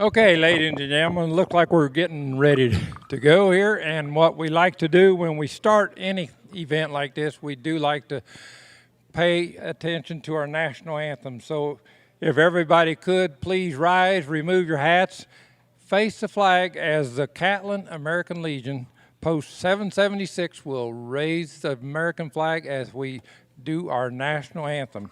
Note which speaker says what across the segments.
Speaker 1: Okay, ladies and gentlemen, look like we're getting ready to go here. And what we like to do when we start any event like this, we do like to pay attention to our national anthem. So if everybody could, please rise, remove your hats, face the flag as the Catlin American Legion, Post 776, will raise the American flag as we do our national anthem.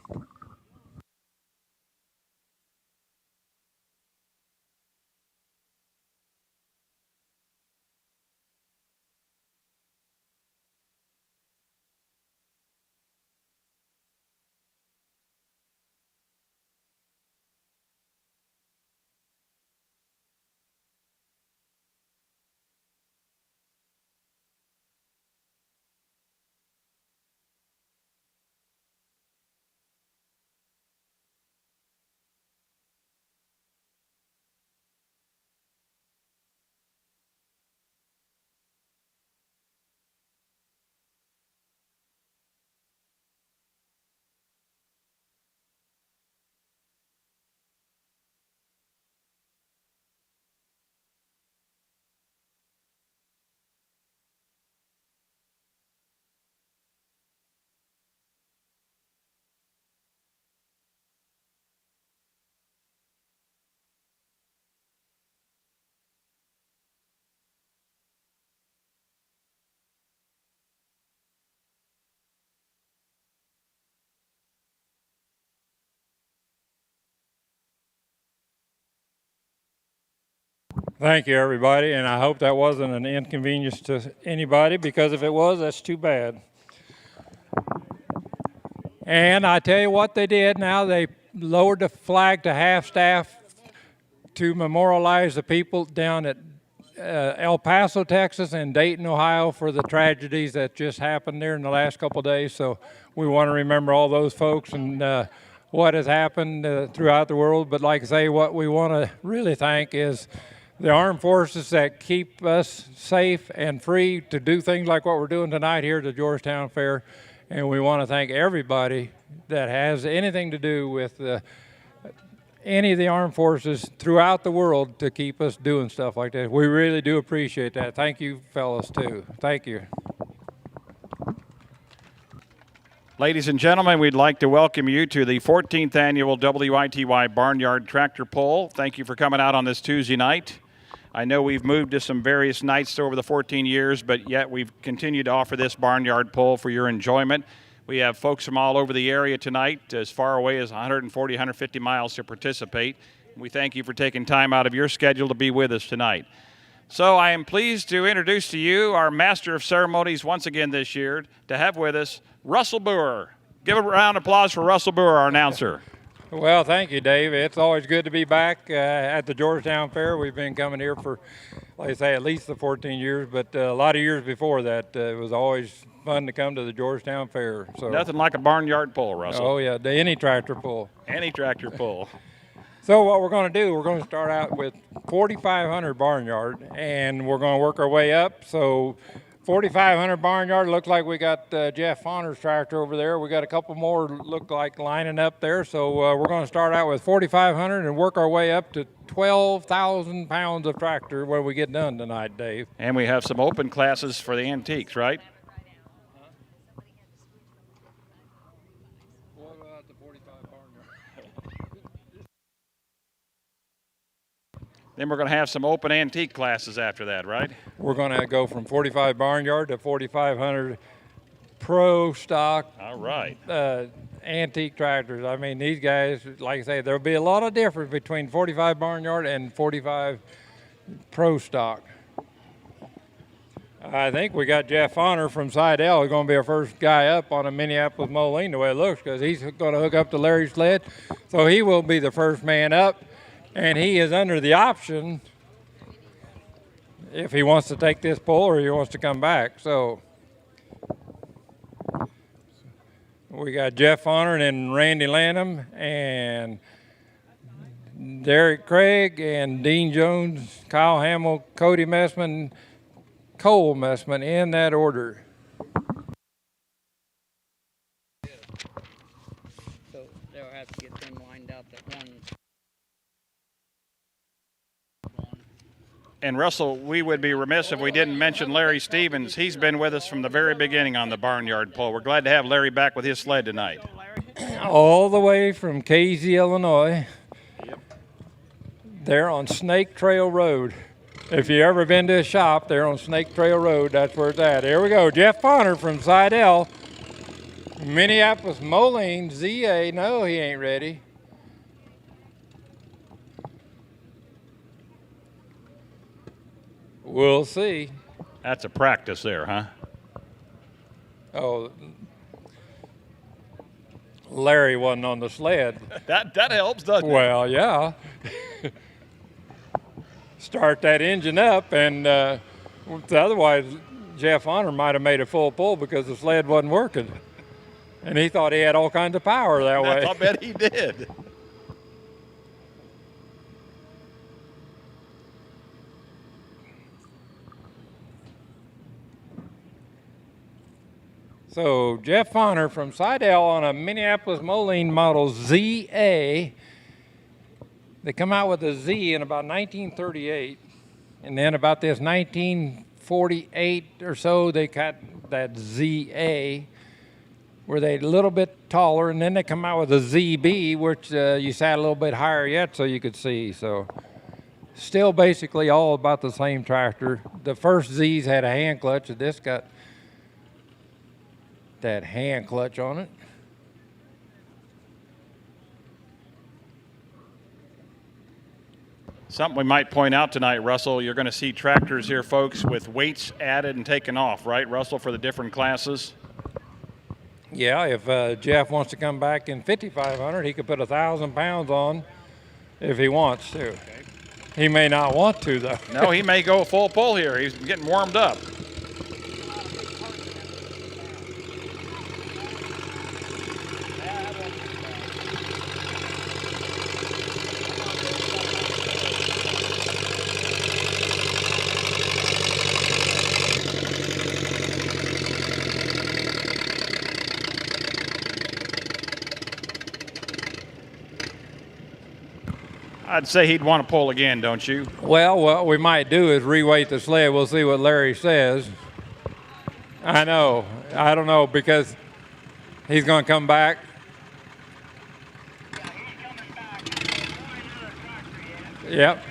Speaker 1: Thank you, everybody, and I hope that wasn't an inconvenience to anybody, because if it was, that's too bad. And I tell you what they did now, they lowered the flag to half-staff to memorialize the people down at El Paso, Texas, and Dayton, Ohio, for the tragedies that just happened there in the last couple of days. So we want to remember all those folks and what has happened throughout the world. But like I say, what we want to really thank is the armed forces that keep us safe and free to do things like what we're doing tonight here at the Georgetown Fair. And we want to thank everybody that has anything to do with any of the armed forces throughout the world to keep us doing stuff like that. We really do appreciate that. Thank you, fellas, too. Thank you.
Speaker 2: Ladies and gentlemen, we'd like to welcome you to the 14th annual WITY Barnyard Tractor Pull. Thank you for coming out on this Tuesday night. I know we've moved to some various nights over the 14 years, but yet we've continued to offer this Barnyard Pull for your enjoyment. We have folks from all over the area tonight, as far away as 140, 150 miles to participate. We thank you for taking time out of your schedule to be with us tonight. So I am pleased to introduce to you our Master of Ceremonies once again this year, to have with us Russell Boer. Give a round of applause for Russell Boer, our announcer.
Speaker 1: Well, thank you, Dave. It's always good to be back at the Georgetown Fair. We've been coming here for, like I say, at least the 14 years, but a lot of years before that. It was always fun to come to the Georgetown Fair. So
Speaker 2: nothing like a barnyard pull, Russell.
Speaker 1: Oh, yeah, any tractor pull.
Speaker 2: Any tractor pull.
Speaker 1: So what we're going to do, we're going to start out with 4,500 barnyard, and we're going to work our way up. So 4,500 barnyard, looks like we got Jeff Fauner's tractor over there. We got a couple more look like lining up there. So we're going to start out with 4,500 and work our way up to 12,000 pounds of tractor when we get done tonight, Dave.
Speaker 2: And we have some open classes for the antiques, right?
Speaker 1: What about the 45 barnyard?
Speaker 2: Then we're going to have some open antique classes after that, right?
Speaker 1: We're going to go from 45 barnyard to 4,500 pro stock.
Speaker 2: All right.
Speaker 1: Antique tractors. I mean, these guys, like I say, there'll be a lot of difference between 45 barnyard and 45 pro stock. I think we got Jeff Fauner from Sidell. He's going to be our first guy up on a Minneapolis Moline, the way it looks, because he's going to hook up to Larry's sled. So he will be the first man up. And he is under the option if he wants to take this pull or he wants to come back. So we got Jeff Fauner and Randy Lanham and Derek Craig and Dean Jones, Kyle Hamill, Cody Messman, Cole Messman, in that order.
Speaker 3: So they'll have to get them lined up at one.
Speaker 2: And Russell, we would be remiss if we didn't mention Larry Stevens. He's been with us from the very beginning on the Barnyard Pull. We're glad to have Larry back with his sled tonight.
Speaker 1: All the way from Casey, Illinois.
Speaker 2: Yep.
Speaker 1: They're on Snake Trail Road. If you ever been to a shop, they're on Snake Trail Road. That's where it's at. Here we go. Jeff Bonner from Sidell. Minneapolis Moline, ZA. No, he ain't ready. We'll see.
Speaker 2: That's a practice there, huh?
Speaker 1: Oh, Larry wasn't on the sled.
Speaker 2: That helps, doesn't it?
Speaker 1: Well, yeah. Start that engine up, and otherwise Jeff Honor might have made a full pull because the sled wasn't working. And he thought he had all kinds of power that way.
Speaker 2: I bet he did.
Speaker 1: So Jeff Bonner from Sidell on a Minneapolis Moline model ZA. They come out with a Z in about 1938, and then about this 1948 or so, they got that ZA, where they're a little bit taller, and then they come out with a ZB, which you sat a little bit higher yet so you could see. So still basically all about the same tractor. The first Z's had a hand clutch, and this got that hand clutch on it.
Speaker 2: Something we might point out tonight, Russell, you're going to see tractors here, folks, with weights added and taken off, right, Russell, for the different classes?
Speaker 1: Yeah, if Jeff wants to come back in 5,500, he could put 1,000 pounds on if he wants to. Okay. He may not want to, though.
Speaker 2: No, he may go full pull here. He's getting warmed up. I'd say he'd want to pull again, don't you?
Speaker 1: Well, what we might do is reweight the sled. We'll see what Larry says. I know. I don't know, because he's going to come back. Yep.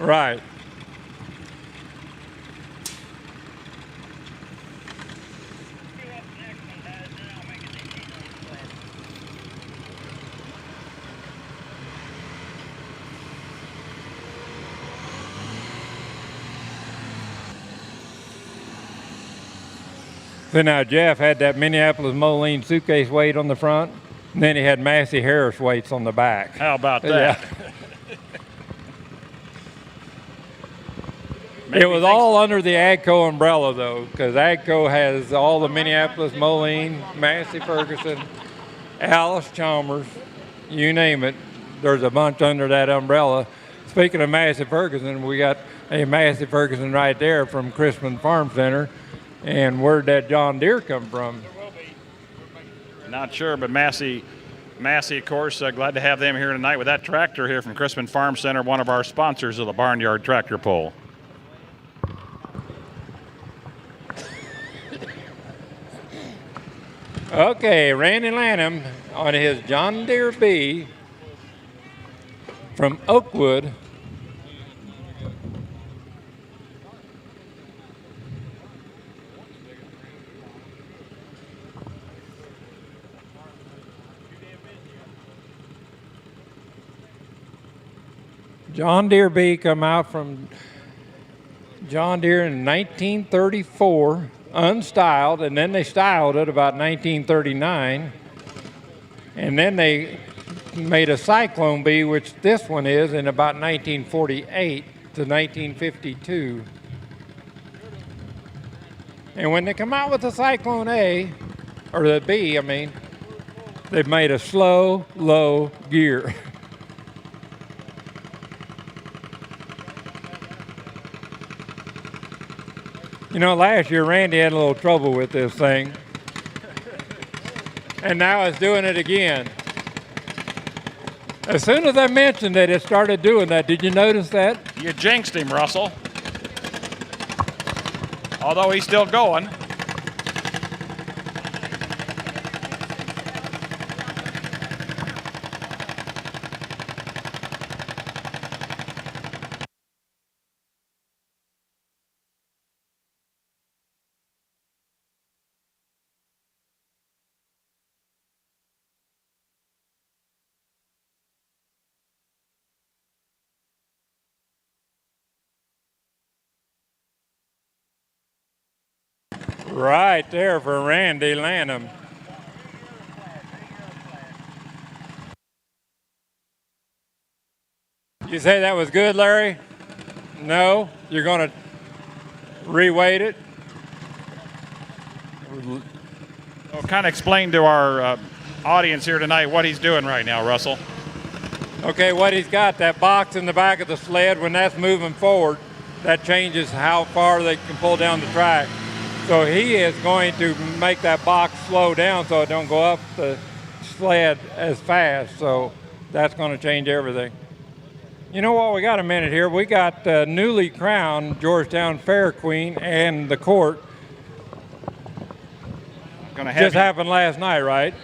Speaker 1: Right. So now Jeff had that Minneapolis Moline suitcase weight on the front, and then he had Massey Harris weights on the back.
Speaker 2: How about that?
Speaker 1: Yeah. It was all under the AGCO umbrella, though, because AGCO has all the Minneapolis Moline, Massey Ferguson, Alice Chalmers, you name it. There's a bunch under that umbrella. Speaking of Massey Ferguson, we got a Massey Ferguson right there from Crispin Farm Center. And where'd that John Deere come from?
Speaker 2: Not sure, but Massey, of course, glad to have them here tonight with that tractor here from Crispin Farm Center, one of our sponsors of the Barnyard Tractor Pull.
Speaker 1: Okay, Randy Lanham on his John Deere B from Oakwood. John Deere B come out from John Deere in 1934, unstyled, and then they styled it about 1939. And then they made a Cyclone B, which this one is, in about 1948 to 1952. And when they come out with the Cyclone A, or the B, I mean, they've made a slow, low gear. You know, last year Randy had a little trouble with this thing, and now it's doing it again. As soon as I mentioned it, it started doing that. Did you notice that?
Speaker 2: You jinxed him, Russell. Although he's still going.
Speaker 1: Right there for Randy Lanham. You say that was good, Larry? No? You're going to reweight it?
Speaker 2: Well, kind of explain to our audience here tonight what he's doing right now, Russell.
Speaker 1: Okay, what he's got, that box in the back of the sled, when that's moving forward, that changes how far they can pull down the track. So he is going to make that box slow down so it don't go up the sled as fast. So that's going to change everything. You know what? We got a minute here. We got newly crowned Georgetown Fair Queen and the court. Just happened last night, right?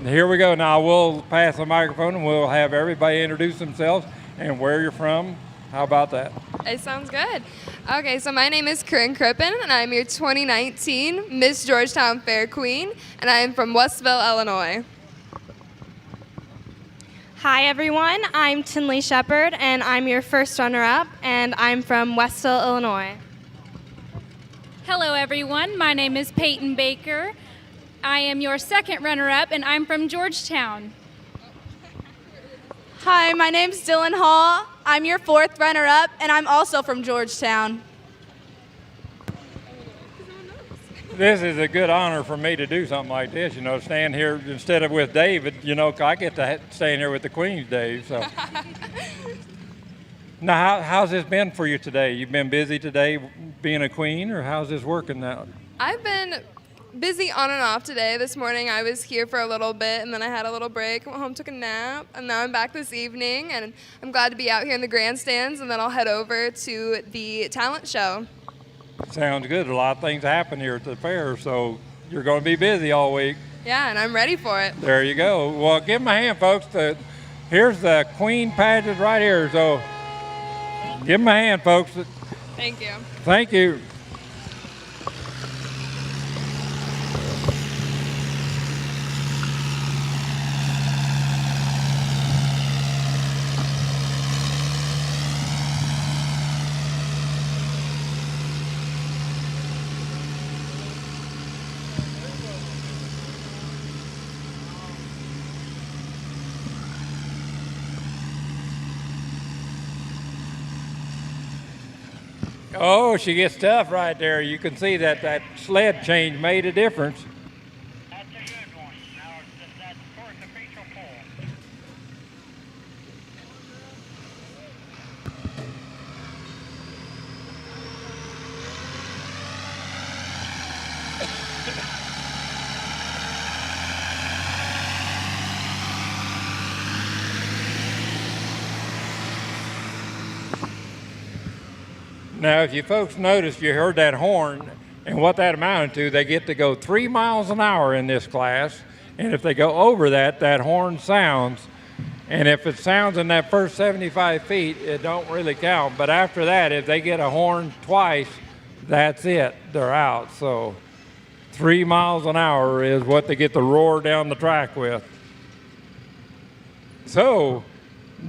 Speaker 1: Yeah. Here we go. Now we'll pass the microphone and we'll have everybody introduce themselves and where you're from. How about that?
Speaker 3: It sounds good. Okay, so my name is Corinne Crippen, and I'm your 2019 Miss Georgetown Fair Queen, and I am from Westville, Illinois.
Speaker 4: Hi everyone, I'm Tinley Shepard, and I'm your first runner-up, and I'm from Westville, Illinois.
Speaker 5: Hello everyone, my name is Peyton Baker. I am your second runner-up, and I'm from Georgetown.
Speaker 6: Hi, my name's Dylan Hall. I'm your fourth runner-up, and I'm also from Georgetown.
Speaker 1: This is a good honor for me to do something like this, you know, stand here instead of with David, you know, I get to stand here with the Queens, Dave, so. Now, how's this been for you today? You've been busy today being a queen, or how's this working now?
Speaker 3: I've been busy on and off today. This morning I was here for a little bit, and then I had a little break, went home, took a nap, and now I'm back this evening, and I'm glad to be out here in the grandstands, and then I'll head over to the talent show.
Speaker 1: Sounds good. A lot of things happen here at the fair, so you're going to be busy all week.
Speaker 3: Yeah, and I'm ready for it.
Speaker 1: There you go. Well, give them a hand, folks. Here's the Queen pageant right here, so give them a hand, folks.
Speaker 3: Thank you.
Speaker 1: Thank you. Oh, she gets tough right there. You can see that that sled change made a difference.
Speaker 7: That's a good one. Now, that's fourth official pull.
Speaker 1: Now, if you folks noticed, you heard that horn, and what that amounted to, they get to go 3 miles an hour in this class, and if they go over that, that horn sounds. And if it sounds in that first 75 feet, it don't really count. But after that, if they get a horn twice, that's it. They're out. So 3 miles an hour is what they get to roar down the track with. So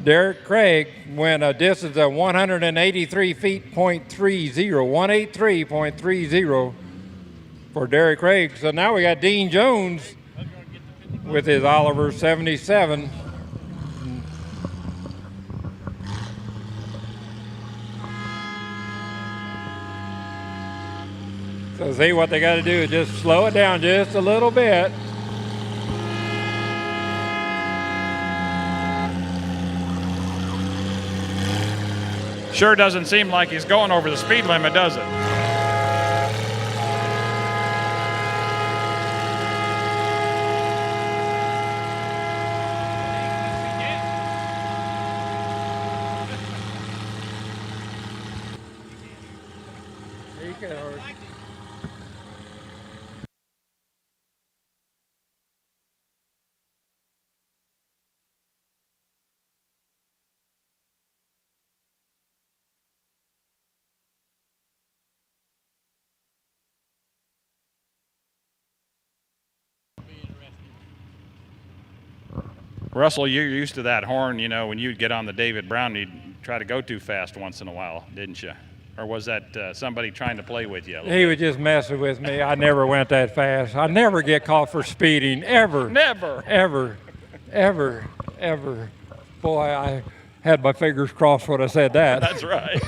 Speaker 1: Derek Craig went a distance of 183 feet, .30, 183.30 for Derek Craig. So now we got Dean Jones with his Oliver 77. So see, what they got to do is just slow it down just a little bit.
Speaker 2: Sure doesn't seem like he's going over the speed limit, does it? Russell, you're used to that horn, you know, when you'd get on the David Brown, you'd try to go too fast once in a while, didn't you? Or was that somebody trying to play with you?
Speaker 1: He was just messing with me. I never went that fast. I never get caught for speeding, ever.
Speaker 2: Never.
Speaker 1: Ever, ever, ever. Boy, I had my fingers crossed when I said that.
Speaker 2: That's right.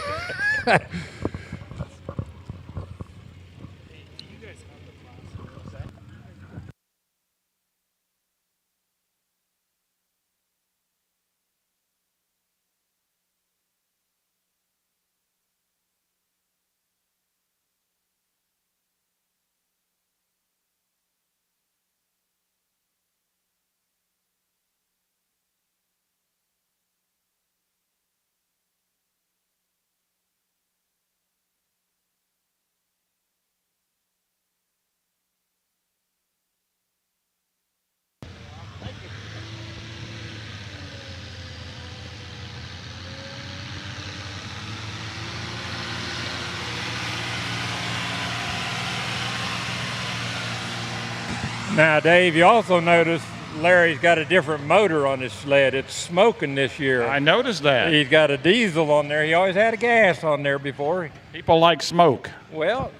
Speaker 1: Now, Dave, you also notice Larry's got a different motor on his sled. It's smoking this year.
Speaker 2: I noticed that.
Speaker 1: He's got a diesel on there. He always had a gas on there before.
Speaker 2: People like smoke.
Speaker 1: Well,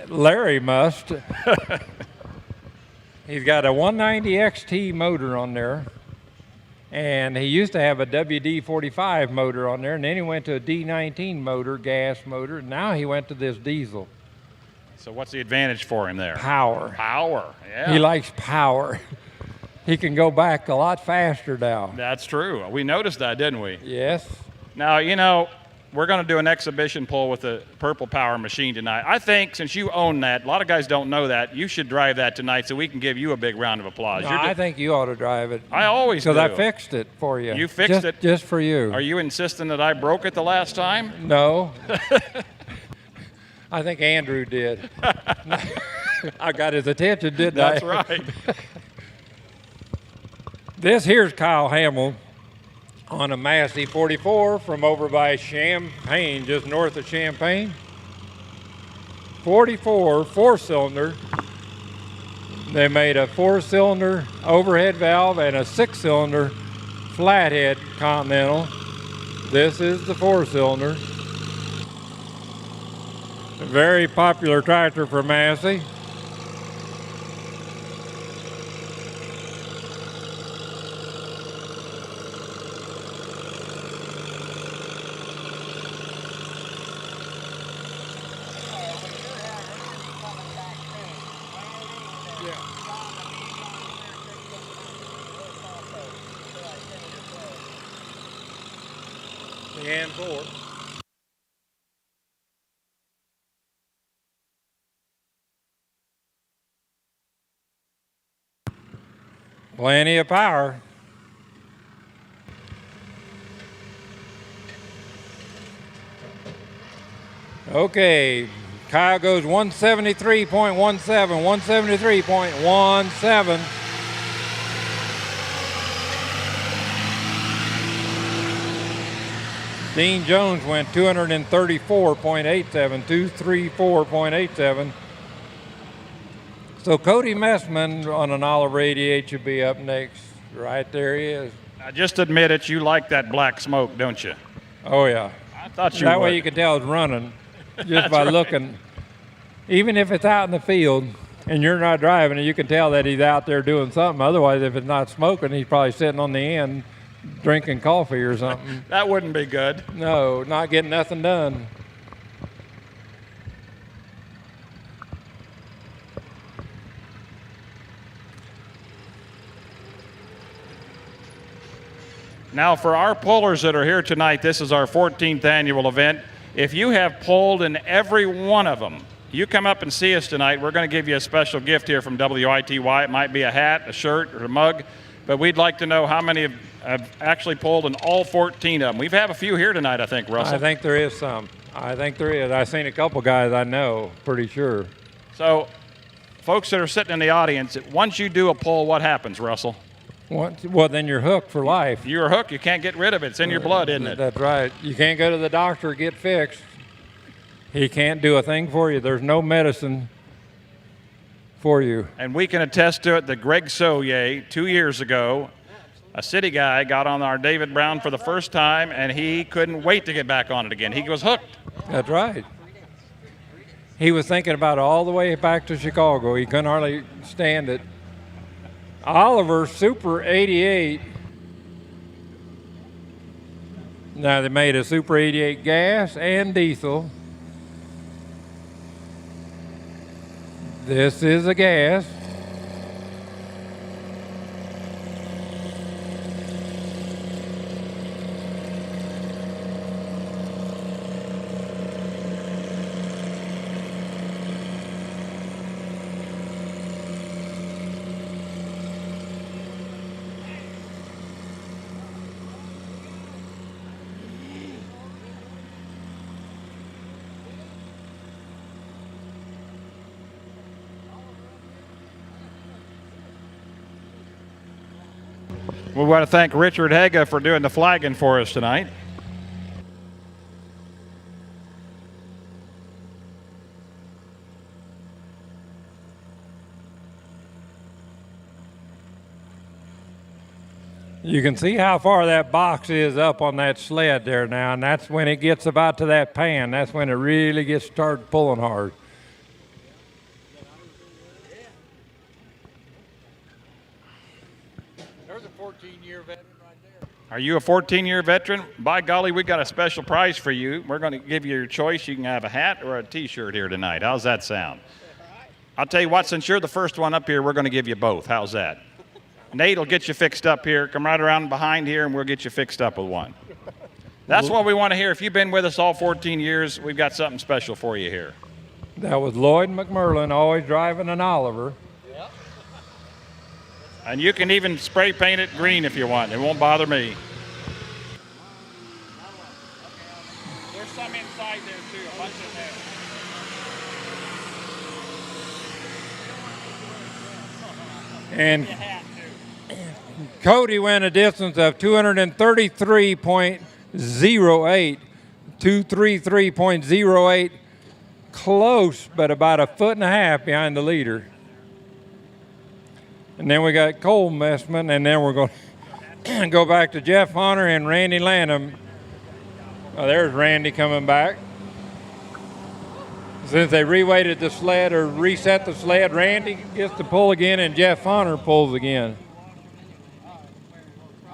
Speaker 1: Larry must. He's got a 190 XT motor on there. And he used to have a WD-45 motor on there, and then he went to a D19 motor, gas motor, and now he went to this diesel.
Speaker 2: So what's the advantage for him there?
Speaker 1: Power.
Speaker 2: Power, yeah.
Speaker 1: He likes power. He can go back a lot faster now.
Speaker 2: That's true. We noticed that, didn't we?
Speaker 1: Yes.
Speaker 2: Now, you know, we're going to do an exhibition pull with the Purple Power machine tonight. I think since you own that, a lot of guys don't know that, you should drive that tonight so we can give you a big round of applause.
Speaker 1: No, I think you ought to drive it.
Speaker 2: I always do.
Speaker 1: Because I fixed it for you.
Speaker 2: You fixed it?
Speaker 1: Just for you.
Speaker 2: Are you insisting that I broke it the last time?
Speaker 1: No. I think Andrew did. I got his attention, didn't I?
Speaker 2: That's right.
Speaker 1: This here's Kyle Hamill on a Massey 44 from over by Champaign, just north of Champaign. 44, four-cylinder. They made a four-cylinder overhead valve and a six-cylinder flathead Continental. This is the four-cylinder. A very popular tractor for Massey. And four. Plenty of power. Okay, Kyle goes 173.17, 173.17. Dean Jones went 234.87, 234.87. So Cody Messman on an olive radiate should be up next. Right there he is.
Speaker 2: Now, just admit it, you like that black smoke, don't you?
Speaker 1: Oh, yeah.
Speaker 2: I thought you
Speaker 1: That
Speaker 2: would.
Speaker 1: way you can tell it's running just by looking. Even if it's out in the field and you're not driving it, you can tell that he's out there doing something. Otherwise, if it's not smoking, he's probably sitting on the end drinking coffee or something.
Speaker 2: That wouldn't be good.
Speaker 1: No, not getting nothing done.
Speaker 2: Now, for our pullers that are here tonight, this is our 14th annual event. If you have pulled in every one of them, you come up and see us tonight. We're going to give you a special gift here from WITY. It might be a hat, a shirt, or a mug. But we'd like to know how many have actually pulled in all 14 of them. We've had a few here tonight, I think, Russell.
Speaker 1: I think there is some. I think there is. I've seen a couple guys I know, pretty sure.
Speaker 2: So, folks that are sitting in the audience, once you do a pull, what happens, Russell?
Speaker 1: Well, then you're hooked for life.
Speaker 2: You're hooked. You can't get rid of it. It's in your blood, isn't it?
Speaker 1: That's right. You can't go to the doctor to get fixed. He can't do a thing for you. There's no medicine for you.
Speaker 2: And we can attest to it that Greg Soye, 2 years ago, a city guy, got on our David Brown for the first time, and he couldn't wait to get back on it again. He was hooked.
Speaker 1: That's right. He was thinking about it all the way back to Chicago. He couldn't hardly stand it. Oliver Super 88. Now they made a Super 88 gas and diesel. This is a gas.
Speaker 2: We want to thank Richard Haga for doing the flagging for us tonight.
Speaker 1: You can see how far that box is up on that sled there now, and that's when it gets about to that pan. That's when it really gets started pulling hard.
Speaker 8: There's a 14-year veteran right there.
Speaker 2: Are you a 14-year veteran? By golly, we got a special prize for you. We're going to give you your choice. You can have a hat or a T-shirt here tonight. How's that sound? I'll tell you what, since you're the first one up here, we're going to give you both. How's that? Nate will get you fixed up here. Come right around behind here, and we'll get you fixed up with one. That's what we want to hear. If you've been with us all 14 years, we've got something special for you here.
Speaker 1: That was Lloyd McMurlin, always driving an Oliver.
Speaker 8: Yep.
Speaker 2: And you can even spray paint it green if you want. It won't bother me. There's some inside there, too, a bunch in there.
Speaker 1: And Cody went a distance of 233.08, 233.08, close, but about a foot and a half behind the leader. And then we got Cole Messman, and then we're going to go back to Jeff Hunter and Randy Lanham. Oh, there's Randy coming back. Since they reweighted the sled or reset the sled, Randy gets to pull again, and Jeff Hunter pulls again.
Speaker 8: Well,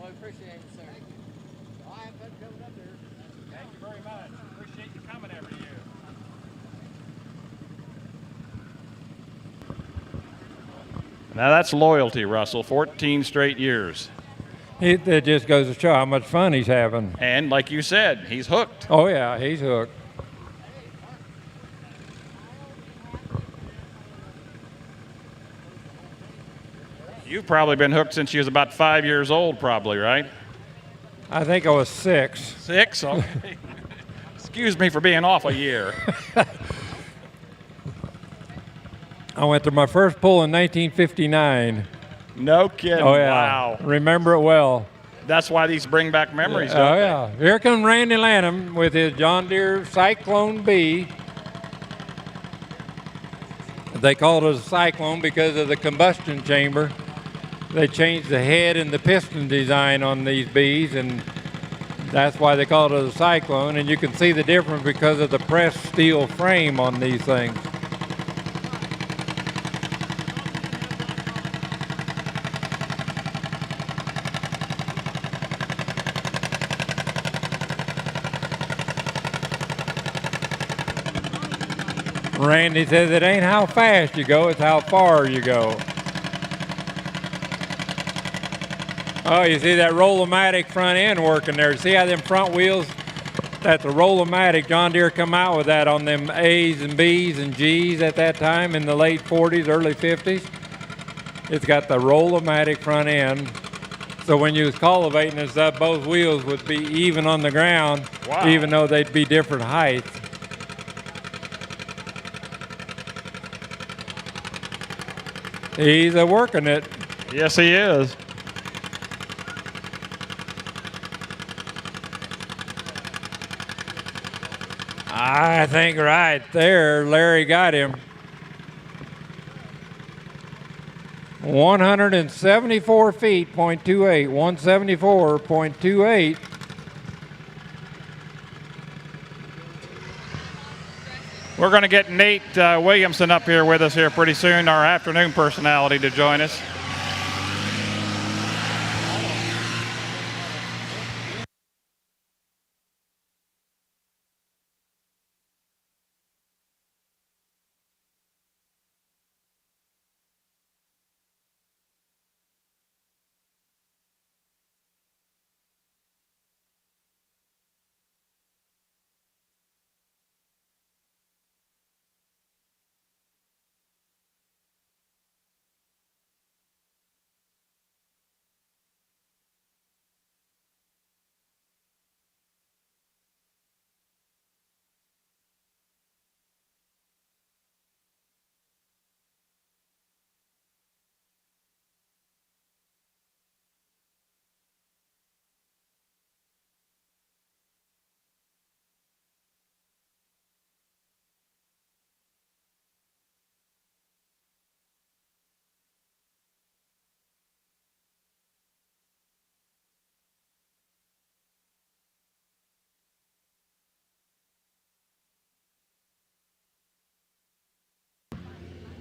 Speaker 8: I appreciate it, sir. Well, I have fun coming up there.
Speaker 2: Thank you very much. Appreciate you coming every year. Now that's loyalty, Russell. 14 straight years.
Speaker 1: It just goes to show how much fun he's having.
Speaker 2: And like you said, he's hooked.
Speaker 1: Oh, yeah, he's hooked.
Speaker 2: You've probably been hooked since you was about 5 years old, probably, right?
Speaker 1: I think I was 6.
Speaker 2: 6? Okay. Excuse me for being off a year.
Speaker 1: I went to my first pull in 1959.
Speaker 2: No kidding.
Speaker 1: Oh, yeah.
Speaker 2: Wow.
Speaker 1: Remember it well.
Speaker 2: That's why these bring back memories,
Speaker 1: Oh,
Speaker 2: don't they?
Speaker 1: yeah. Here comes Randy Lanham with his John Deere Cyclone B. They called it a Cyclone because of the combustion chamber. They changed the head and the piston design on these Bs, and that's why they called it a Cyclone. And you can see the difference because of the pressed steel frame on these things. Randy says it ain't how fast you go, it's how far you go. Oh, you see that Roll-O-Matic front end working there. See how them front wheels, that's a Roll-O-Matic. John Deere come out with that on them A's and B's and G's at that time in the late 40s, early 50s. It's got the roll-o-matic front end. So when you was cultivating and stuff, both wheels would be even on the ground,
Speaker 2: Wow.
Speaker 1: even though they'd be different heights. He's working it.
Speaker 2: Yes, he is.
Speaker 1: I think right there, Larry got him. 174 feet, .28, 174.28.
Speaker 2: We're going to get Nate Williamson up here with us here pretty soon, our afternoon personality, to join us.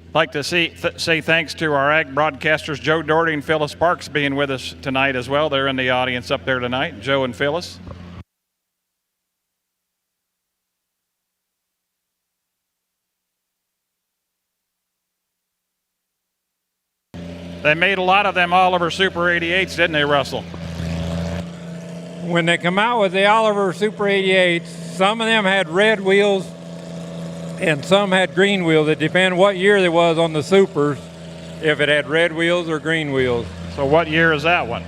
Speaker 2: I'd like to say thanks to our ag broadcasters, Joe Doherty and Phyllis Parks, being with us tonight as well. They're in the audience up there tonight, Joe and Phyllis. They made a lot of them Oliver Super 88s, didn't they, Russell?
Speaker 1: When they come out with the Oliver Super 88s, some of them had red wheels and some had green wheels. It depends what year it was on the Supers, if it had red wheels or green wheels.
Speaker 2: So what year is that one?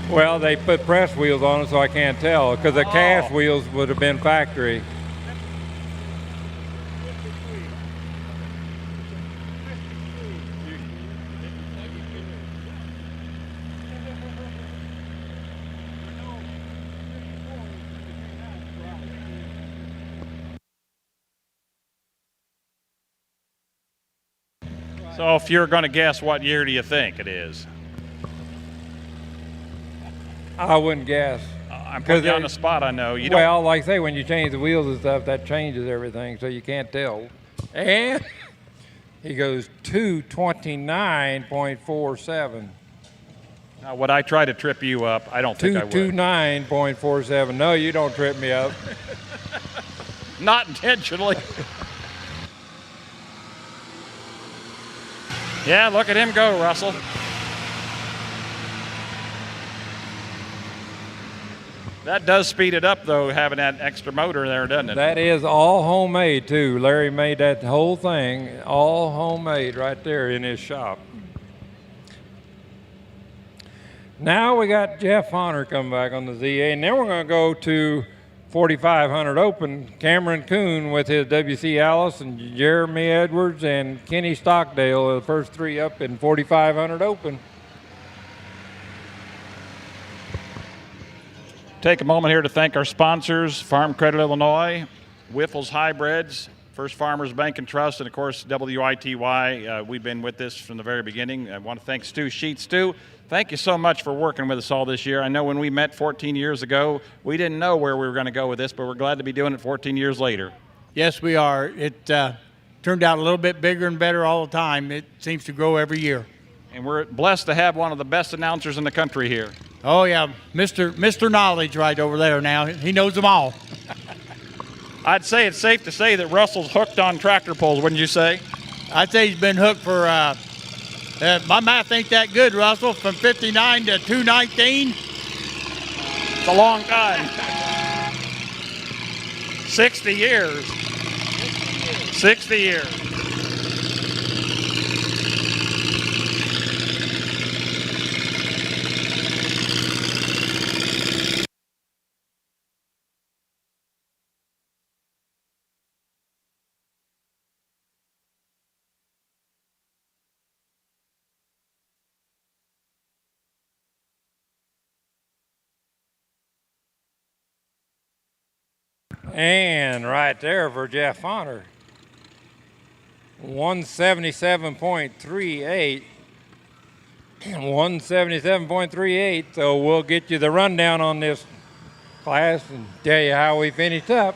Speaker 1: Well, they put press wheels on it, so I can't tell, because the cast wheels would have been factory.
Speaker 2: So if you're going to guess, what year do you think it is?
Speaker 1: I wouldn't guess.
Speaker 2: I'm putting you on the spot, I know. You don't.
Speaker 1: Well, like I say, when you change the wheels and stuff, that changes everything, so you can't tell. And he goes 229.47.
Speaker 2: Now, would I try to trip you up? I don't think I would.
Speaker 1: 229.47. No, you don't trip me up.
Speaker 2: Not intentionally. Yeah, look at him go, Russell. That does speed it up, though, having that extra motor there, doesn't it?
Speaker 1: That is all homemade, too. Larry made that whole thing all homemade right there in his shop. Now we got Jeff Honor coming back on the ZA, and then we're going to go to 4,500 Open. Cameron Kuhn with his W.C. Alice and Jeremy Edwards and Kenny Stockdale, the first three up in 4,500 Open.
Speaker 2: Take a moment here to thank our sponsors, Farm Credit Illinois, Wiffles Hybrids, First Farmers Bank and Trust, and of course WITY. We've been with this from the very beginning. I want to thank Stu Sheets. Stu, thank you so much for working with us all this year. I know when we met 14 years ago, we didn't know where we were going to go with this, but we're glad to be doing it 14 years later.
Speaker 8: Yes, we are. It turned out a little bit bigger and better all the time. It seems to grow every year.
Speaker 2: And we're blessed to have one of the best announcers in the country here.
Speaker 8: Oh, yeah, Mr. Knowledge right over there now. He knows them all.
Speaker 2: I'd say it's safe to say that Russell's hooked on tractor pulls, wouldn't you say?
Speaker 8: I'd say he's been hooked for, my math ain't that good, Russell, from 59 to 219.
Speaker 2: It's a long time. 60 years. 60 years.
Speaker 1: And right there for Jeff Honor. 177.38. 177.38. So we'll get you the rundown on this class and tell you how we finished up.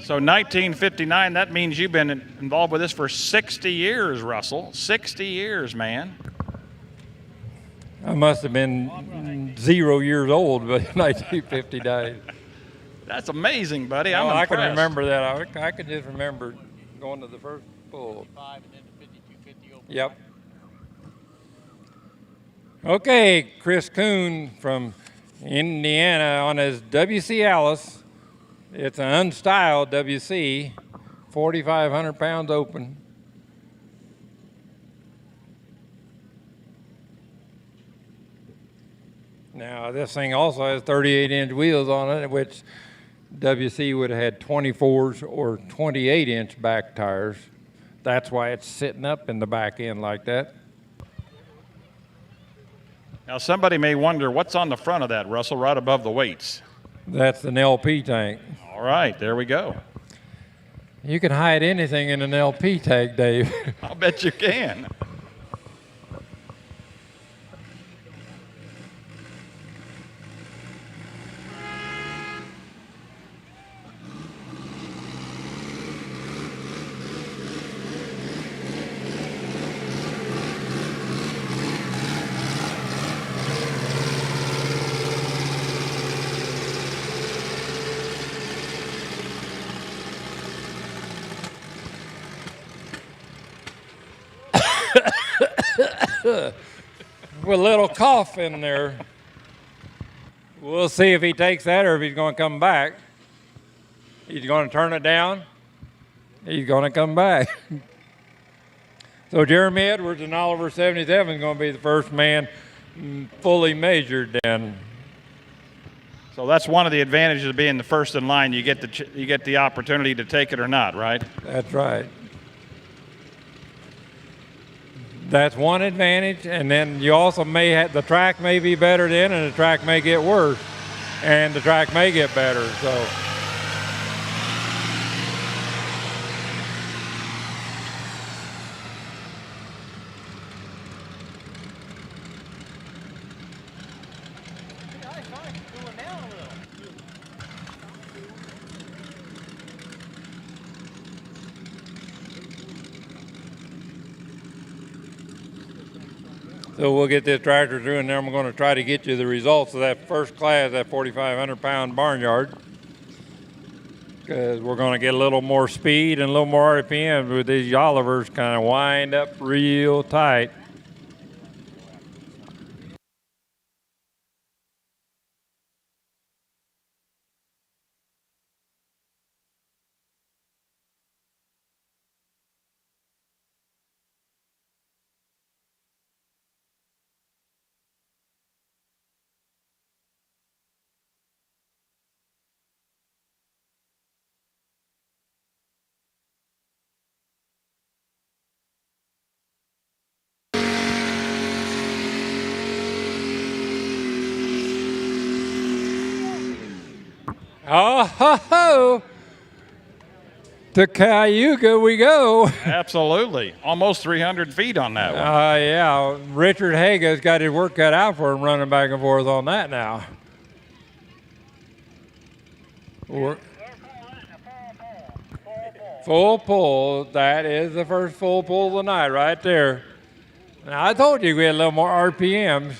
Speaker 2: So 1959, that means you've been involved with this for 60 years, Russell. 60 years, man.
Speaker 1: I must have been 0 years old by 1959.
Speaker 2: That's amazing, buddy.
Speaker 1: Well,
Speaker 2: I'm
Speaker 1: I
Speaker 2: impressed.
Speaker 1: can remember that. I can just remember going to the first pull. Yep. Okay, Chris Kuhn from Indiana on his WC Alice. It's an unstyled WC, 4,500 pounds open. Now, this thing also has 38-inch wheels on it, which WC would have had 24s or 28-inch back tires. That's why it's sitting up in the back end like that.
Speaker 2: Now, somebody may wonder what's on the front of that, Russell, right above the weights.
Speaker 1: That's an LP tank.
Speaker 2: All right, there we go.
Speaker 1: You can hide anything in an LP tank, Dave.
Speaker 2: I'll bet you can.
Speaker 1: With a little cough in there. We'll see if he takes that or if he's going to come back. He's going to turn it down. He's going to come back. So Jeremy Edwards in Oliver 77 is going to be the first man fully measured then.
Speaker 2: So that's one of the advantages of being the first in line. You get the opportunity to take it or not, right?
Speaker 1: That's right. That's one advantage, and then you also may have, the track may be better then, and the track may get worse, and the track may get better, so. So we'll get this tractor through, and then we're going to try to get you the results of that first class, that 4,500 pound barnyard. Because we're going to get a little more speed and a little more RPM with these Olivers kind of wind up real tight. Oh, ho, ho. To Cayuga we go.
Speaker 2: Absolutely. Almost 300 feet on that one.
Speaker 1: Yeah, Richard Haga's got his work cut out for him running back and forth on that now. Full pull. That is the first full pull of the night right there. Now, I told you we had a little more RPMs.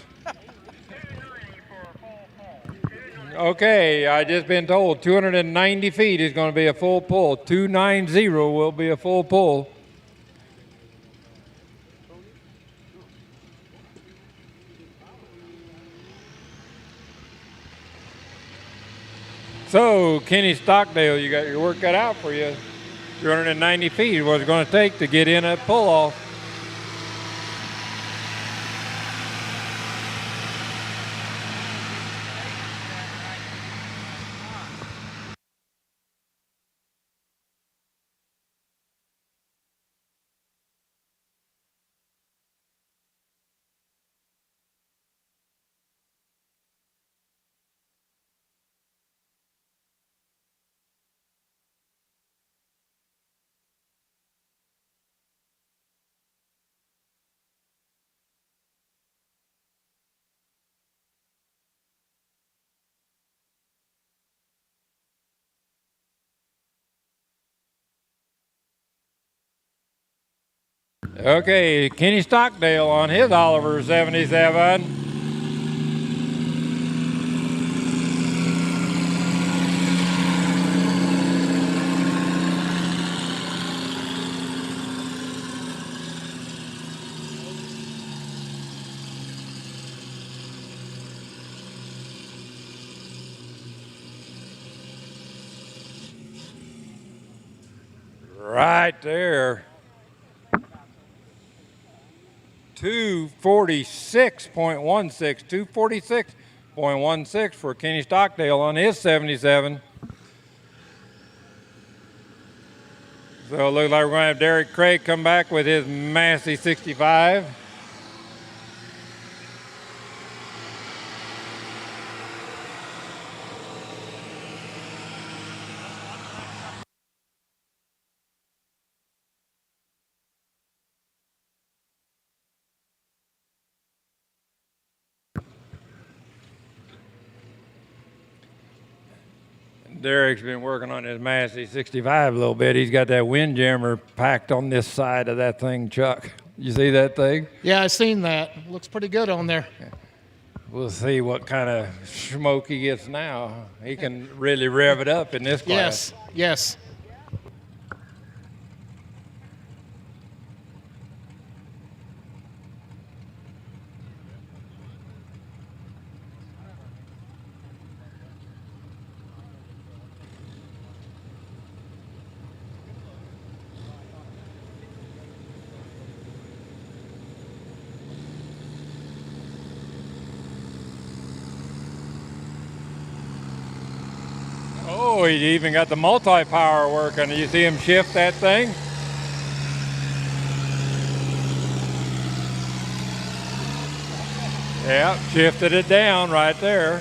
Speaker 1: Okay, I just been told 290 feet is going to be a full pull. 290 will be a full pull. So, Kenny Stockdale, you got your work cut out for you. 290 feet is what it's going to take to get in a pull-off. Okay, Kenny Stockdale on his Oliver 77. Right there. 246.16, 246.16 for Kenny Stockdale on his 77. So it looks like we're going to have Derek Craig come back with his Massey 65. Derek's been working on his Massey 65 a little bit. He's got that windjammer packed on this side of that thing, Chuck. You see that thing?
Speaker 9: Yeah, I seen that. Looks pretty good on there.
Speaker 1: We'll see what kind of smoke he gets now. He can really rev it up in this class.
Speaker 9: Yes, yes.
Speaker 1: Oh, he even got the multi-power working. You see him shift that thing? Yeah, shifted it down right there.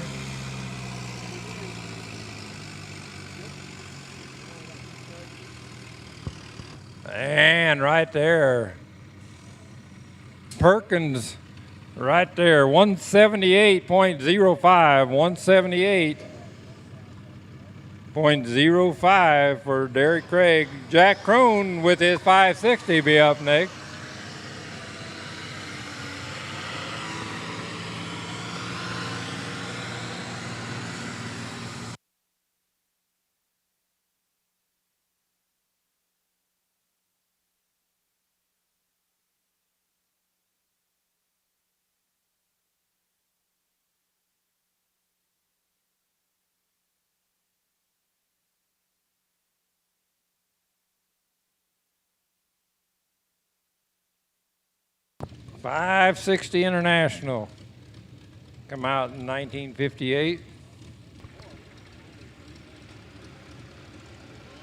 Speaker 1: And right there, Perkins right there, 178.05, 178.05 for Derek Craig. Jack Crone with his 560 be up next. .560 International. Come out in 1958.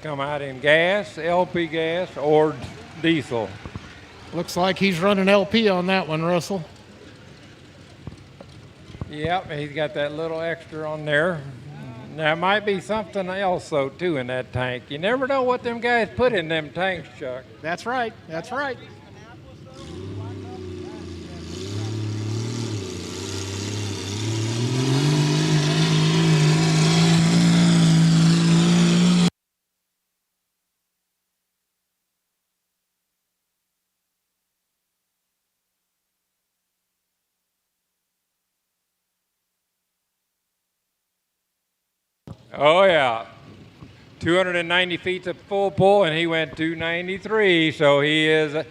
Speaker 1: Come out in gas, LP gas, or diesel.
Speaker 9: Looks like he's running LP on that one, Russell.
Speaker 1: Yep, he's got that little extra on there. There might be something else, though, too, in that tank. You never know what them guys put in them tanks, Chuck.
Speaker 9: That's right. That's right.
Speaker 1: Oh, yeah. 290 feet of full pull, and he went 293. So he is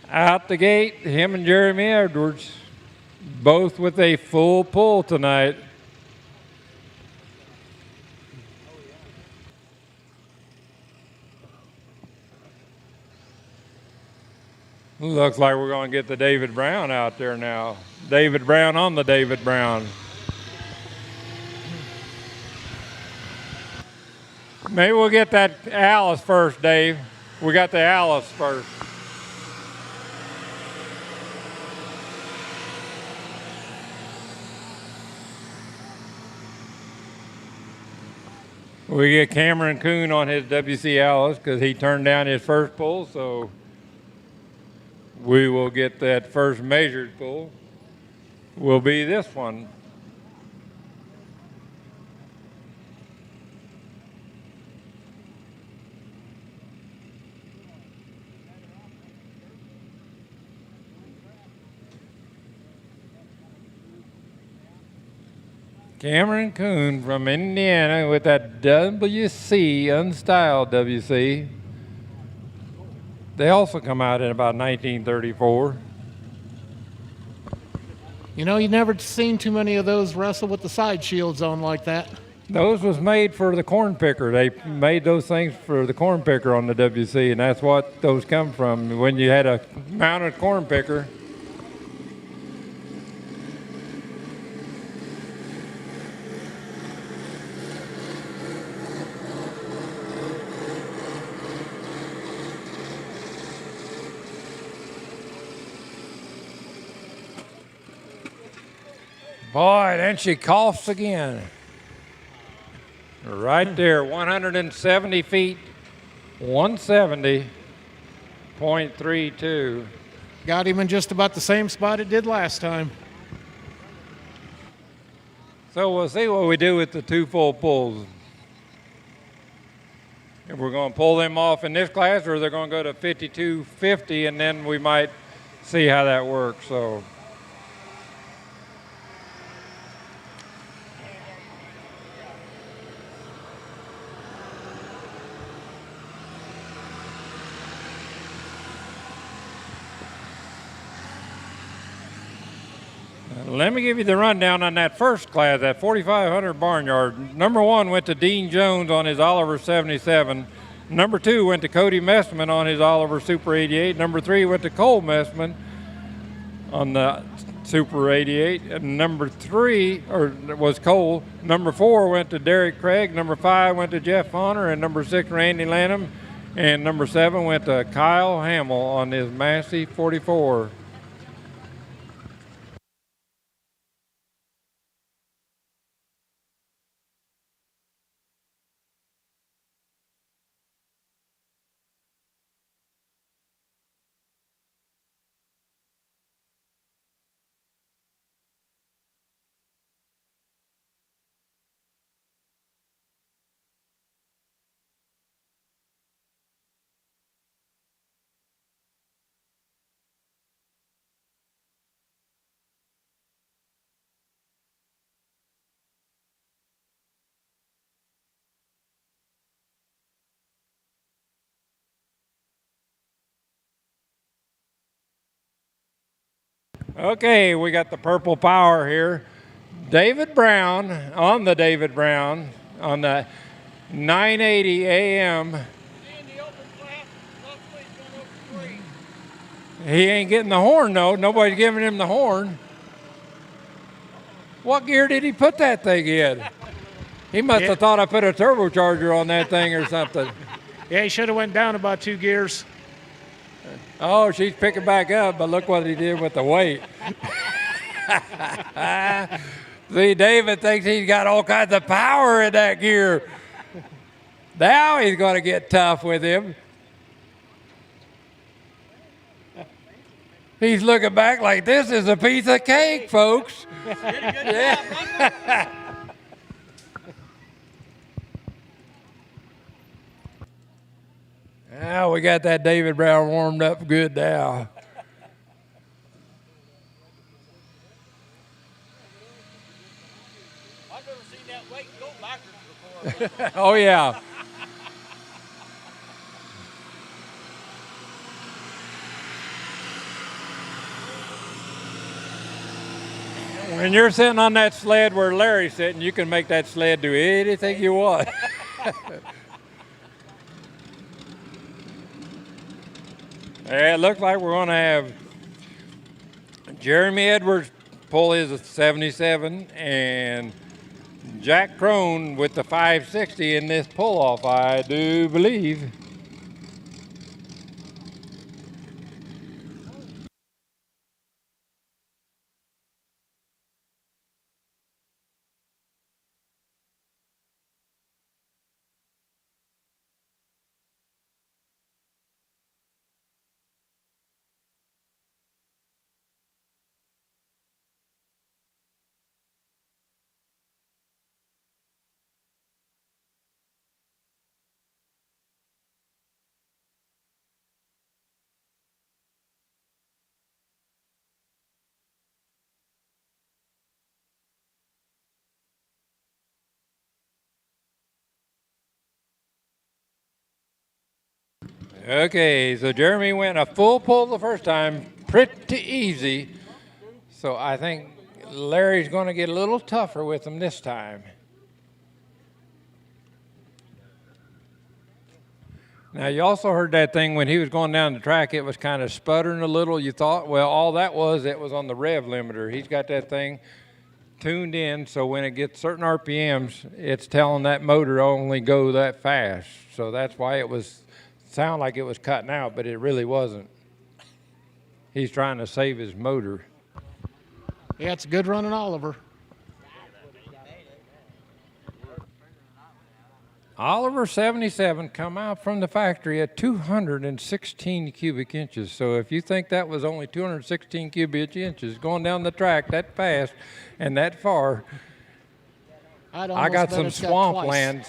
Speaker 1: out the gate. Him and Jeremy Edwards, both with a full pull tonight. Looks like we're going to get the David Brown out there now. David Brown on the David Brown. Maybe we'll get that Alice first, Dave. We got the Alice first. We get Cameron Kuhn on his WC Alice because he turned down his first pull, so we will get that first measured pull. Will be this one. Cameron Kuhn from Indiana with that WC, unstyled WC. They also come out in about 1934.
Speaker 9: You know, you never seen too many of those wrestle with the side shields on like that.
Speaker 1: Those was made for the corn picker. They made those things for the corn picker on the WC, and that's what those come from. When you had a mounted corn picker, boy, then she coughs again. Right there, 170 feet, 170.32.
Speaker 9: Got him in just about the same spot it did last time.
Speaker 1: So we'll see what we do with the two full pulls. If we're going to pull them off in this class, or they're going to go to 52.50, and then we might see how that works. So. Let me give you the rundown on that first class, that 4,500 Barnyard. Number 1 went to Dean Jones on his Oliver 77. Number 2 went to Cody Messman on his Oliver Super 88. Number 3 went to Cole Messman on the Super 88. And number 3 was Cole. Number 4 went to Derek Craig. Number 5 went to Jeff Honor. And number 6, Randy Lanham. And number 7 went to Kyle Hamill on his Massey 44. Okay, we got the purple power here. David Brown on the David Brown on the 980 AM. He ain't getting the horn though. Nobody's giving him the horn. What gear did he put that thing in? He must have thought I put a turbocharger on that thing or something.
Speaker 9: Yeah, he should have went down about 2 gears.
Speaker 1: Oh, she's picking back up, but look what he did with the weight. See, David thinks he's got all kinds of power in that gear. Now he's going to get tough with him. He's looking back like this is a piece of cake, folks. Yeah. Now we got that David Brown warmed up good now.
Speaker 8: I've never seen that weight go backwards
Speaker 1: Oh, yeah. When you're sitting on that sled where Larry's sitting, you can make that sled do anything you want. It looks like we're going to have Jeremy Edwards pull his 77 and Jack Crone with the 560 in this pull-off, I do believe. Okay, so Jeremy went a full pull the first time, pretty easy. So I think Larry's going to get a little tougher with him this time. Now, you also heard that thing when he was going down the track, it was kind of sputtering a little. You thought, well, all that was, it was on the rev limiter. He's got that thing tuned in, so when it gets certain RPMs, it's telling that motor only go that fast. So that's why it was sound like it was cutting out, but it really wasn't. He's trying to save his motor.
Speaker 9: Yeah, it's a good running Oliver.
Speaker 1: Oliver 77 come out from the factory at 216 cubic inches. So if you think that was only 216 cubic inches going down the track that fast and that far, I got some swampland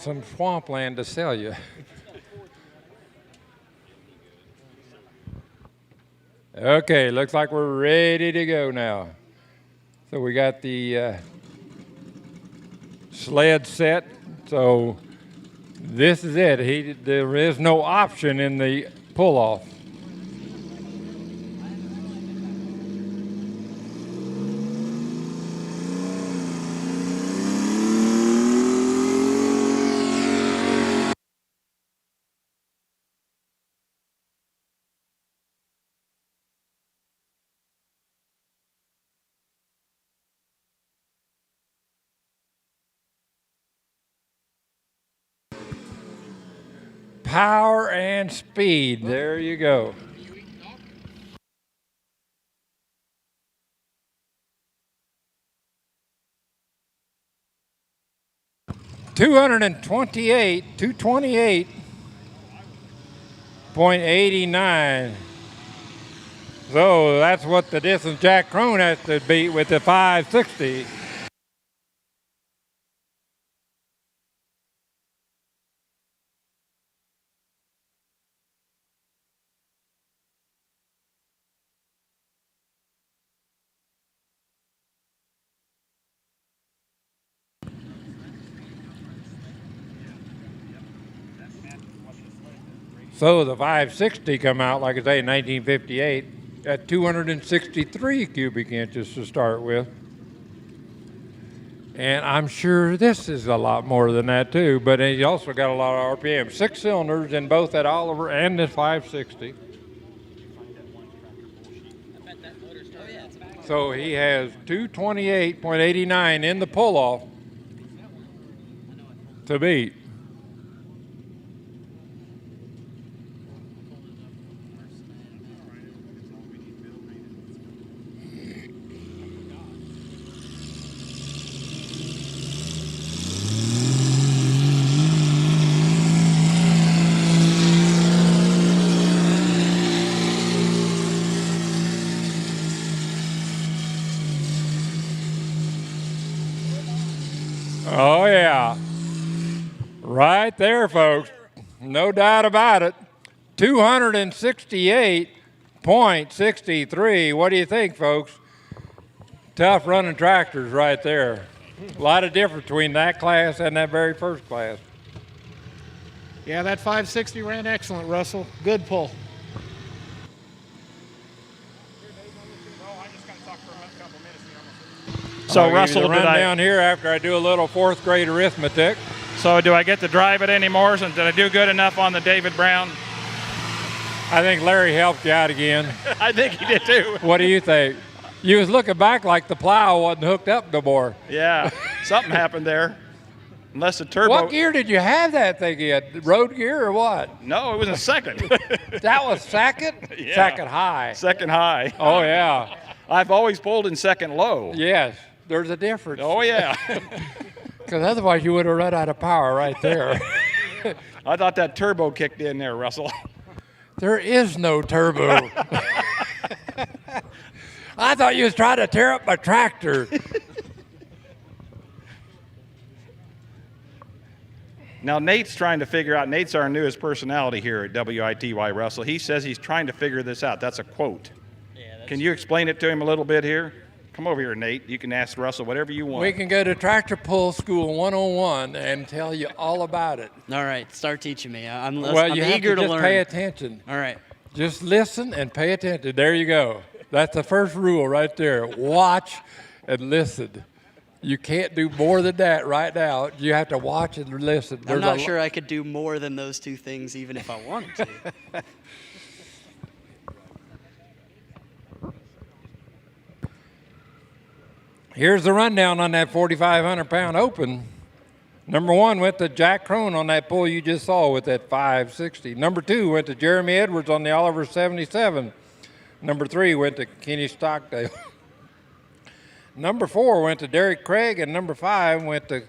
Speaker 1: to sell you. Okay, looks like we're ready to go now. So we got the sled set. So this is it. There is no option in the pull-off. Power and speed. There you go. .89. So that's what the distance Jack Crone has to beat with the 560. So the 560 come out, like I say, in 1958 at 263 cubic inches to start with. And I'm sure this is a lot more than that too, but he also got a lot of RPM. 6 cylinders in both that Oliver and the 560. So he has 228.89 in the pull-off to beat. Oh, yeah. Right there, folks. No doubt about it. 268.63. What do you think, folks? Tough running tractors right there. A lot of difference between that class and that very first class.
Speaker 9: Yeah, that 560 ran excellent, Russell. Good pull.
Speaker 2: So,
Speaker 1: I'll give you
Speaker 2: Russell,
Speaker 1: the rundown here after I do a little fourth grade arithmetic.
Speaker 2: So do I get to drive it anymore? Since did I do good enough on the David Brown?
Speaker 1: I think Larry helped you out again.
Speaker 2: I think he did too.
Speaker 1: What do you think? You was looking back like the plow wasn't hooked up no more.
Speaker 2: Yeah, something happened there. Unless the turbo.
Speaker 1: What gear did you have that thing in? Road gear or what?
Speaker 2: No, it was a second.
Speaker 1: That was second?
Speaker 2: Yeah.
Speaker 1: Second high.
Speaker 2: Second high.
Speaker 1: Oh, yeah.
Speaker 2: I've always pulled in second low.
Speaker 1: Yes, there's a difference.
Speaker 2: Oh, yeah.
Speaker 1: Because otherwise you would have run out of power right there.
Speaker 2: I thought that turbo kicked in there, Russell.
Speaker 1: There is no turbo. I thought you was trying to tear up my tractor.
Speaker 2: Now, Nate's trying to figure out, Nate's our newest personality here at WITY, Russell. He says he's trying to figure this out. That's a quote. Yeah, can you explain it to him a little bit here? Come over here, Nate. You can ask Russell whatever you want.
Speaker 1: We can go to Tractor Pull School 101 and tell you all about it.
Speaker 10: All right, start teaching me. I'm
Speaker 1: You have
Speaker 10: eager
Speaker 1: to
Speaker 10: to
Speaker 1: just
Speaker 10: learn.
Speaker 1: pay attention.
Speaker 10: All right.
Speaker 1: Just listen and pay attention. There you go. That's the first rule right there. Watch and listen. You can't do more than that right now. You have to watch and listen.
Speaker 10: I'm not sure I could do more than those two things even if I wanted to.
Speaker 1: Here's the rundown on that 4,500-pound open. Number 1 went to Jack Crone on that pull you just saw with that 560. Number 2 went to Jeremy Edwards on the Oliver 77. Number 3 went to Kenny Stockdale. Number 4 went to Derek Craig, and number 5 went to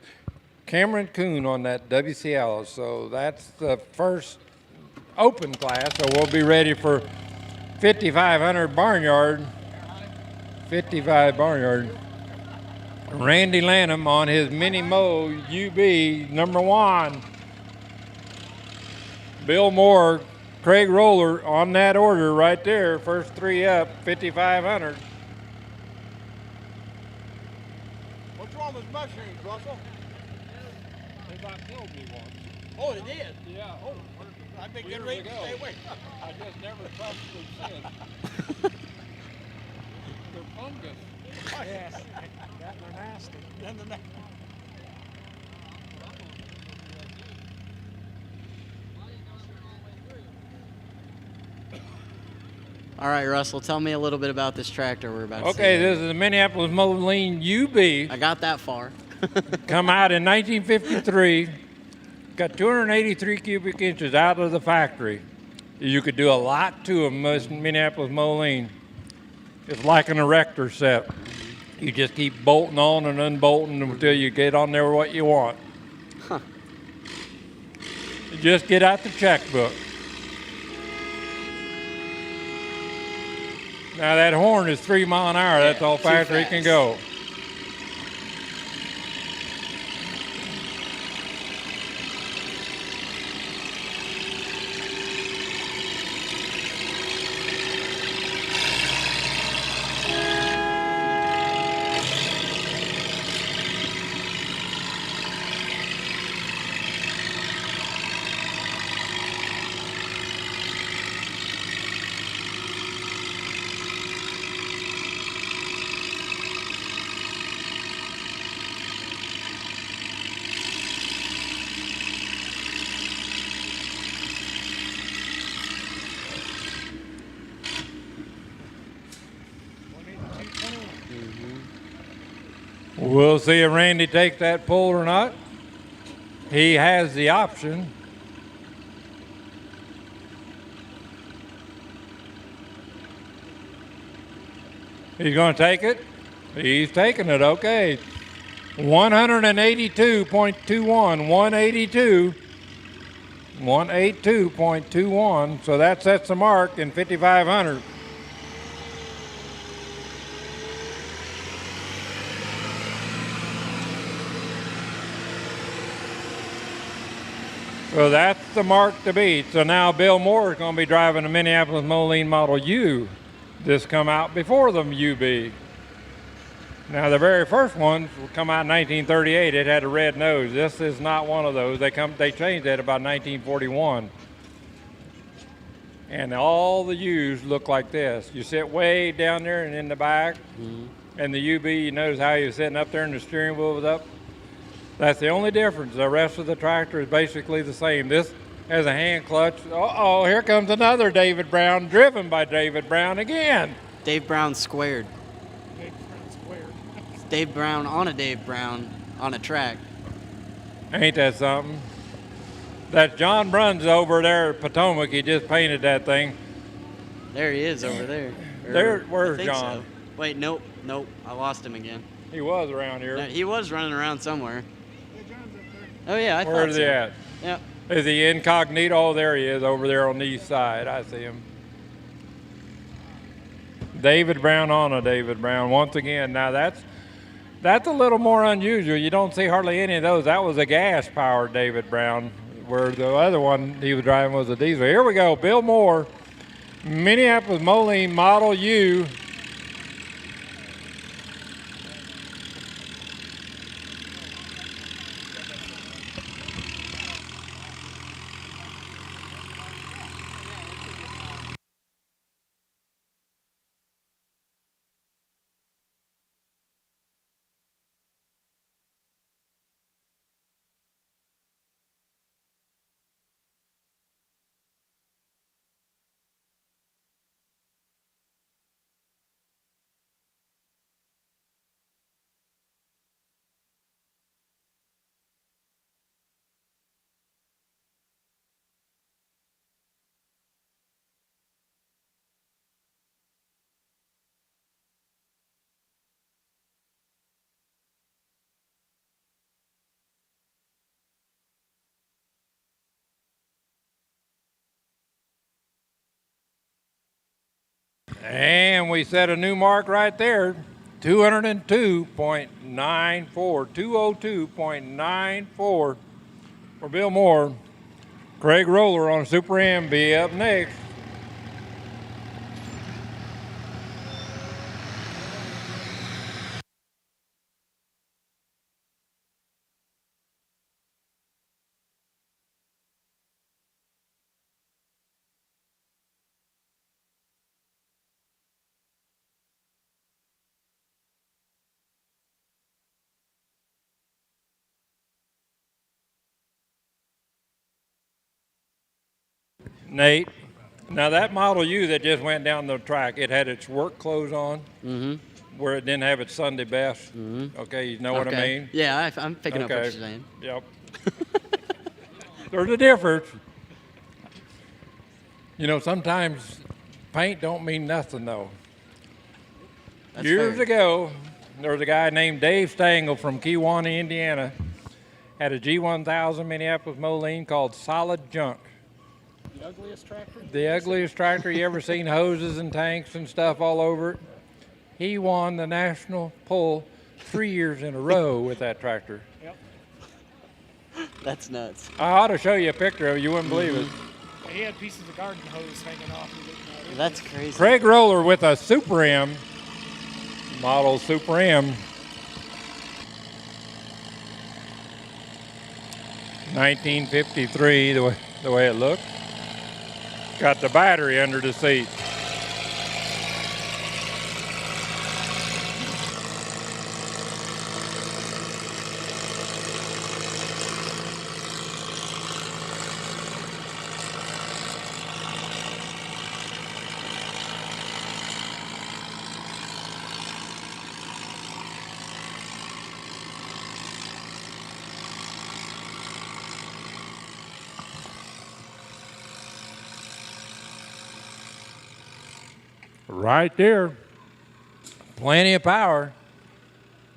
Speaker 1: Cameron Kuhn on that WCL. So that's the first open class. So we'll be ready for 5,500 Barnyard. 55 Barnyard. Randy Lanham on his Mini Mo UB number 1. Bill Moore, Craig Roller on that order right there. First 3 up, 5,500.
Speaker 8: What's wrong with mushrooms, Russell?
Speaker 1: They about killed me once.
Speaker 8: Oh, it did?
Speaker 1: Yeah.
Speaker 8: Oh, I've been getting ready to stay away.
Speaker 1: I just never trusted them since. They're fungus.
Speaker 8: Yes. They're nasty.
Speaker 10: All right, Russell, tell me a little bit about this tractor we're about to see.
Speaker 1: Okay, this is the Minneapolis Moline UB.
Speaker 10: I got that far.
Speaker 1: Come out in 1953. Got 283 cubic inches out of the factory. You could do a lot to them, Minneapolis Moline. It's like an erector set. You just keep bolting on and unbolting until you get on there what you want.
Speaker 10: Huh.
Speaker 1: You just get out the checkbook. Now that horn is 3 miles an hour. That's all factory can go. We'll see if Randy takes that pull or not. He has the option. He's going to take it. He's taking it. Okay. 182.21. 182. 182.21. So that sets the mark in 5,500. So that's the mark to beat. So now Bill Moore is going to be driving a Minneapolis Moline Model U. This come out before the UB. Now, the very first ones come out in 1938. It had a red nose. This is not one of those. They changed that about 1941. And all the U's look like this. You sit way down there and in the back, and the UB, you notice how you're sitting up there and the steering wheel was up. That's the only difference. The rest of the tractor is basically the same. This has a hand clutch. Uh-oh, here comes another David Brown, driven by David Brown again.
Speaker 10: Dave Brown squared. Dave Brown on a Dave Brown on a track.
Speaker 1: Ain't that something? That's John Bruns over there at Potomac. He just painted that thing.
Speaker 10: There he is over there.
Speaker 1: Where's
Speaker 10: I think
Speaker 1: John?
Speaker 10: so. Wait, nope. I lost him again.
Speaker 1: He was around here.
Speaker 10: No, he was running around somewhere. Oh yeah, I thought so.
Speaker 1: Where's he at?
Speaker 10: Yep.
Speaker 1: Is he incognito? Oh, there he is, over there on the east side. I see him. David Brown on a David Brown once again. Now that's a little more unusual. You don't see hardly any of those. That was a gas-powered David Brown, where the other one he was driving was a diesel. Here we go, Bill Moore, Minneapolis Moline Model U. And we set a new mark right there, 202.94, 202.94 for Bill Moore. Craig Roller on Super M be up next. Nate, now that Model U that just went down the track, it had its work clothes on, where it didn't have its Sunday best. Okay, you know what I mean?
Speaker 10: Yeah, I'm picking up what you're saying.
Speaker 1: Yep. There's a difference. You know, sometimes paint don't mean nothing, though.
Speaker 10: That's
Speaker 1: Years
Speaker 10: fair.
Speaker 1: ago, there was a guy named Dave Stengel from Kewanee, Indiana, had a G1000 Minneapolis Moline called Solid Junk.
Speaker 9: The ugliest tractor?
Speaker 1: The ugliest tractor you ever seen, hoses and tanks and stuff all over it. He won the national pull 3 years in a row with that tractor.
Speaker 9: Yep.
Speaker 10: That's nuts.
Speaker 1: I ought to show you a picture of it. You wouldn't believe it.
Speaker 9: He had pieces of garden hose hanging off. He didn't know.
Speaker 10: That's crazy.
Speaker 1: Craig Roller with a Super M, model Super M. 1953, the way it looked. Got the battery under the seat. Right there. Plenty of power.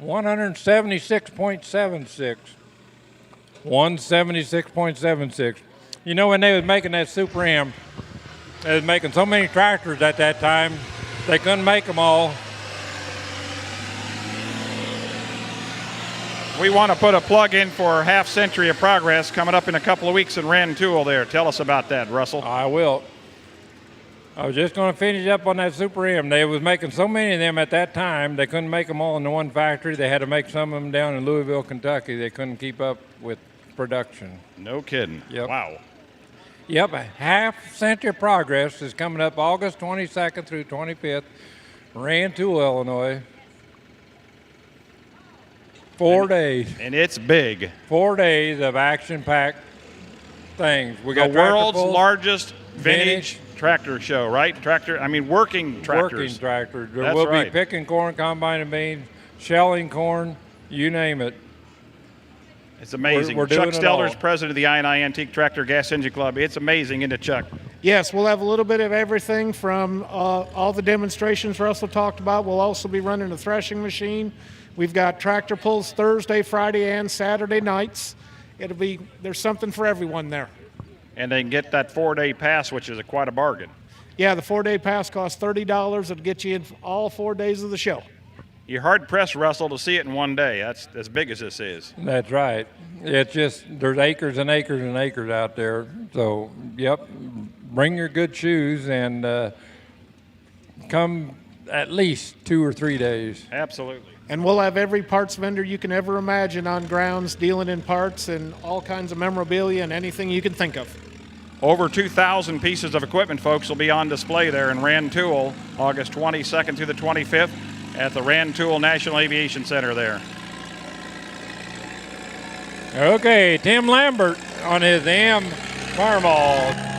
Speaker 1: 176.76. 176.76. You know, when they was making that Super M, they was making so many tractors at that time, they couldn't make them all.
Speaker 2: We want to put a plug in for Half Century of Progress coming up in a couple of weeks in Rantoul there. Tell us about that, Russell.
Speaker 1: I will. I was just going to finish up on that Super M. They was making so many of them at that time, they couldn't make them all in the one factory. They had to make some of them down in Louisville, Kentucky. They couldn't keep up with production.
Speaker 2: No kidding.
Speaker 1: Yep.
Speaker 2: Wow.
Speaker 1: Yep, a half century of progress is coming up August 22nd through 25th. Rantoul, Illinois. 4 days.
Speaker 2: And it's big.
Speaker 1: 4 days of action-packed things. We got
Speaker 2: The world's
Speaker 1: tractor pulls,
Speaker 2: largest vintage tractor show, right? Working tractors.
Speaker 1: Working tractors. There
Speaker 2: That's
Speaker 1: will
Speaker 2: right.
Speaker 1: be picking corn, combining beans, shelling corn, you name it.
Speaker 2: It's amazing.
Speaker 1: We're
Speaker 2: Chuck
Speaker 1: doing it
Speaker 2: Stelter's
Speaker 1: all.
Speaker 2: president of the I&I Antique Tractor Gas Engine Club. It's amazing, isn't it, Chuck?
Speaker 9: Yes, we'll have a little bit of everything from all the demonstrations Russell talked about. We'll also be running a threshing machine. We've got tractor pulls Thursday, Friday, and Saturday nights. There's something for everyone there.
Speaker 2: And they can get that 4-day pass, which is quite a bargain.
Speaker 9: Yeah, the 4-day pass costs $30. It'll get you in all 4 days of the show.
Speaker 2: You're hard-pressed, Russell, to see it in one day. That's as big as this is.
Speaker 1: That's right. It's just, there's acres and acres and acres out there. So, yep, bring your good shoes and come at least 2 or 3 days.
Speaker 2: Absolutely.
Speaker 9: And we'll have every parts vendor you can ever imagine on grounds dealing in parts and all kinds of memorabilia and anything you can think of.
Speaker 2: Over 2,000 pieces of equipment, folks, will be on display there in Rantoul, August 22nd through the 25th at the Rantoul National Aviation Center there.
Speaker 1: Okay, Tim Lambert on his M Farmall.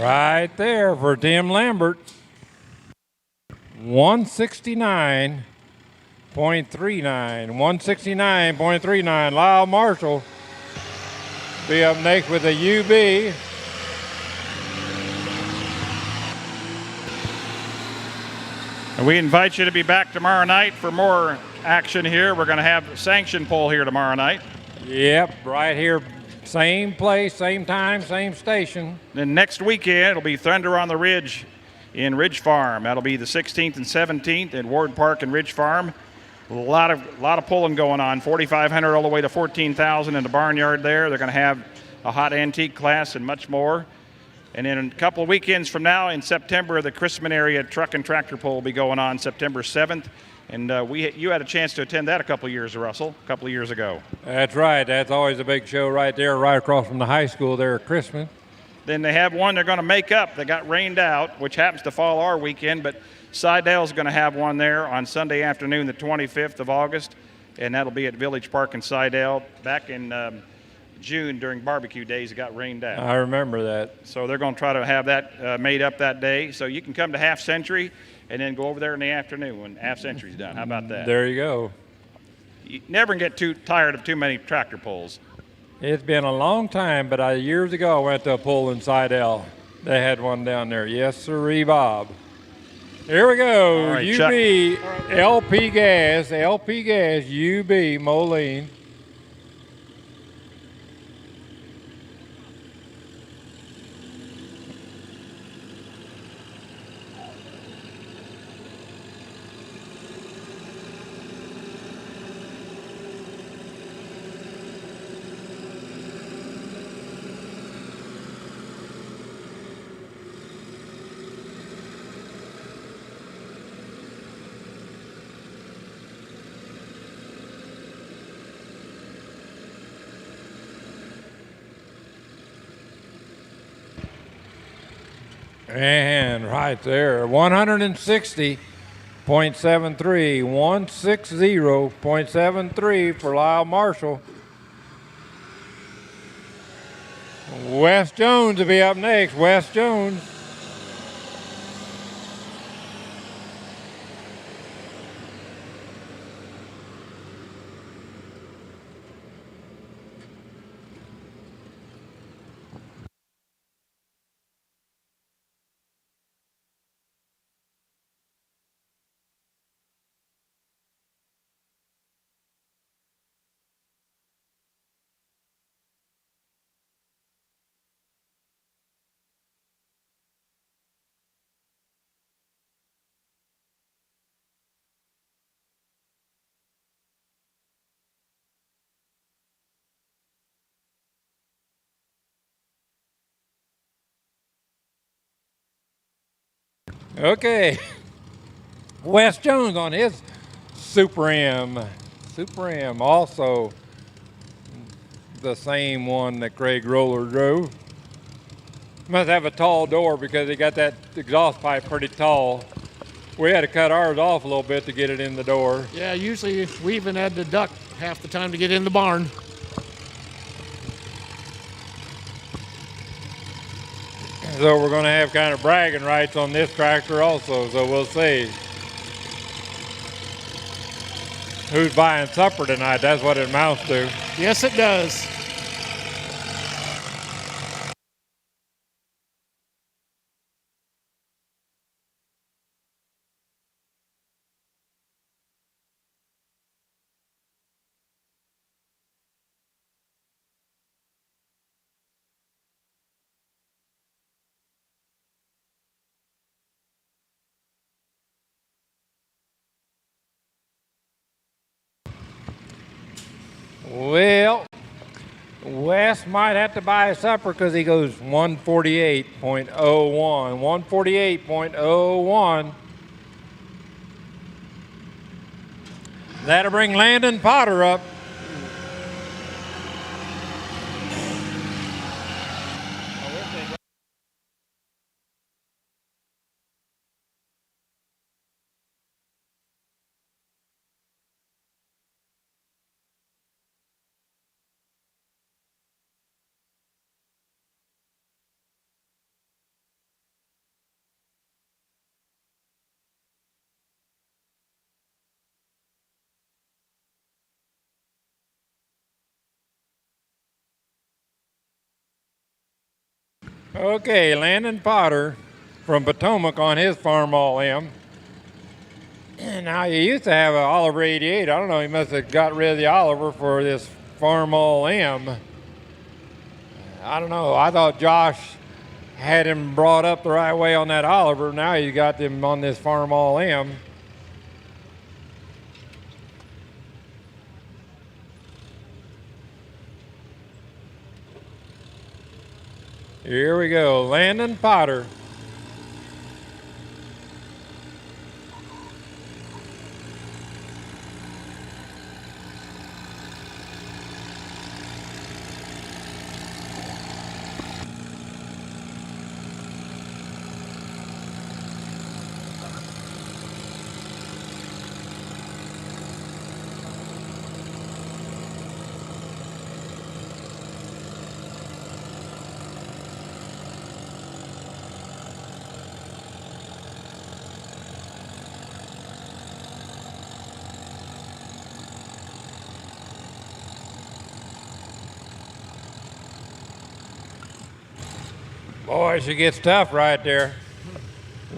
Speaker 1: Right there for Tim Lambert. 169.39. 169.39. Lyle Marshall be up next with a UB.
Speaker 2: And we invite you to be back tomorrow night for more action here. We're going to have a sanction pull here tomorrow night.
Speaker 1: Yep, right here. Same place, same time, same station.
Speaker 2: Then next weekend, it'll be Thunder on the Ridge in Ridge Farm. That'll be the 16th and 17th at Ward Park and Ridge Farm. A lot of pulling going on. 4,500 all the way to 14,000 in the Barnyard there. They're going to have a hot antique class and much more. And then a couple of weekends from now in September, the Christmas area truck and tractor pull will be going on September 7th. And you had a chance to attend that a couple of years ago.
Speaker 1: That's right. That's always a big show right there, right across from the high school there at Christmas.
Speaker 2: Then they have one they're going to make up that got rained out, which happens to fall our weekend, but Sidell's going to have one there on Sunday afternoon, the 25th of August, and that'll be at Village Park in Sidell. Back in June during barbecue days, it got rained out.
Speaker 1: I remember that.
Speaker 2: So they're going to try to have that made up that day. So you can come to Half Century and then go over there in the afternoon when Half Century's done. How about that?
Speaker 1: There you go.
Speaker 2: You never get too tired of too many tractor pulls.
Speaker 1: It's been a long time, but years ago I went to a pull in Sidell. They had one down there. Yes, sirree, Bob. Here we go.
Speaker 2: All right,
Speaker 1: UB, LP Gas, UB, Moline. And right there, 160.73, 160.73 for Lyle Marshall. Wes Jones will be up next. Wes Jones. Okay. Wes Jones on his Super M. Super M, also the same one that Craig Roller drove. Must have a tall door because he got that exhaust pipe pretty tall. We had to cut ours off a little bit to get it in the door.
Speaker 9: Yeah, usually we even had to duck half the time to get in the barn.
Speaker 1: So we're going to have kind of bragging rights on this tractor also, so we'll see. Who's buying supper tonight? That's what it amounts to.
Speaker 9: Yes, it does.
Speaker 1: Well, Wes might have to buy a supper because he goes 148.01. 148.01. That'll bring Landon Potter up. Okay, Landon Potter from Potomac on his Farmall M. Now, you used to have an Oliver 88. I don't know, he must have got rid of the Oliver for this Farmall M. I don't know. I thought Josh had him brought up the right way on that Oliver. Now you got them on this Farmall M. Here we go, Landon Potter. Boy, she gets tough right there.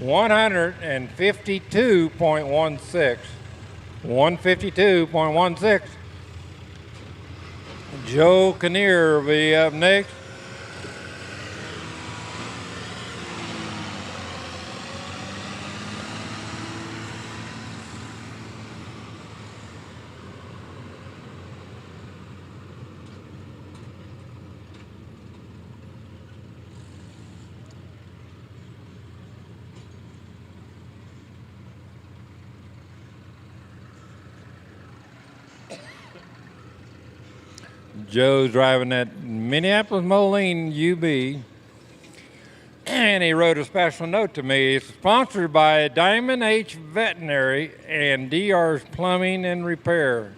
Speaker 1: 152.16. 152.16. Joe Kinnear will be up next. Joe's driving that Minneapolis Moline UB, and he wrote a special note to me. It's sponsored by Diamond H Veterinary and DR's Plumbing and Repair.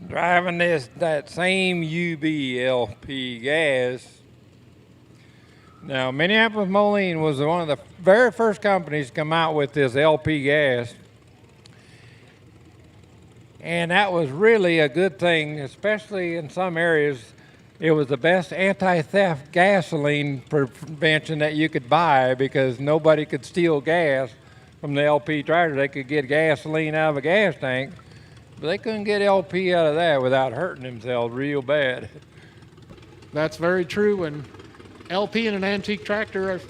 Speaker 1: Driving that same UB LP gas. Now, Minneapolis Moline was one of the very first companies to come out with this LP gas. And that was really a good thing, especially in some areas. It was the best anti-theft gasoline prevention that you could buy because nobody could steal gas from the LP tractor. They could get gasoline out of a gas tank, but they couldn't get LP out of that without hurting themselves real bad.
Speaker 9: That's very true. And LP in an antique tractor,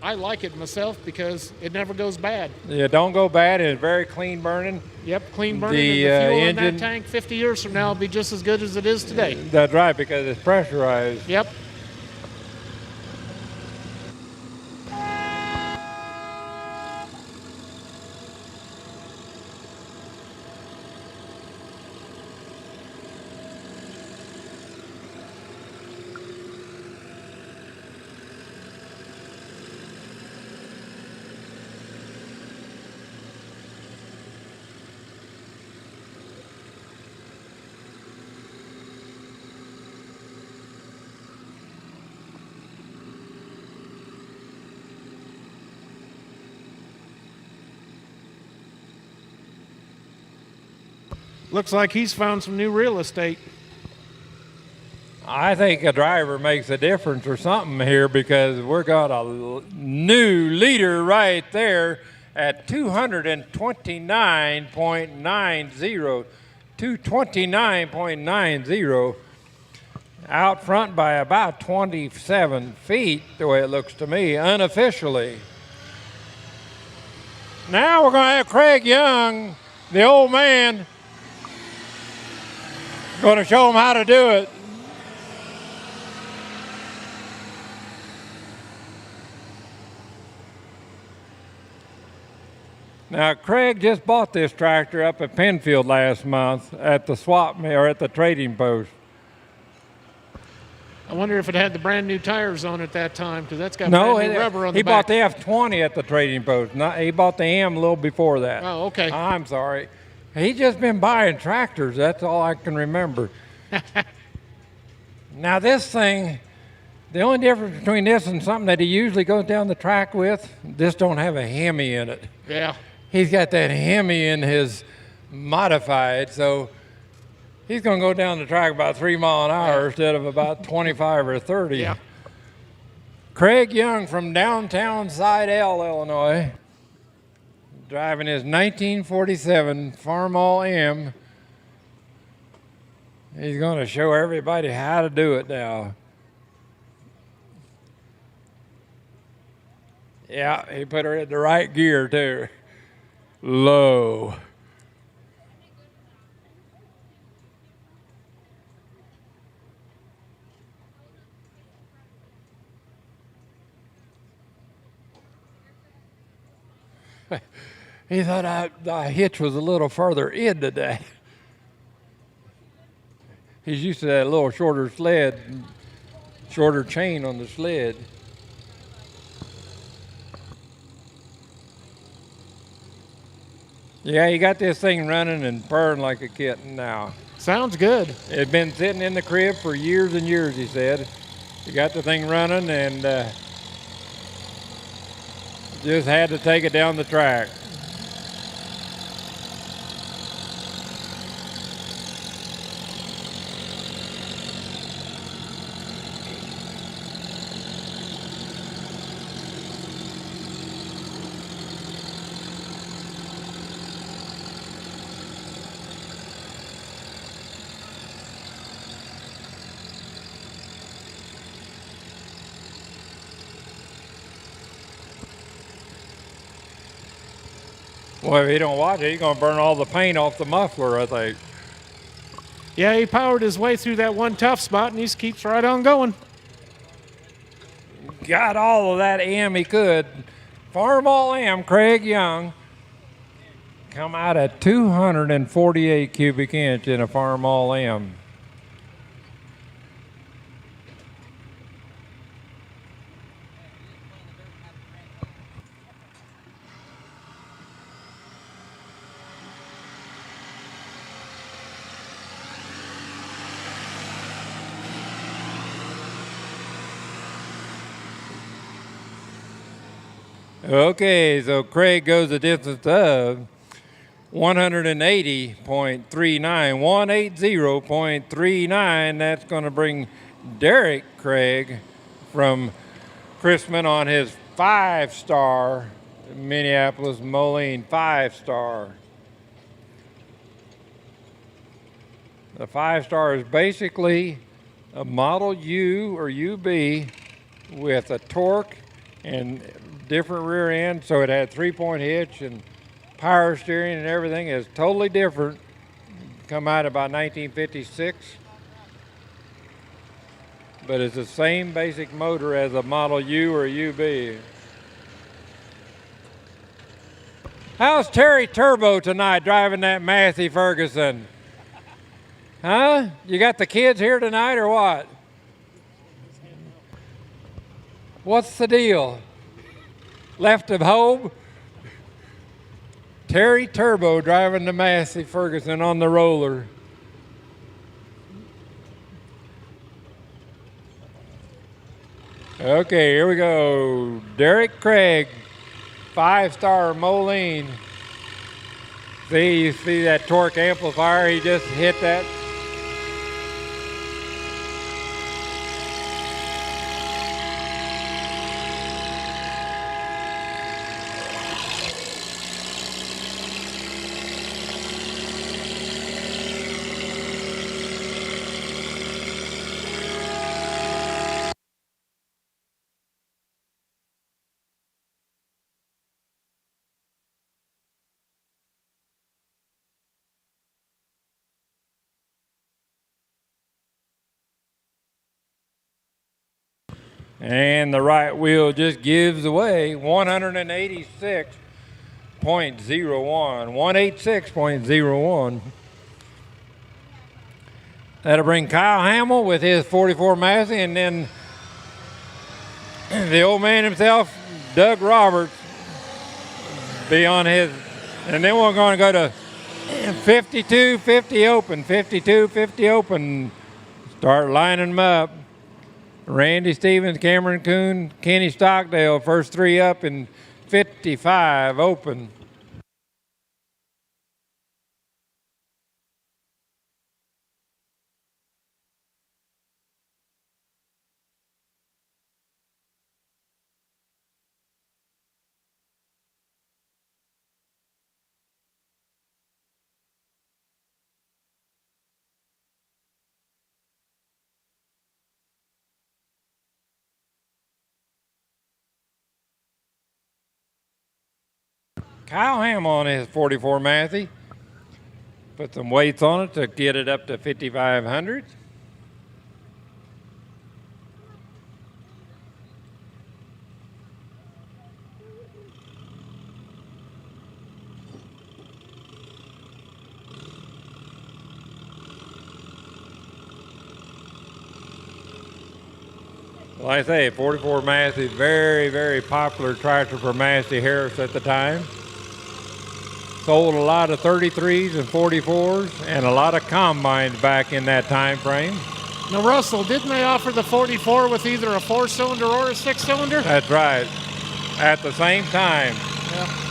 Speaker 9: I like it myself because it never goes bad.
Speaker 1: Yeah, don't go bad. It's very clean burning.
Speaker 9: Yep, clean burning.
Speaker 1: The,
Speaker 9: and the fuel in
Speaker 1: engine-
Speaker 9: that tank 50 years from now will be just as good as it is today.
Speaker 1: That's right, because it's pressurized.
Speaker 9: Yep. Looks like he's found some new real estate.
Speaker 1: I think a driver makes a difference or something here because we're got a new leader right there at 229.90. 229.90. Out front by about 27 feet, the way it looks to me, unofficially. Now we're going to have Craig Young, the old man, going to show him how to do it. Now, Craig just bought this tractor up at Penfield last month at the swap meet or at the trading post.
Speaker 9: I wonder if it had the brand new tires on at that time because that's got
Speaker 1: No,
Speaker 9: brand new rubber on the
Speaker 1: he
Speaker 9: back.
Speaker 1: bought the F20 at the trading post. He bought the M a little before that.
Speaker 9: Oh, okay.
Speaker 1: I'm sorry. He's just been buying tractors. That's all I can remember. Now, this thing, the only difference between this and something that he usually goes down the track with, this don't have a Hemi in it.
Speaker 9: Yeah.
Speaker 1: He's got that Hemi in his modified, so he's going to go down the track about 3 miles an hour instead of about 25 or 30.
Speaker 9: Yeah.
Speaker 1: Craig Young from downtown Sidell, Illinois, driving his 1947 Farmall M. He's going to show everybody how to do it now. Yeah, he put her in the right gear, too. Low. He thought the hitch was a little further in today. He's used to that little shorter sled, shorter chain on the sled. Yeah, he got this thing running and purring like a kitten now.
Speaker 9: Sounds good.
Speaker 1: It's been sitting in the crib for years and years, he said. He got the thing running and just had to take it down the track. Well, if he don't watch it, he's going to burn all the paint off the muffler, I think.
Speaker 9: Yeah, he powered his way through that one tough spot, and he just keeps right on going.
Speaker 1: Got all of that M he could. Farmall M, Craig Young, come out at 248 cubic inch in a Farmall M. Okay, so Craig goes a distance of 180.39, 180.39. That's going to bring Derek Craig from Chrisman on his 5-star Minneapolis Moline 5-star. The 5-star is basically a Model U or UB with a torque and different rear end, so it had 3-point hitch and power steering and everything. Is totally different. Come out about 1956, but it's the same basic motor as a Model U or UB. How's Terry Turbo tonight driving that Massey Ferguson? Huh? You got the kids here tonight or what? What's the deal? Left of home? Terry Turbo driving the Massey Ferguson on the roller. Okay, here we go. Derek Craig, 5-star Moline. You see that torque amplifier? He just hit that. And the right wheel just gives away 186.01. 186.01. That'll bring Kyle Hamill with his 44 Massey, and then the old man himself, Doug Roberts, be on his. And then we're going to go to 52-50 open. 52-50 open. Start lining them up. Randy Stevens, Cameron Kuhn, Kenny Stockdale, first three up in 55 open. Kyle Hamill on his 44 Massey. Put some weights on it to get it up to 5,500. Like I say, 44 Massey, very, very popular tractor for Massey Harris at the time. Sold a lot of 33s and 44s and a lot of combines back in that time frame.
Speaker 9: Now, Russell, didn't they offer the 44 with either a 4-cylinder or a 6-cylinder?
Speaker 1: That's right. At the same time.
Speaker 9: Yeah.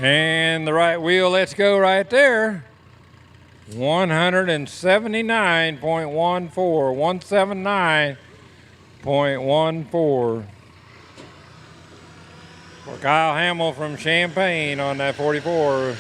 Speaker 1: And the right wheel, let's go right there. 179.14, 179.14. For Kyle Hamill from Champaign on that 44.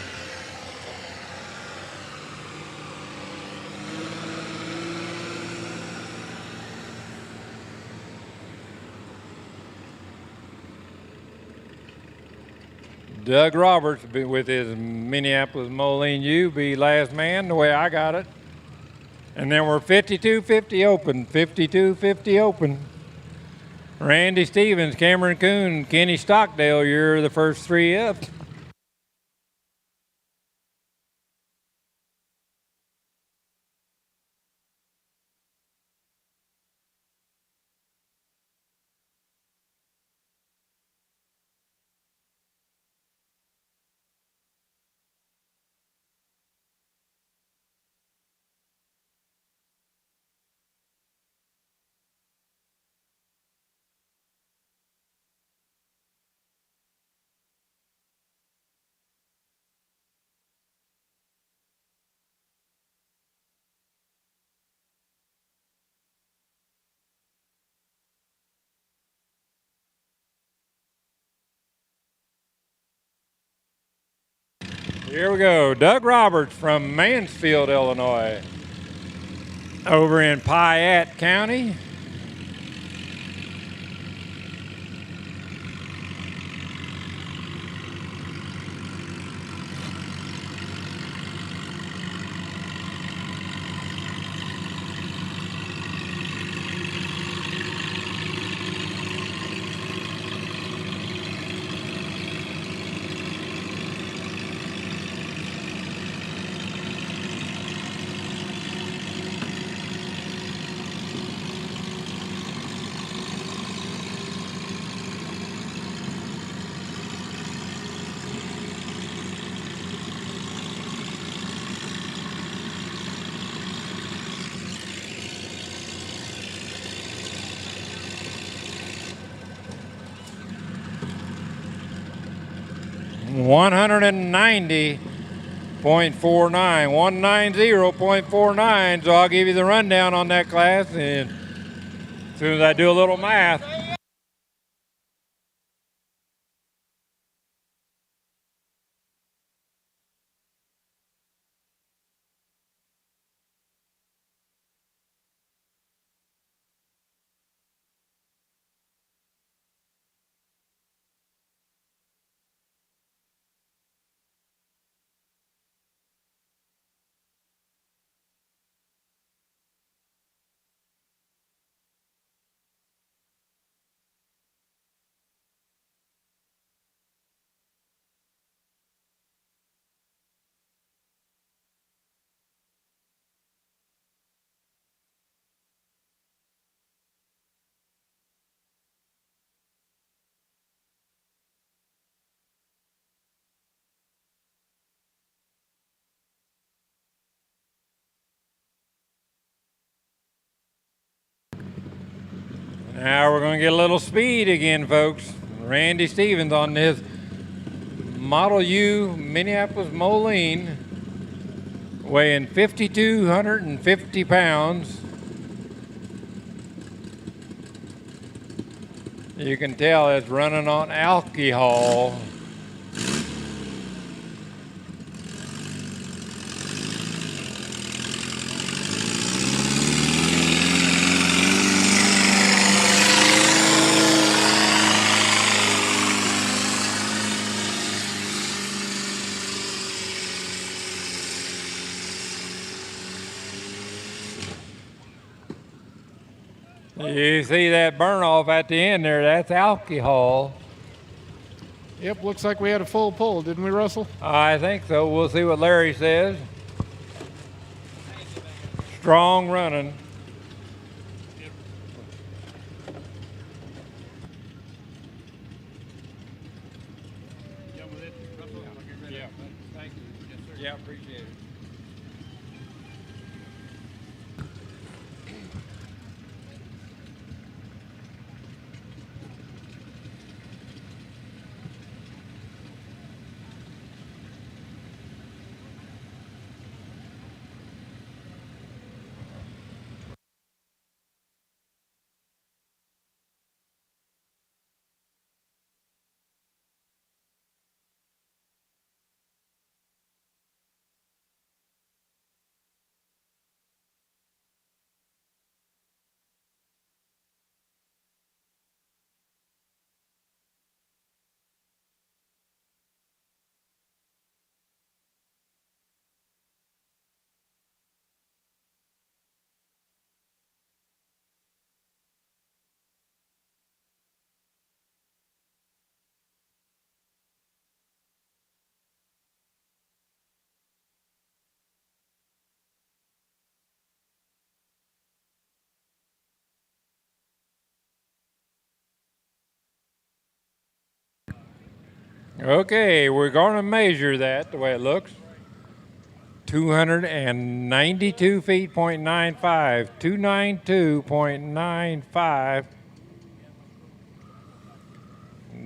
Speaker 1: Doug Roberts with his Minneapolis Moline U be last man, the way I got it. And then we're 52-50 open, 52-50 open. Randy Stevens, Cameron Kuhn, Kenny Stockdale, you're the first three up. Here we go. Doug Roberts from Mansfield, Illinois. Over in Piatt County. $190.49, 190.49. So I'll give you the rundown on that class, and as soon as I do a little math. Now we're going to get a little speed again, folks. Randy Stevens on this Model U Minneapolis Moline, weighing 5,250 pounds. You can tell it's running on alcohol. You see that burn off at the end there, that's alcohol.
Speaker 9: Yep, looks like we had a full pull, didn't we, Russell?
Speaker 1: I think so. We'll see what Larry says. Strong running. Yeah, thank you. Yes, sir. Yeah, appreciate it. Okay, we're going to measure that the way it looks. 292 feet, .95, 292.95.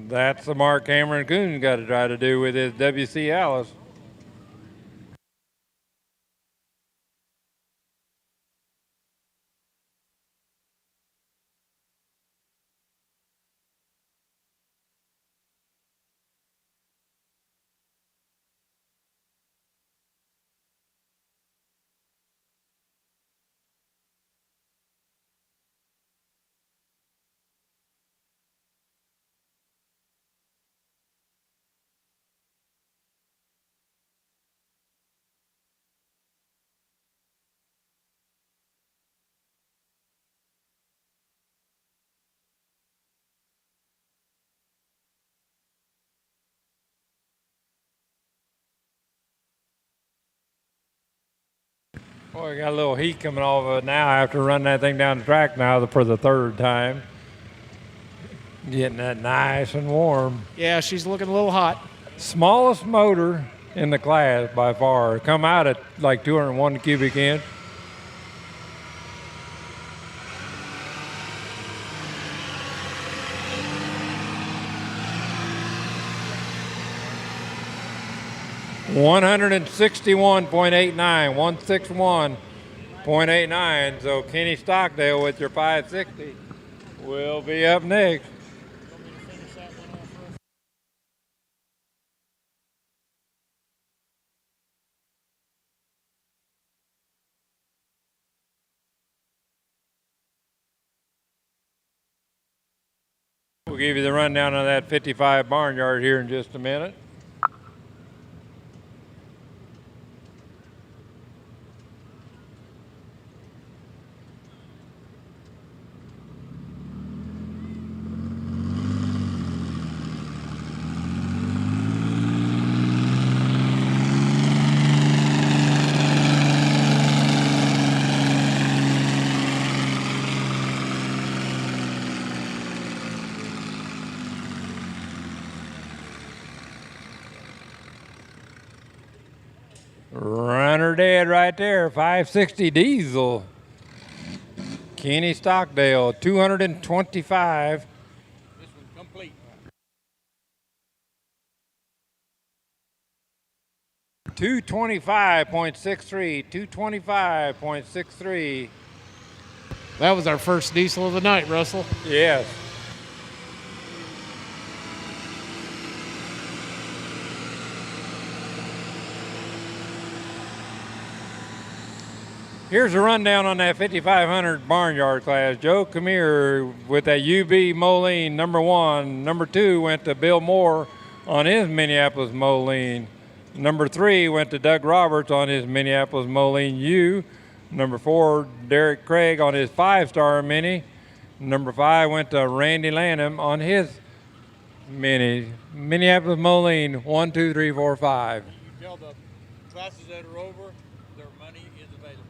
Speaker 1: That's the mark Cameron Coon's got to try to do with his WC Alice. Boy, got a little heat coming off of it now after running that thing down the track now for the third time. Getting that nice and warm.
Speaker 9: Yeah, she's looking a little hot.
Speaker 1: Smallest motor in the class by far. Come out at like 201 cubic inch. $161.89, 161.89. So Kenny Stockdale with your 560 will be up next. We'll give you the rundown on that 55 Barnyard here in just a minute. Runner dead right there, 560 diesel. Kenny Stockdale, 225.
Speaker 8: This one complete.
Speaker 1: 225.63, 225.63.
Speaker 9: That was our first diesel of the night, Russell.
Speaker 1: Yes. Here's a rundown on that 5500 Barnyard class. Joe, come here with that UB Moline number 1. Number 2 went to Bill Moore on his Minneapolis Moline. Number 3 went to Doug Roberts on his Minneapolis Moline U. Number 4, Derek Craig on his 5-star Mini. Number 5 went to Randy Lanham on his Mini. Minneapolis Moline 1, 2, 3, 4, 5.
Speaker 8: You tell the classes that are over, their money is available.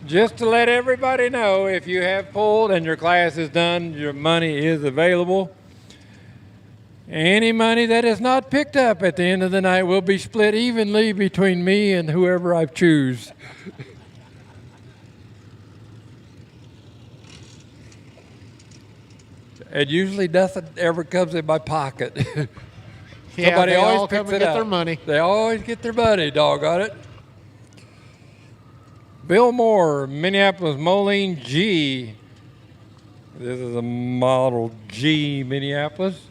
Speaker 1: Just to let everybody know, if you have pulled and your class is done, your money is available. Any money that is not picked up at the end of the night will be split evenly between me and whoever I choose. It usually nothing ever comes in my pocket.
Speaker 9: Yeah,
Speaker 1: Somebody
Speaker 9: they
Speaker 1: always
Speaker 9: all come
Speaker 1: picks
Speaker 9: and
Speaker 1: it
Speaker 9: get
Speaker 1: up.
Speaker 9: their money.
Speaker 1: They always get their money, doggone it. Bill Moore, Minneapolis Moline G. This is a Model G Minneapolis.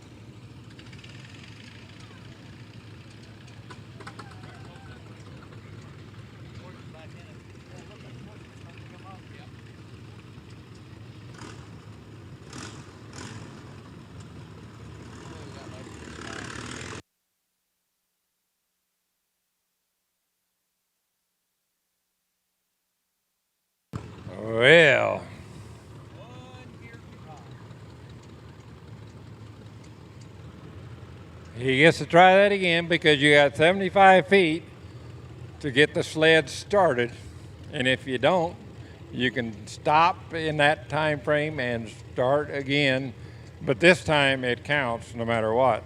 Speaker 1: Well, he gets to try that again because you got 75 feet to get the sled started. And if you don't, you can stop in that time frame and start again. But this time it counts no matter what.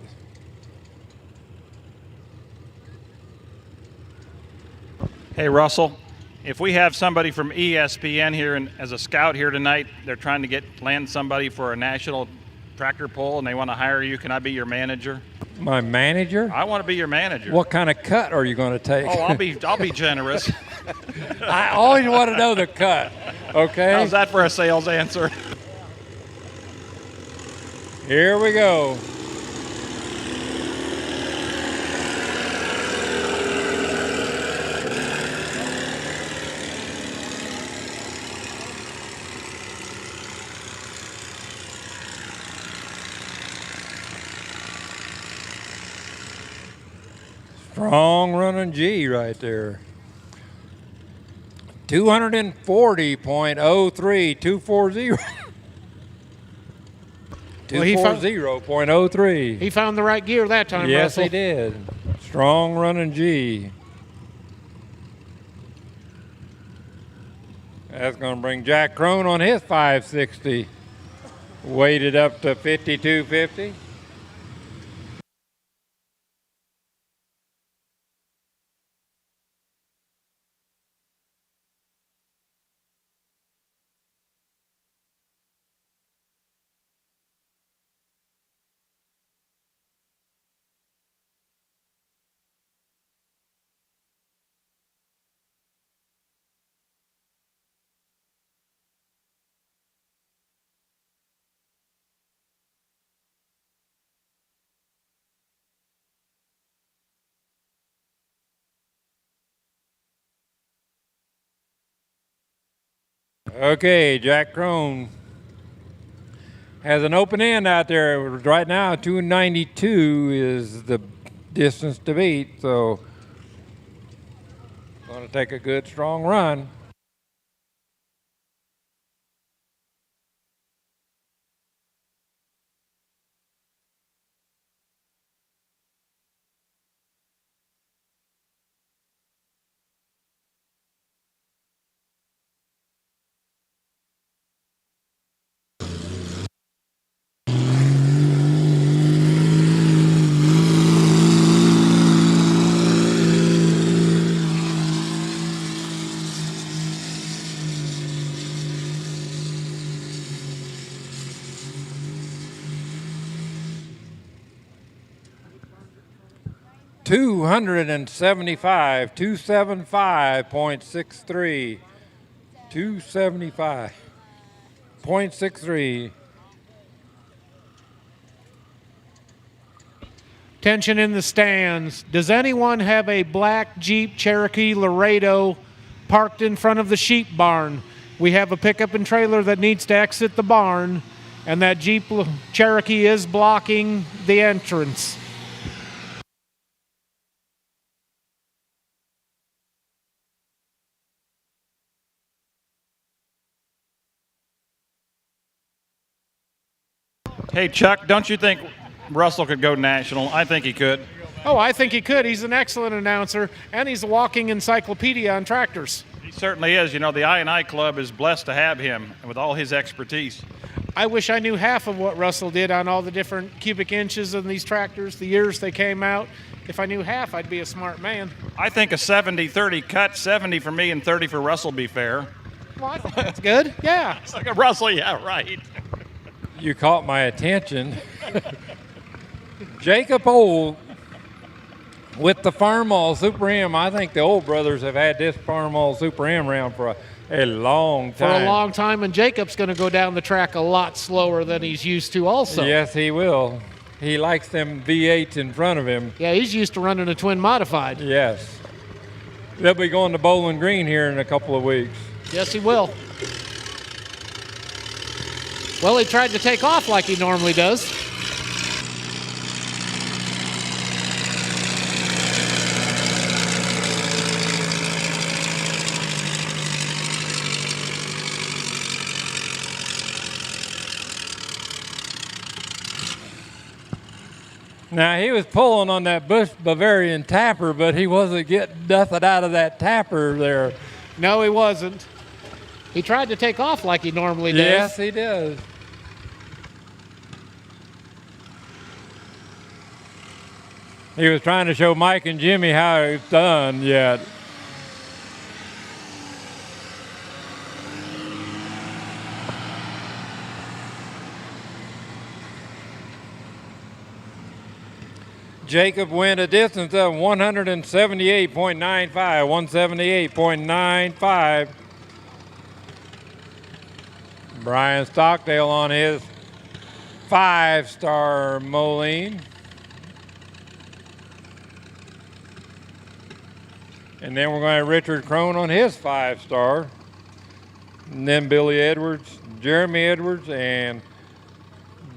Speaker 2: Hey, Russell, if we have somebody from ESPN here and as a scout here tonight, they're trying to land somebody for a national tractor pull and they want to hire you, can I be your manager?
Speaker 1: My manager?
Speaker 2: I want to be your manager.
Speaker 1: What kind of cut are you going to take?
Speaker 2: Oh, I'll be generous.
Speaker 1: I always want to know the cut. Okay.
Speaker 2: How's that for a sales answer?
Speaker 1: Here we go. Strong running G right there. 240.03, 240.
Speaker 9: Well, he found-
Speaker 1: 240.03.
Speaker 9: He found the right gear that time,
Speaker 1: Yes,
Speaker 9: Russell.
Speaker 1: he did. Strong running G. That's going to bring Jack Crone on his 560. Weighted up to 52.50. Okay, Jack Crone has an open end out there. Right now, 292 is the distance to beat, so going to take a good, strong run. $275, 275.63, 275.63.
Speaker 9: Tension in the stands. Does anyone have a black Jeep Cherokee Laredo parked in front of the sheep barn? We have a pickup and trailer that needs to exit the barn, and that Jeep Cherokee is blocking the entrance.
Speaker 2: Hey, Chuck, don't you think Russell could go national? I think he could.
Speaker 9: Oh, I think he could. He's an excellent announcer, and he's a walking encyclopedia on tractors.
Speaker 2: He certainly is. You know, the I&I Club is blessed to have him with all his expertise.
Speaker 9: I wish I knew half of what Russell did on all the different cubic inches of these tractors, the years they came out. If I knew half, I'd be a smart man.
Speaker 2: I think a 70-30 cut, 70 for me and 30 for Russell would be fair.
Speaker 9: Well, I think that's good. Yeah.
Speaker 2: It's like a Russell, yeah, right.
Speaker 1: You caught my attention. Jacob Old with the Farmall Super M. I think the old brothers have had this Farmall Super M around for a long time.
Speaker 9: For a long time, and Jacob's going to go down the track a lot slower than he's used to also.
Speaker 1: Yes, he will. He likes them V8s in front of him.
Speaker 9: Yeah, he's used to running a twin modified.
Speaker 1: Yes. They'll be going to Bowling Green here in a couple of weeks.
Speaker 9: Yes, he will. Well, he tried to take off like he normally does.
Speaker 1: Now, he was pulling on that Busch Bavarian tapper, but he wasn't getting nothing out of that tapper there.
Speaker 9: No, he wasn't. He tried to take off like he normally does.
Speaker 1: Yes, he does. He was trying to show Mike and Jimmy how it's done yet. Jacob went a distance of 178.95, 178.95. Brian Stockdale on his 5-star Moline. And then we're going to have Richard Crone on his 5-star. And then Billy Edwards, Jeremy Edwards, and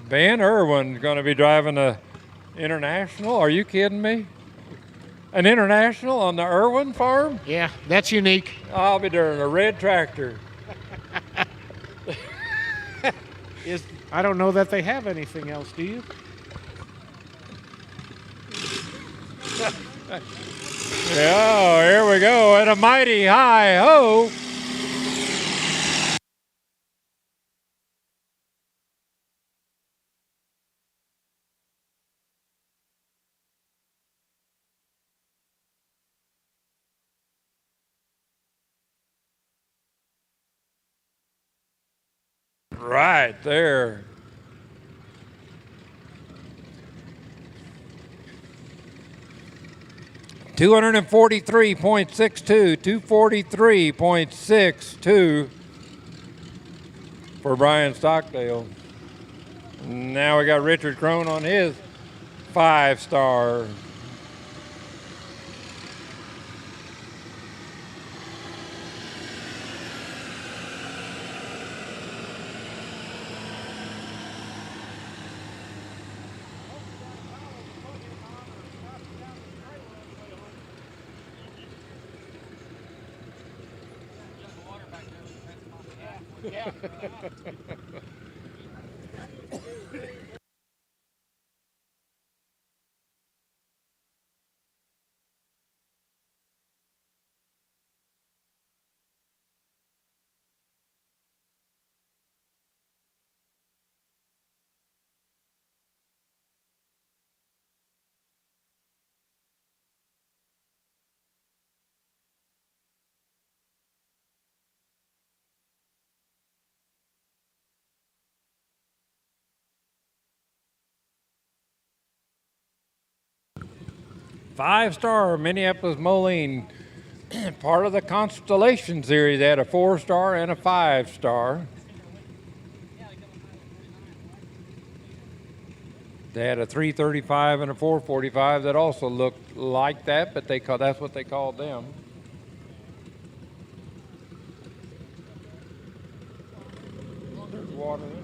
Speaker 1: Ben Irwin's going to be driving a International? Are you kidding me? An International on the Irwin farm?
Speaker 9: Yeah, that's unique.
Speaker 1: I'll be doing a red tractor.
Speaker 9: I don't know that they have anything else, do you?
Speaker 1: Yeah, here we go at a mighty high ho. Right there. $243.62, 243.62 for Brian Stockdale. Now we got Richard Crone on his 5-star. Five-star Minneapolis Moline, part of the Constellation series. They had a 4-star and a 5-star. They had a 335 and a 445 that also looked like that, but that's what they called them. There's water in it.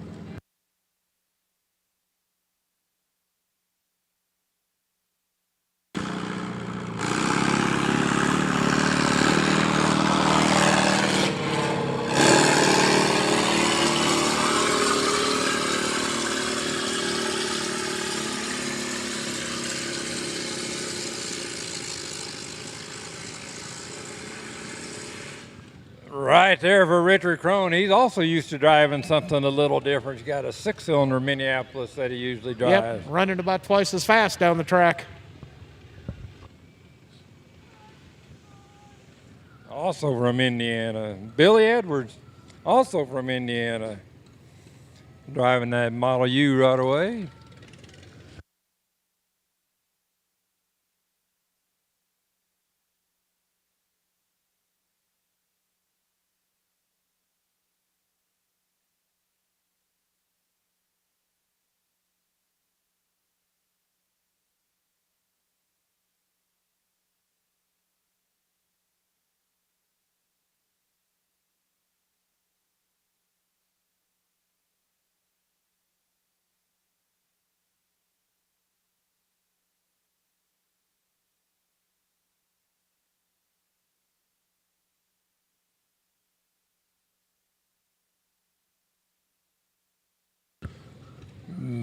Speaker 1: Right there for Richard Crone. He's also used to driving something a little different. He's got a 6-cylinder Minneapolis that he usually drives.
Speaker 9: Yep, running about twice as fast down the track.
Speaker 1: Also from Indiana. Billy Edwards, also from Indiana, driving that Model U right away.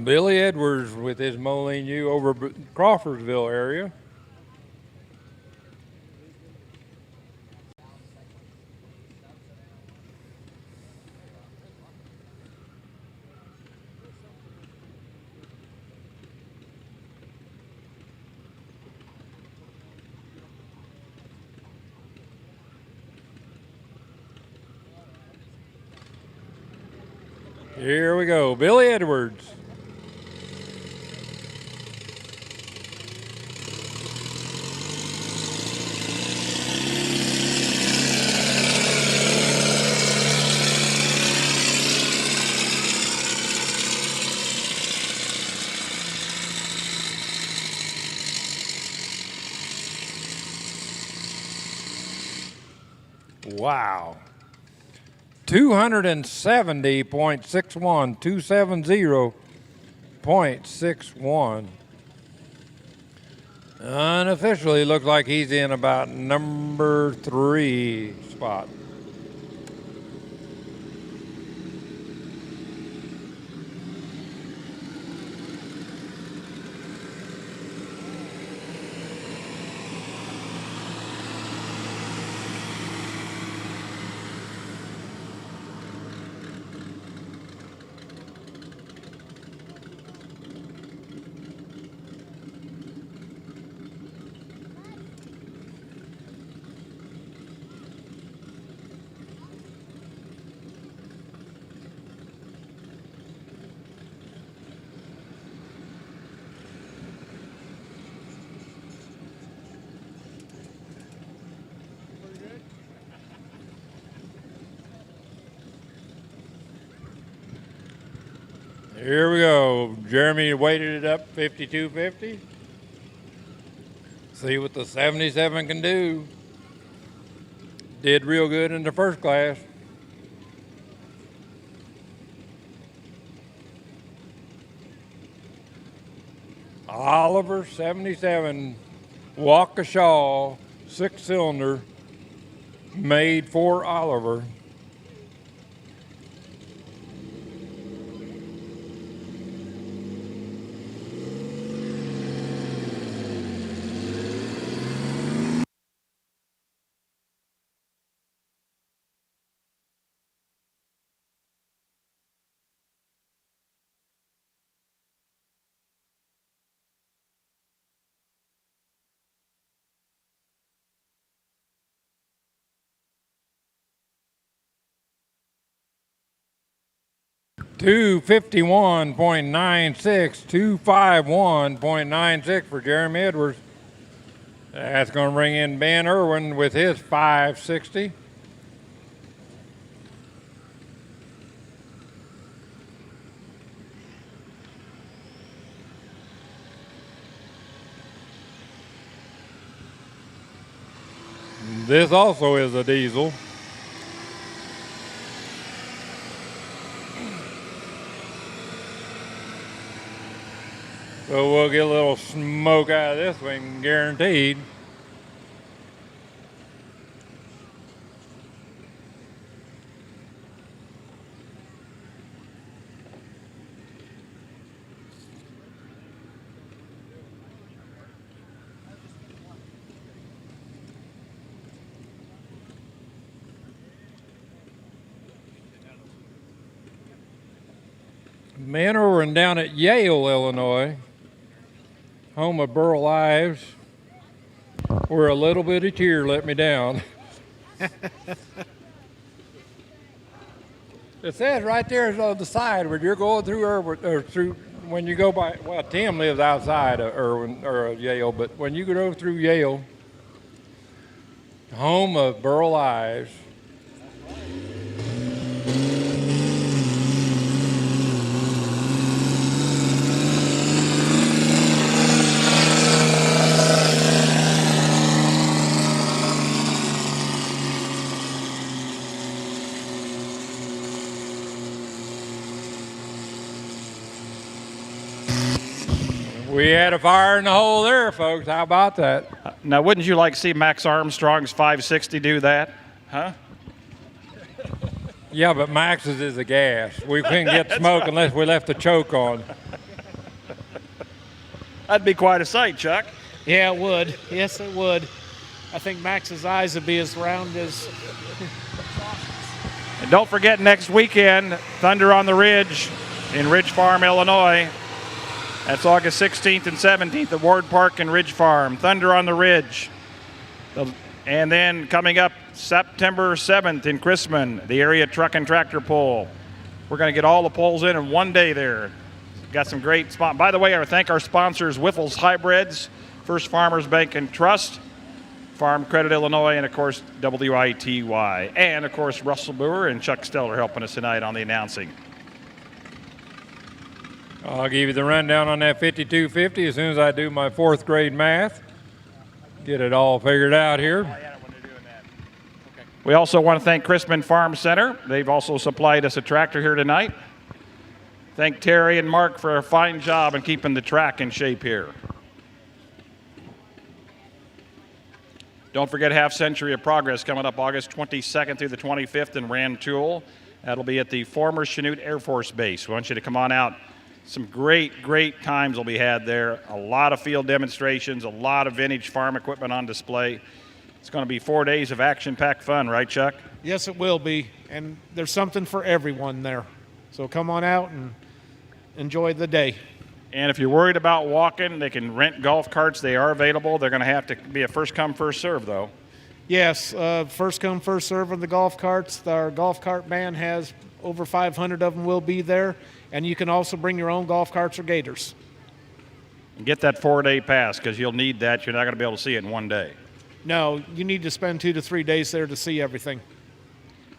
Speaker 1: Billy Edwards with his Moline U over Crawfordsville area. Here we go, Billy Edwards. Wow. 270.61, 270.61. Unofficially, looks like he's in about number 3 spot. Here we go. Jeremy weighted it up 5250. See what the 77 can do. Did real good in the first class. Oliver 77, Waukesha, 6-cylinder, made for Oliver. Two 51.96, 251.96 for Jeremy Edwards. That's going to bring in Ben Irwin with his 560. This also is a diesel. So we'll get a little smoke out of this one, guaranteed. Men are down at Yale, Illinois, home of Burl Ives, where a little bitty tear let me down. It says right there on the side when you're going through Irwin, or through when you go by. Well, Tim lives outside of Irwin or Yale, but when you go through Yale, home of Burl Ives. We had a fire in the hole there, folks. How about that?
Speaker 2: Now, wouldn't you like to see Max Armstrong's 560 do that? Huh?
Speaker 1: Yeah, but Max's is a gas. We couldn't get smoke unless we left the choke on.
Speaker 2: That'd be quite a sight, Chuck.
Speaker 9: Yeah, it would. Yes, it would. I think Max's eyes would be as round as.
Speaker 2: And don't forget next weekend, Thunder on the Ridge in Ridge Farm, Illinois. That's August 16th and 17th at Ward Park and Ridge Farm. Thunder on the Ridge. And then coming up September 7th in Chrisman, the area truck and tractor pull. We're going to get all the pulls in one day there. Got some great spot. By the way, I thank our sponsors, Wiffles Hybrids, First Farmers Bank and Trust, Farm Credit Illinois, and of course WITY. And of course Russell Brewer and Chuck Steller helping us tonight on the announcing.
Speaker 1: I'll give you the rundown on that 5250 as soon as I do my fourth grade math. Get it all figured out here.
Speaker 2: We also want to thank Chrisman Farm Center. They've also supplied us a tractor here tonight. Thank Terry and Mark for a fine job in keeping the track in shape here. Don't forget Half Century of Progress coming up August 22nd through the 25th in Rantoul. That'll be at the former Chanute Air Force Base. We want you to come on out. Some great times will be had there. A lot of field demonstrations, a lot of vintage farm equipment on display. It's going to be 4 days of action-packed fun, right, Chuck?
Speaker 9: Yes, it will be. And there's something for everyone there. So come on out and enjoy the day.
Speaker 2: And if you're worried about walking, they can rent golf carts. They are available. They're going to have to be a first-come, first-serve, though.
Speaker 9: Yes, first-come, first-serve on the golf carts. Our golf cart band has over 500 of them will be there. And you can also bring your own golf carts or gators.
Speaker 2: And get that 4-day pass because you'll need that. You're not going to be able to see it in one day.
Speaker 9: No, you need to spend 2 to 3 days there to see everything.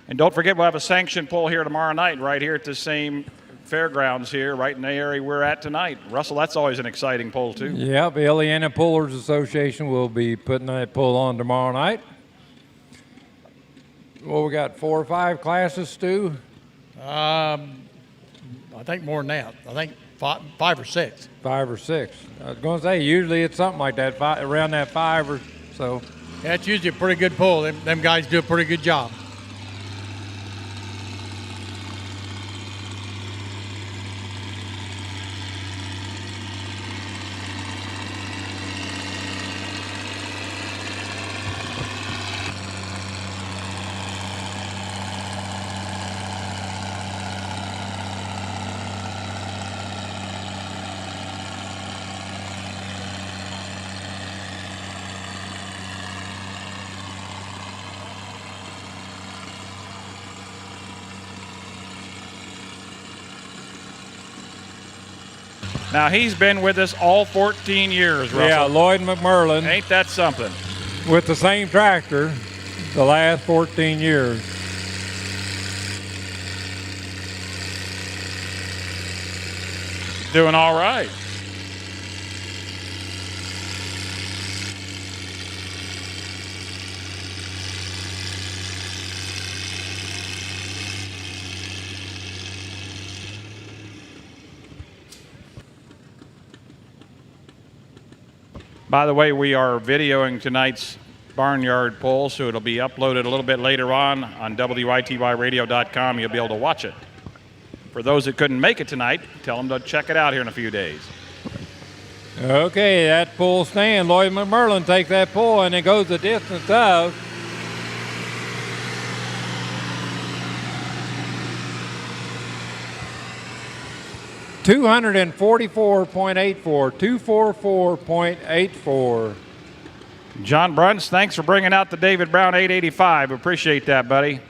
Speaker 2: And don't forget, we'll have a sanction pull here tomorrow night right here at the same fairgrounds here, right in the area we're at tonight. Russell, that's always an exciting pull, too.
Speaker 1: Yep, Indiana Pullers Association will be putting that pull on tomorrow night. Well, we got 4 or 5 classes, Stu?
Speaker 8: I think more than that. I think 5 or 6.
Speaker 1: 5 or 6. I was going to say, usually it's something like that, around that 5 or so.
Speaker 8: Yeah, it's usually a pretty good pull. Them guys do a pretty good job.
Speaker 2: Now, he's been with us all 14 years, Russell.
Speaker 1: Yeah, Lloyd McMurlin.
Speaker 2: Ain't that something?
Speaker 1: With the same tractor the last 14 years.
Speaker 2: Doing all right. By the way, we are videoing tonight's Barnyard poll, so it'll be uploaded a little bit later on WITYradio.com. You'll be able to watch it. For those that couldn't make it tonight, tell them to check it out here in a few days.
Speaker 1: Okay, that pull stand. Lloyd McMurlin takes that pull, and it goes the distance of 244.84, 244.84.
Speaker 2: John Bruns, thanks for bringing out the David Brown 885. Appreciate that, buddy.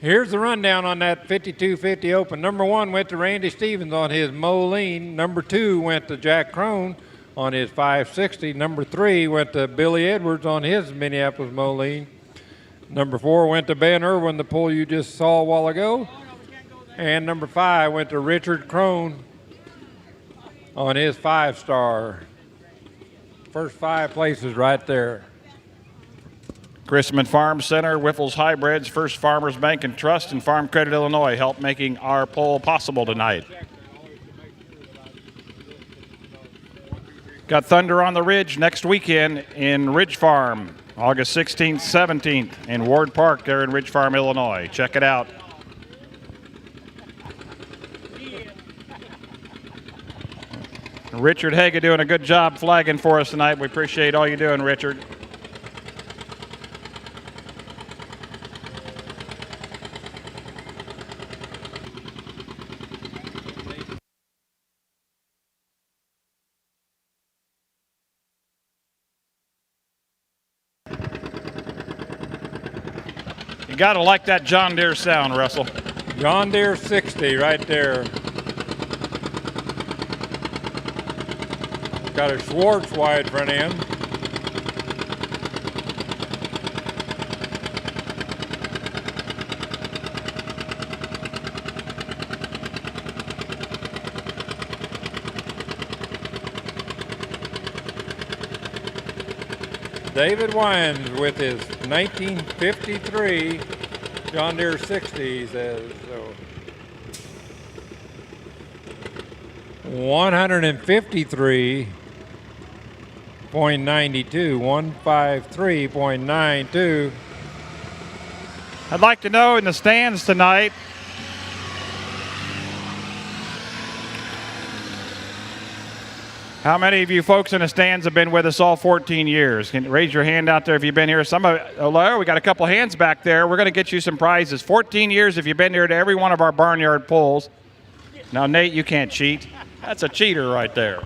Speaker 1: Here's the rundown on that 5250 Open. Number 1 went to Randy Stevens on his Moline. Number 2 went to Jack Crone on his 560. Number 3 went to Billy Edwards on his Minneapolis Moline. Number 4 went to Ben Irwin, the pull you just saw a while ago. And number 5 went to Richard Crone on his 5-star. First 5 places right there.
Speaker 2: Chrisman Farm Center, Wiffles Hybrids, First Farmers Bank and Trust, and Farm Credit Illinois help making our poll possible tonight. Got Thunder on the Ridge next weekend in Ridge Farm, August 16th, 17th in Ward Park there in Ridge Farm, Illinois. Check it out. Richard Haga doing a good job flagging for us tonight. We appreciate all you're doing, Richard. You got to like that John Deere sound, Russell.
Speaker 1: John Deere 60 right there. Got a Schwartz wide front end. David Wines with his 1953 John Deere 60, he says. So 153.92, 153.92.
Speaker 2: I'd like to know in the stands tonight, how many of you folks in the stands have been with us all 14 years? Can you raise your hand out there if you've been here? Some of we got a couple hands back there. We're going to get you some prizes. 14 years if you've been here to every one of our Barnyard polls. Now, Nate, you can't cheat. That's a cheater right there.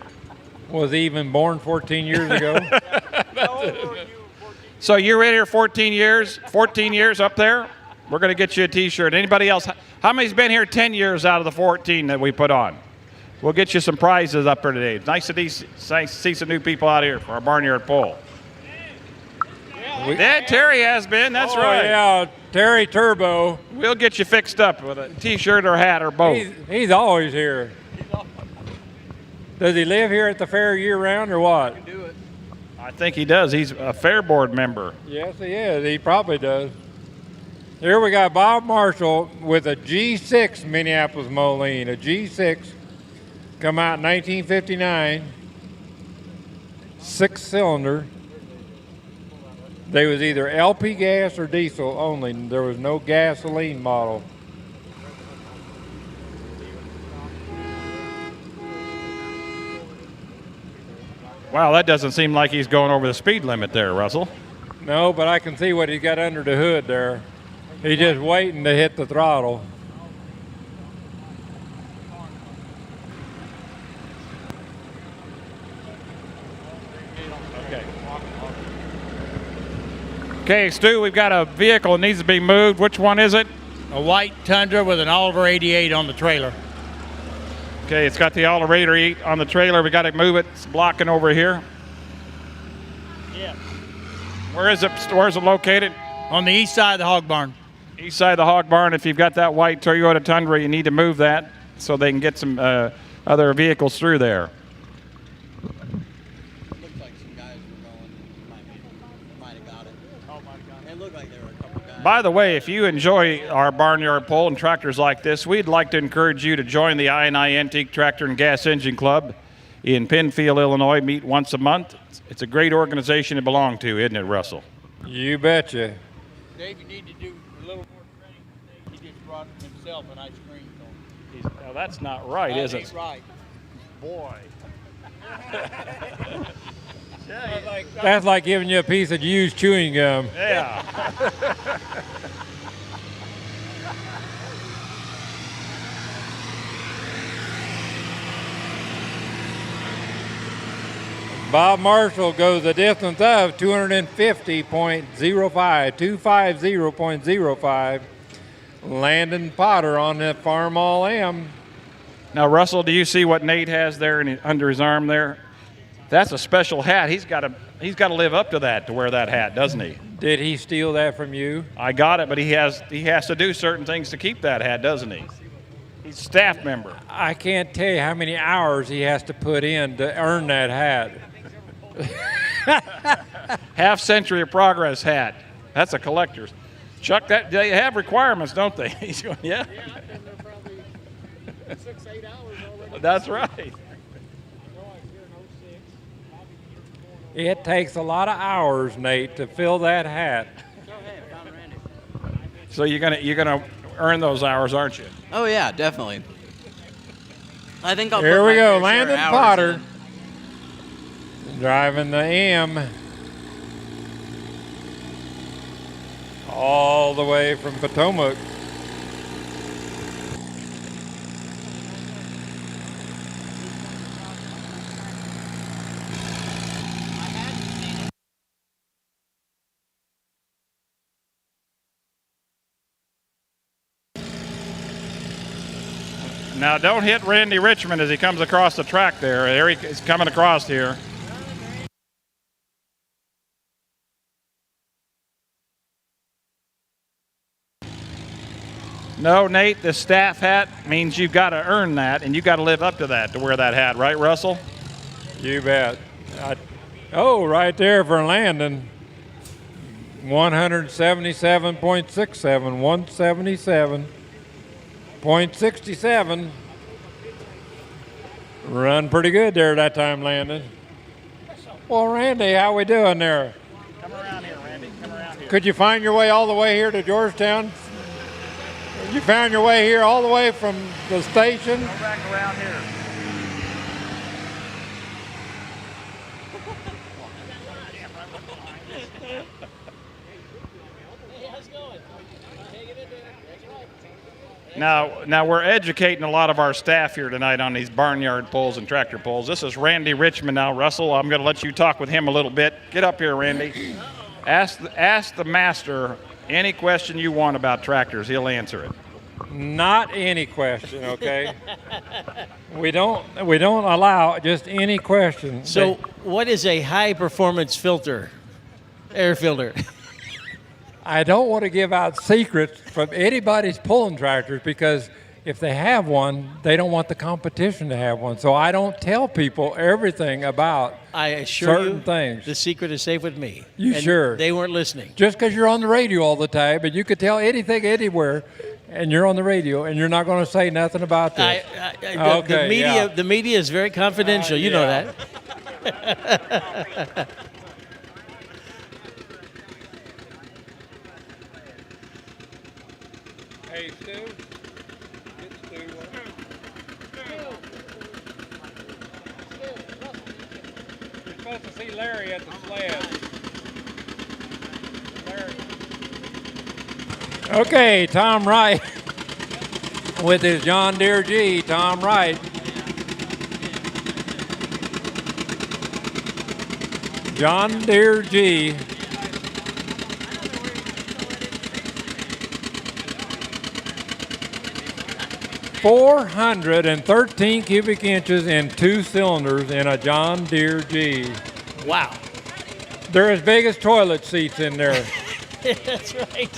Speaker 1: Was he even born 14 years ago?
Speaker 2: So you're in here 14 years? 14 years up there? We're going to get you a T-shirt. Anybody else? How many's been here 10 years out of the 14 that we put on? We'll get you some prizes up here today. It's nice to see some new people out here for our Barnyard poll. Yeah, Terry has been. That's right.
Speaker 1: Yeah, Terry Turbo.
Speaker 2: We'll get you fixed up with a T-shirt or hat or both.
Speaker 1: He's always here. Does he live here at the fair year-round or what?
Speaker 2: I think he does. He's a fair board member.
Speaker 1: Yes, he is. He probably does. Here we got Bob Marshall with a G6 Minneapolis Moline, a G6, come out in 1959, 6-cylinder. They was either LP gas or diesel only. There was no gasoline model.
Speaker 2: Wow, that doesn't seem like he's going over the speed limit there, Russell.
Speaker 1: No, but I can see what he's got under the hood there. He's just waiting to hit the throttle.
Speaker 2: Okay, Stu, we've got a vehicle that needs to be moved. Which one is it?
Speaker 8: A white Tundra with an Oliver 88 on the trailer.
Speaker 2: Okay, it's got the Oliver 88 on the trailer. We got to move it. It's blocking over here.
Speaker 8: Yeah.
Speaker 2: Where is it? Where's it located?
Speaker 8: On the east side of the hog barn.
Speaker 2: East side of the hog barn. If you've got that white Toyota Tundra, you need to move that so they can get some other vehicles through there.
Speaker 10: Looks like some guys were going. Might have got it. Oh, might have got it. It looked like there were a couple guys.
Speaker 2: By the way, if you enjoy our barnyard pole and tractors like this, we'd like to encourage you to join the I&I Antique Tractor and Gas Engine Club in Penfield, Illinois. Meet once a month. It's a great organization to belong to, isn't it, Russell?
Speaker 1: You betcha.
Speaker 8: Dave, you need to do a little more training. He just brought himself an ice cream cone.
Speaker 2: Now, that's not right, is it?
Speaker 8: Right.
Speaker 2: Boy.
Speaker 1: That's like giving you a piece of used chewing gum.
Speaker 2: Yeah.
Speaker 1: Bob Marshall goes the distance of 250.05, 250.05. Landon Potter on the Farmall M.
Speaker 2: Now, Russell, do you see what Nate has there under his arm there? That's a special hat. He's got to live up to that, to wear that hat, doesn't he?
Speaker 1: Did he steal that from you?
Speaker 2: I got it, but he has to do certain things to keep that hat, doesn't he? He's a staff member.
Speaker 1: I can't tell you how many hours he has to put in to earn that hat.
Speaker 2: Half Century of Progress hat. That's a collector's. Chuck, they have requirements, don't they? He's going, yeah. That's right.
Speaker 1: It takes a lot of hours, Nate, to fill that hat.
Speaker 2: So you're gonna earn those hours, aren't you?
Speaker 10: Oh yeah, definitely. I think I'll.
Speaker 1: Here
Speaker 10: put
Speaker 1: we
Speaker 10: my
Speaker 1: go,
Speaker 10: fair share of
Speaker 1: Landon
Speaker 10: hours
Speaker 1: Potter.
Speaker 10: in.
Speaker 1: Driving the M all the way from Potomac.
Speaker 2: Now don't hit Randy Richmond as he comes across the track there. There he is coming across here. No, Nate, the staff hat means you've got to earn that, and you've got to live up to that to wear that hat, right, Russell?
Speaker 1: You bet. Right there for Landon. 177.67, 177.67. Run pretty good there that time, Landon. Well, Randy, how we doing there?
Speaker 2: Come around here, Randy. Come around here.
Speaker 1: Could you find your way all the way here to Georgetown? You found your way here all the way from the station?
Speaker 2: Go back around here. Now we're educating a lot of our staff here tonight on these barnyard poles and tractor poles. This is Randy Richmond now. Russell, I'm going to let you talk with him a little bit. Get up here, Randy. Ask the master any question you want about tractors. He'll answer it.
Speaker 1: Not any question, okay? we don't allow just any question.
Speaker 11: So what is a high performance filter? air filter.
Speaker 1: I don't want to give out secrets from anybody's pulling tractors because if they have one, they don't want the competition to have one. So I don't tell people everything about
Speaker 11: I assure
Speaker 1: certain
Speaker 11: you,
Speaker 1: things.
Speaker 11: the secret is safe with me.
Speaker 1: You
Speaker 11: And
Speaker 1: sure?
Speaker 11: They weren't listening.
Speaker 1: Just because you're on the radio all the time, and you could tell anything anywhere, and you're on the radio, and you're not going to say nothing about this.
Speaker 11: The media is very confidential. You know that.
Speaker 1: Hey, Stu. Get Stu. You're supposed to see Larry at the sled. Larry. Okay, Tom Wright with his John Deere G. Tom Wright. John Deere G. .413 cubic inches in 2 cylinders in a John Deere G.
Speaker 11: Wow.
Speaker 1: They're as big as toilet seats in there.
Speaker 11: That's right.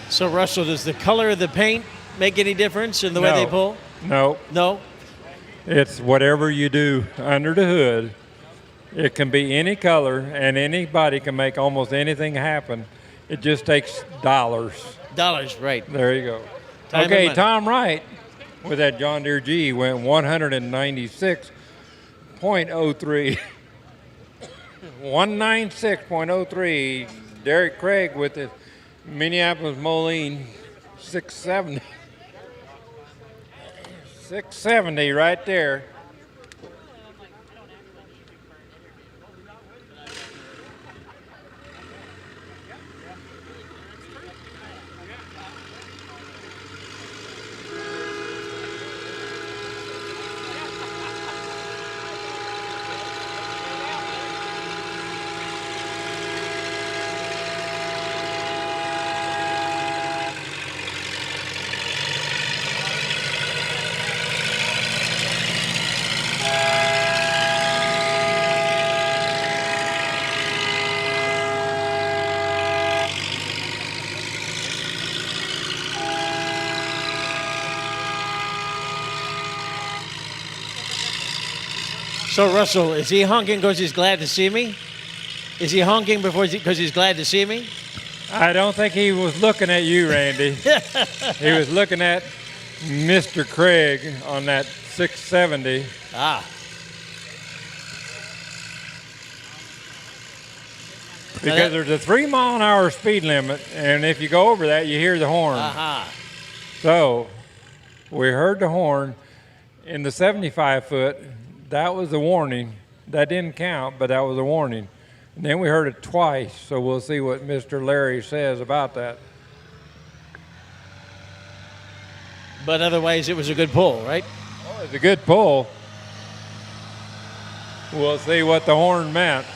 Speaker 11: So, Russell, does the color of the paint make any difference in the way they pull?
Speaker 1: No.
Speaker 11: No?
Speaker 1: It's whatever you do under the hood. It can be any color, and anybody can make almost anything happen. It just takes dollars.
Speaker 11: Dollars, right.
Speaker 1: There you go.
Speaker 11: Time and
Speaker 1: Okay,
Speaker 11: money.
Speaker 1: Tom Wright with that John Deere G went 196.03. 196.03. Derek Craig with the Minneapolis Moline 670. 670 right there.
Speaker 11: So, Russell, is he honking because he's glad to see me? Is he honking because he's glad to see me?
Speaker 1: I don't think he was looking at you, Randy. He was looking at Mr. Craig on that 670.
Speaker 11: Ah.
Speaker 1: Because there's a 3-mile-an-hour speed limit, and if you go over that, you hear the horn.
Speaker 11: Aha.
Speaker 1: So we heard the horn in the 75-foot. That was a warning. That didn't count, but that was a warning. And then we heard it twice, so we'll see what Mr. Larry says about that.
Speaker 11: But otherwise, it was a good pull, right?
Speaker 1: Oh, it's a good pull. We'll see what the horn meant.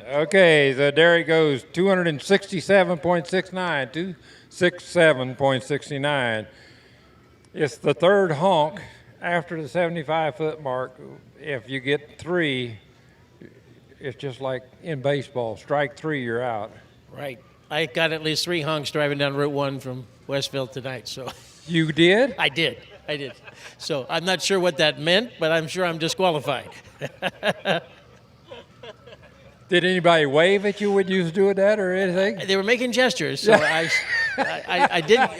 Speaker 1: Okay, so there he goes, 267.69, 267.69. It's the third honk after the 75-foot mark. If you get 3, it's just like in baseball. Strike 3, you're out.
Speaker 11: Right. I got at least 3 honks driving down Route 1 from Westville tonight, so.
Speaker 1: You did?
Speaker 11: I did. I did. So I'm not sure what that meant, but I'm sure I'm disqualified.
Speaker 1: Did anybody wave at you when you was doing that or anything?
Speaker 11: They were making gestures, so I didn't.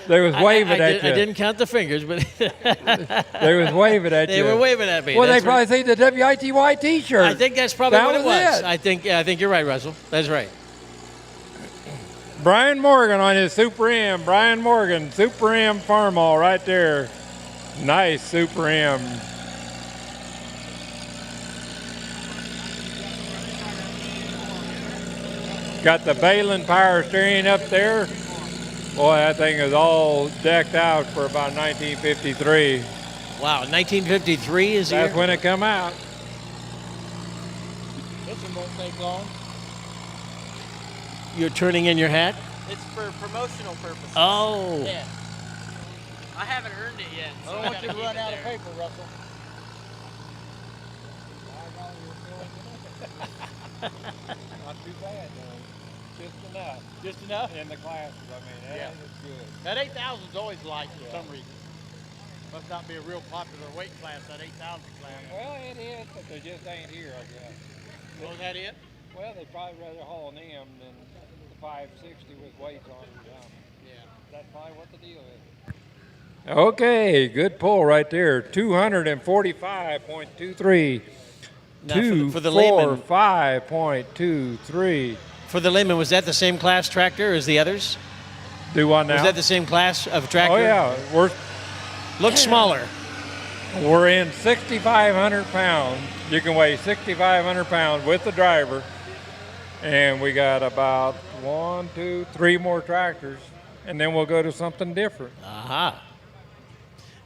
Speaker 1: They was waving at you.
Speaker 11: I didn't count the fingers, but
Speaker 1: They was waving at you.
Speaker 11: they were waving at me.
Speaker 1: Well, they
Speaker 11: That's
Speaker 1: probably see the WITY T-shirt.
Speaker 11: I think that's probably
Speaker 1: That
Speaker 11: what it was.
Speaker 1: it.
Speaker 11: I think you're right, Russell. That's right.
Speaker 1: Brian Morgan on his Super M. Brian Morgan, Super M Farmall right there. Nice Super M. Got the Balin power steering up there. Boy, that thing is all decked out for about 1953.
Speaker 11: Wow, 1953 is
Speaker 1: That's
Speaker 11: here.
Speaker 1: when it come out.
Speaker 10: This one won't take long.
Speaker 11: You're turning in your hat.
Speaker 10: It's for promotional purposes.
Speaker 11: Oh.
Speaker 10: Yeah. I haven't earned it yet. So I don't want you to run out of paper, Russell.
Speaker 1: Not too bad, though. Just enough.
Speaker 10: Just enough?
Speaker 1: In the classes, I mean,
Speaker 10: Yeah.
Speaker 1: it's good.
Speaker 10: That 8,000 is always light for some reason. Must not be a real popular weight class, that 8,000 class.
Speaker 1: Well, it is, but they just ain't here, I guess.
Speaker 10: Was that it?
Speaker 1: Well, they'd probably rather haul an M than the 560 with weights on it.
Speaker 10: Yeah.
Speaker 1: That's probably what the deal is. Okay, good pull right there. 245.23.
Speaker 11: Now, for the layman,
Speaker 1: 245.23.
Speaker 11: for the layman, was that the same class tractor as the others?
Speaker 1: Do what now?
Speaker 11: Was that the same class of tractor?
Speaker 1: Oh yeah,
Speaker 11: Looks smaller.
Speaker 1: we're in 6,500 pounds. You can weigh 6,500 pounds with the driver, and we got about 1, 2, 3 more tractors, and then we'll go to something different.
Speaker 11: Aha.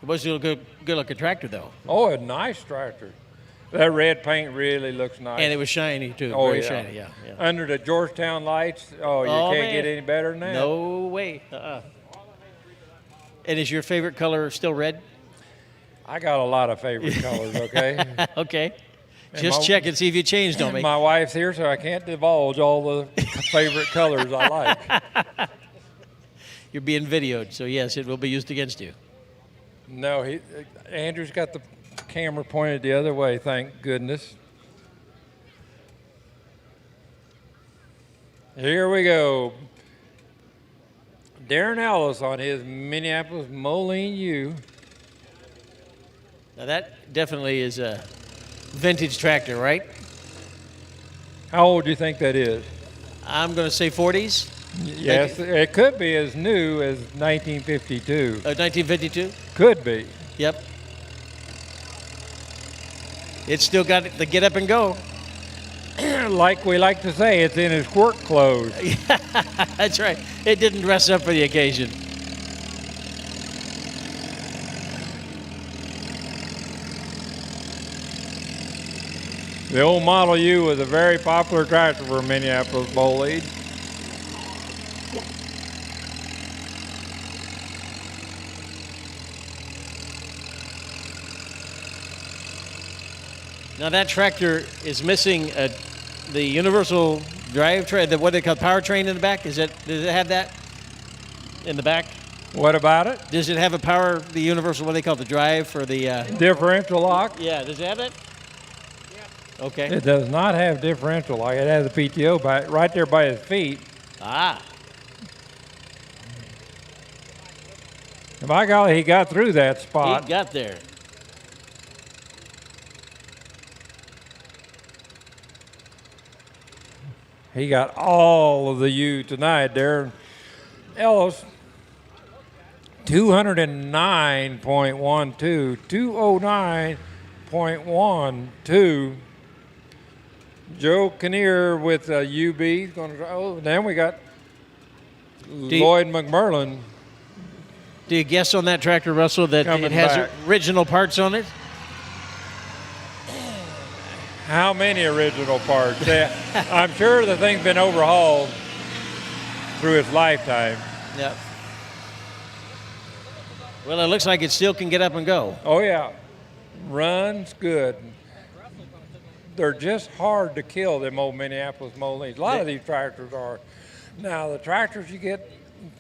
Speaker 11: It was a good looking tractor though,
Speaker 1: Oh, a nice tractor. That red paint really looks nice.
Speaker 11: and it was shiny too.
Speaker 1: Oh,
Speaker 11: Very
Speaker 1: yeah.
Speaker 11: shiny. Yeah.
Speaker 1: Under the Georgetown lights, you
Speaker 11: Oh,
Speaker 1: can't
Speaker 11: man.
Speaker 1: get any better than that.
Speaker 11: No way. And is your favorite color still red?
Speaker 1: I got a lot of favorite colors, okay?
Speaker 11: Okay.
Speaker 1: And
Speaker 11: Just
Speaker 1: my-
Speaker 11: check and see if you changed on me.
Speaker 1: My wife's here, so I can't divulge all the favorite colors I like.
Speaker 11: You're being videoed, so yes, it will be used against you.
Speaker 1: No, Andrew's got the camera pointed the other way, thank goodness. Here we go. Darren Ellis on his Minneapolis Moline U.
Speaker 11: Now that definitely is a vintage tractor, right?
Speaker 1: How old do you think that is?
Speaker 11: I'm going to say 40s.
Speaker 1: Yes, it could be as new as 1952.
Speaker 11: 1952?
Speaker 1: Could be.
Speaker 11: Yep. It's still got the get up and go.
Speaker 1: Like we like to say, it's in his work clothes.
Speaker 11: That's right. It didn't dress up for the occasion.
Speaker 1: The old Model U was a very popular tractor for Minneapolis Moline.
Speaker 11: Now that tractor is missing the universal drivetrain, what they call powertrain in the back. Does it have that in the back?
Speaker 1: What about it?
Speaker 11: Does it have the universal, what they call the drive for the
Speaker 1: differential lock?
Speaker 11: Yeah, does it have it? Yeah. Okay.
Speaker 1: It does not have differential lock. It has a PTO right there by his feet.
Speaker 11: Ah.
Speaker 1: And by golly, he got through that spot.
Speaker 11: He got there.
Speaker 1: He got all of the U tonight, Darren Ellis. 209.12, 209.12. Joe Kinnear with a UB. Then we got Lloyd McMurlin.
Speaker 11: Do you guess on that tractor, Russell, that
Speaker 1: Coming
Speaker 11: it has
Speaker 1: back.
Speaker 11: original parts on it?
Speaker 1: How many original parts? I'm sure the thing's been overhauled through its lifetime.
Speaker 11: Yep. Well, it looks like it still can get up and go.
Speaker 1: Oh, yeah. Runs good. They're just hard to kill, them old Minneapolis Molines. A lot of these tractors are. Now, the tractors you get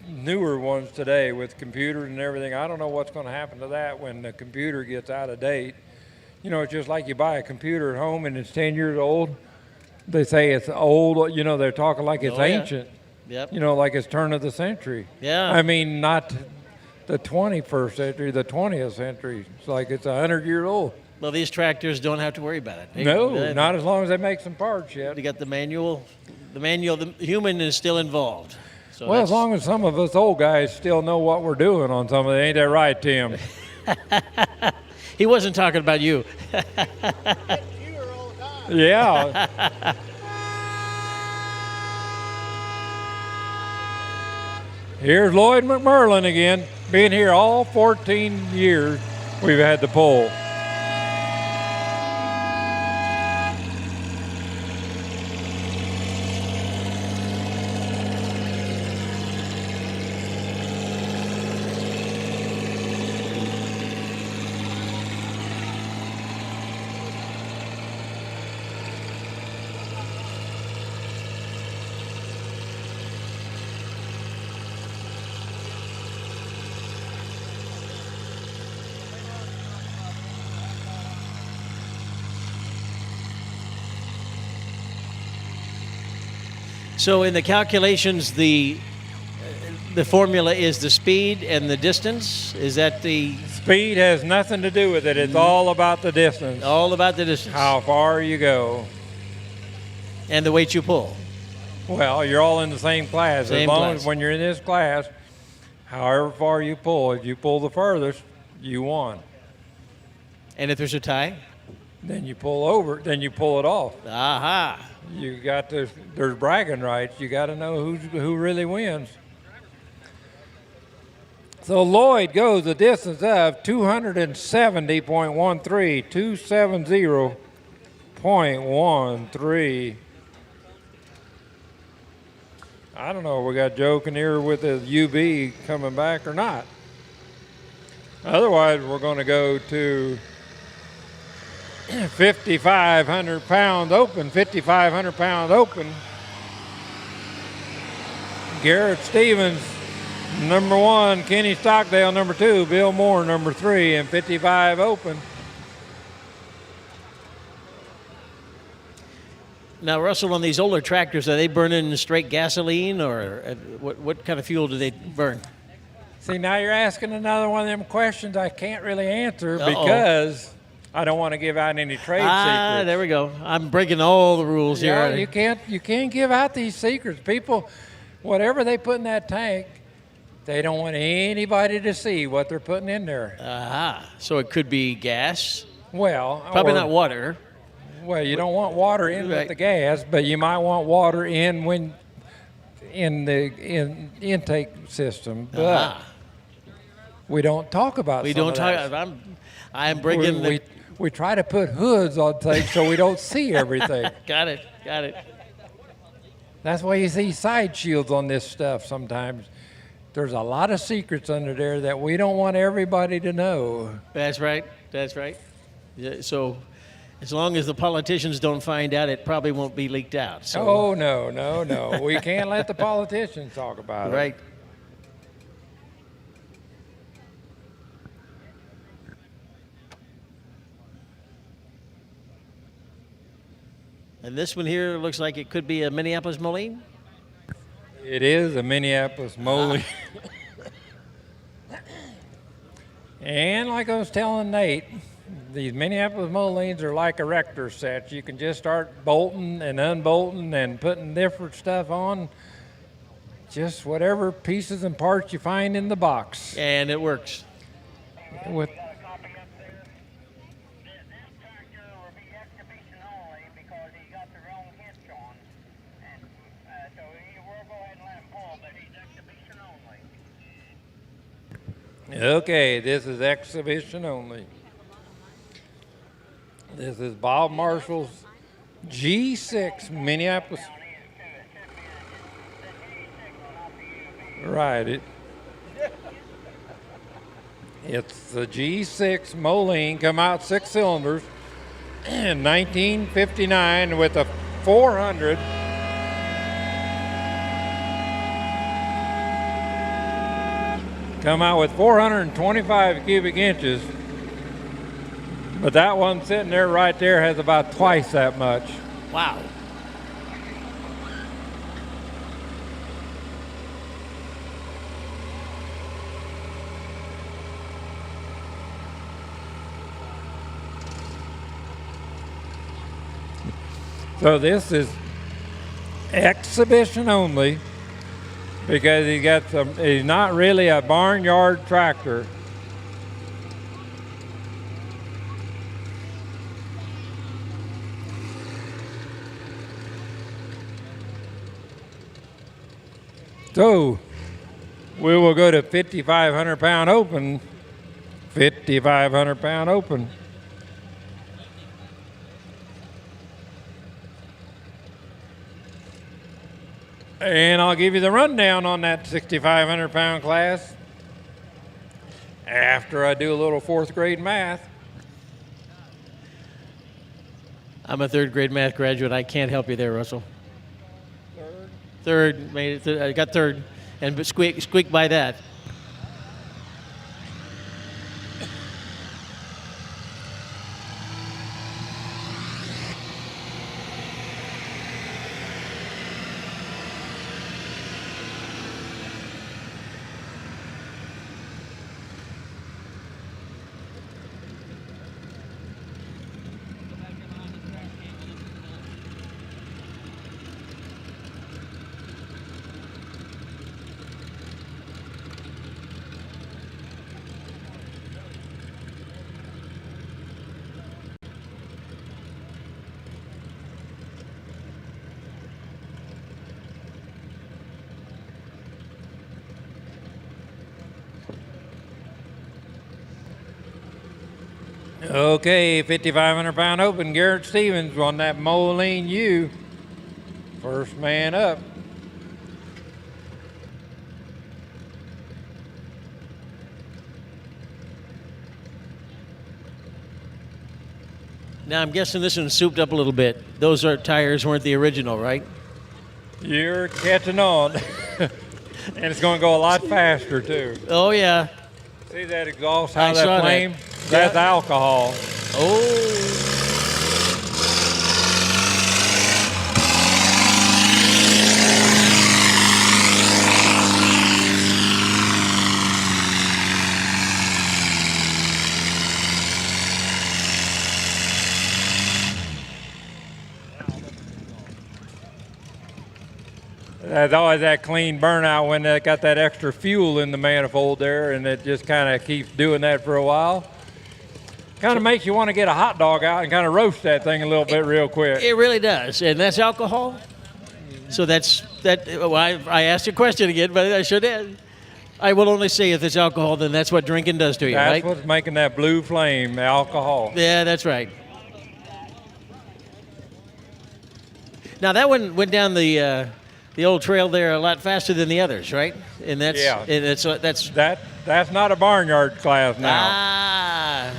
Speaker 1: newer ones today with computers and everything. I don't know what's going to happen to that when the computer gets out of date. You know, it's just like you buy a computer at home and it's 10 years old. They say it's old, you know, they're talking like it's ancient.
Speaker 11: Yep.
Speaker 1: You know, like it's turn of the century.
Speaker 11: Yeah.
Speaker 1: I mean, not the 21st century, the 20th century. It's like it's 100 years old.
Speaker 11: Well, these tractors don't have to worry about it.
Speaker 1: No, not as long as they make some parts yet.
Speaker 11: You got the manual. The human is still involved. So
Speaker 1: Well, as long as some of us old guys still know what we're doing on some of it, ain't that right, Tim?
Speaker 11: He wasn't talking about you.
Speaker 1: Yeah. Here's Lloyd McMurlin again. Being here all 14 years, we've had the pole.
Speaker 11: So in the calculations, the formula is the speed and the distance. Is that the
Speaker 1: Speed has nothing to do with it. It's all about the distance.
Speaker 11: all about the distance
Speaker 1: How far you go.
Speaker 11: and the weight you pull?
Speaker 1: Well, you're all in the same class.
Speaker 11: Same
Speaker 1: as long
Speaker 11: class.
Speaker 1: as when you're in this class, however far you pull, if you pull the furthest, you won.
Speaker 11: And if there's a tie?
Speaker 1: Then you pull over, then you pull it off.
Speaker 11: Aha.
Speaker 1: You got to, there's bragging rights. You got to know who really wins. So Lloyd goes the distance of 270.13, 270.13. I don't know if we got Joe Kinnear with the UB coming back or not. Otherwise, we're going to go to 5,500 pound open, 5,500 pound open. Garrett Stevens, number 1, Kenny Stockdale, number 2, Bill Moore, number 3, and 55 open.
Speaker 11: Now, Russell, on these older tractors, are they burning straight gasoline, or what kind of fuel do they burn?
Speaker 1: See, now you're asking another one of them questions I can't really answer because I don't want to give out any trade secrets.
Speaker 11: There we go. I'm breaking all the rules
Speaker 1: Yeah,
Speaker 11: here.
Speaker 1: you can't give out these secrets. People, whatever they put in that tank, they don't want anybody to see what they're putting in there.
Speaker 11: Aha. So it could be gas.
Speaker 1: Well,
Speaker 11: Probably
Speaker 1: or-
Speaker 11: not water.
Speaker 1: Well, you don't want water in with
Speaker 11: Right.
Speaker 1: the gas, but you might want water in the intake system. But
Speaker 11: Aha.
Speaker 1: we don't talk about.
Speaker 11: We
Speaker 1: some
Speaker 11: don't
Speaker 1: of
Speaker 11: talk.
Speaker 1: that.
Speaker 11: I'm bringing the.
Speaker 1: We try to put hoods on things so we don't see everything.
Speaker 11: Got it.
Speaker 1: That's why you see side shields on this stuff sometimes. There's a lot of secrets under there that we don't want everybody to know.
Speaker 11: That's right. Yeah, so, as long as the politicians don't find out, it probably won't be leaked out. So,
Speaker 1: Oh, no. We can't let the politicians talk about it.
Speaker 11: right. And this one here looks like it could be a Minneapolis Moline.
Speaker 1: It is a Minneapolis Moly. And like I was telling Nate, these Minneapolis Molines are like erector sets. You can just start bolting and unbolting and putting different stuff on. Just whatever pieces and parts you find in the box.
Speaker 11: And it works.
Speaker 1: With
Speaker 7: This tractor will be exhibition only because he got the wrong hitch on. And so we'll go ahead and let him pull, but he's exhibition only.
Speaker 1: Okay, this is exhibition only. This is Bob Marshall's G6 Minneapolis. Right. It's the G6 Moline, come out 6 cylinders in 1959 with a 400. Come out with 425 cubic inches. But that one sitting there right there has about twice that much.
Speaker 11: Wow.
Speaker 1: So this is exhibition only because he's not really a barnyard tractor. So we will go to 5,500 pound open. 5,500 pound open. And I'll give you the rundown on that 6,500 pound class after I do a little fourth grade math.
Speaker 11: I'm a third grade math graduate. I can't help you there, Russell. Third, made it. I got third, and squeaked by that.
Speaker 1: Okay, 5,500 pound open. Garrett Stevens on that Moline U. First man up.
Speaker 11: Now I'm guessing this one's souped up a little bit. Those tires weren't the original, right?
Speaker 1: You're catching on. And it's going to go a lot faster, too.
Speaker 11: Oh, yeah.
Speaker 1: See that exhaust,
Speaker 11: I
Speaker 1: how
Speaker 11: saw
Speaker 1: that
Speaker 11: that.
Speaker 1: flame? That's alcohol.
Speaker 11: Oh.
Speaker 1: There's always that clean burnout when they got that extra fuel in the manifold there, and it just kind of keeps doing that for a while. Kind of makes you want to get a hot dog out and kind of roast that thing a little bit real quick.
Speaker 11: It really does, and that's alcohol. So that's that. Well, I asked you a question again, but I sure did. I will only say if it's alcohol, then that's what drinking does to you,
Speaker 1: That's
Speaker 11: right?
Speaker 1: what's making that blue flame, alcohol.
Speaker 11: Yeah, that's right. Now that one went down the old trail there a lot faster than the others, right? And that's
Speaker 1: Yeah.
Speaker 11: And that's
Speaker 1: That's not a barnyard class now.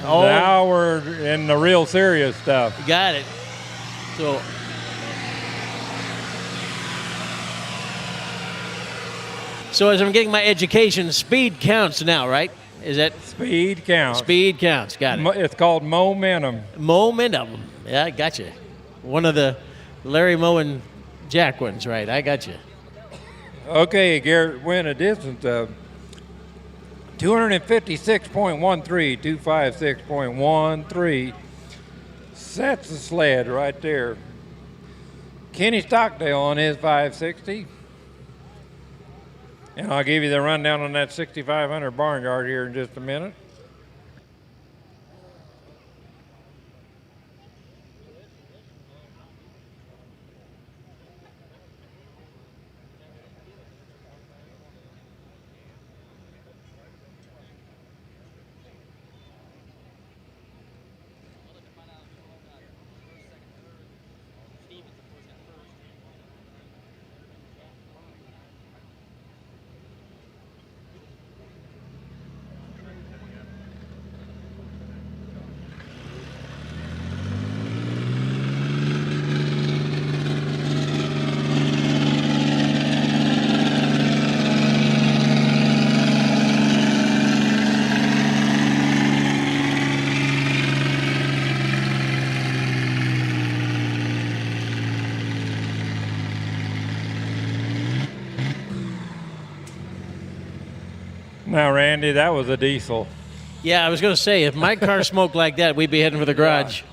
Speaker 11: Oh,
Speaker 1: Now we're in the real serious stuff.
Speaker 11: got it. So as I'm getting my education, speed counts now, right? Is that
Speaker 1: Speed counts.
Speaker 11: speed counts? Got it.
Speaker 1: It's called momentum.
Speaker 11: Momentum. Yeah, I got you. One of the Larry Moe and Jack ones, right? I got you.
Speaker 1: Okay, Garrett went a distance of 256.13, 256.13. Sets the sled right there. Kenny Stockdale on his 560. And I'll give you the rundown on that 6,500 barnyard here in just a minute. Now, Randy, that was a diesel.
Speaker 11: Yeah, I was going to say, if my car smoked like that, we'd be heading for the garage.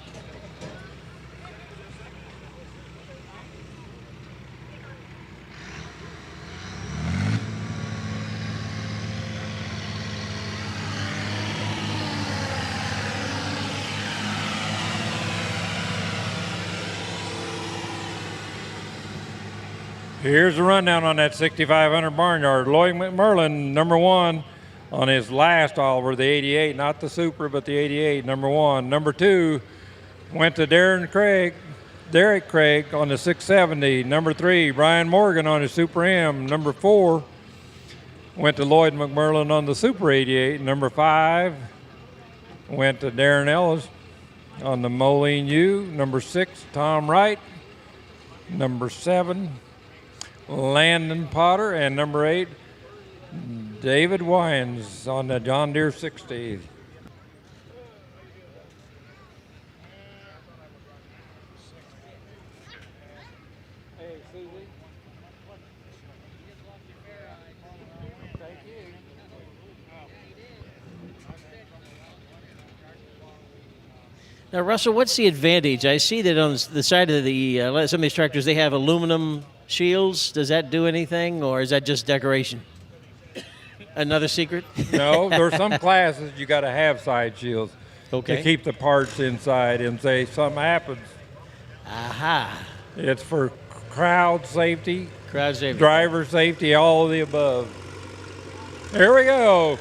Speaker 1: Here's the rundown on that 6500 Barnyard. Lloyd McMurlin, number 1 on his last Oliver, the 88, not the Super, but the 88, number 1. Number 2 went to Derek Craig on the 670. Number 3, Brian Morgan on his Super M. Number 4 went to Lloyd McMurlin on the Super 88. Number 5 went to Darren Ellis on the Moline U. Number 6, Tom Wright. Number 7, Landon Potter. And number 8, David Wines on the John Deere 60.
Speaker 11: Now, Russell, what's the advantage? I see that on the side of the some of these tractors, they have aluminum shields. Does that do anything, or is that just decoration? Another secret?
Speaker 1: No, there are some classes you got to have side shields
Speaker 11: Okay.
Speaker 1: to keep the parts inside and say something happens.
Speaker 11: Aha.
Speaker 1: It's for crowd safety,
Speaker 11: Crowd safety.
Speaker 1: driver safety, all of the above. There we go.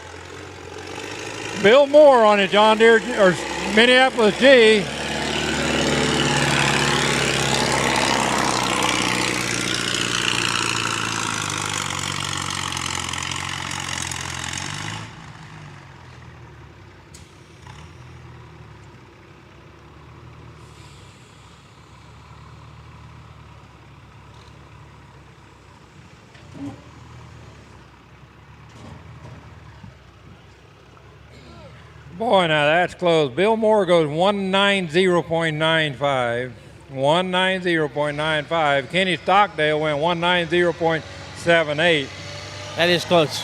Speaker 1: Bill Moore on a John Deere or Minneapolis G. Boy, now that's close. Bill Moore goes 190.95. 190.95. Kenny Stockdale went 190.78.
Speaker 11: That is close.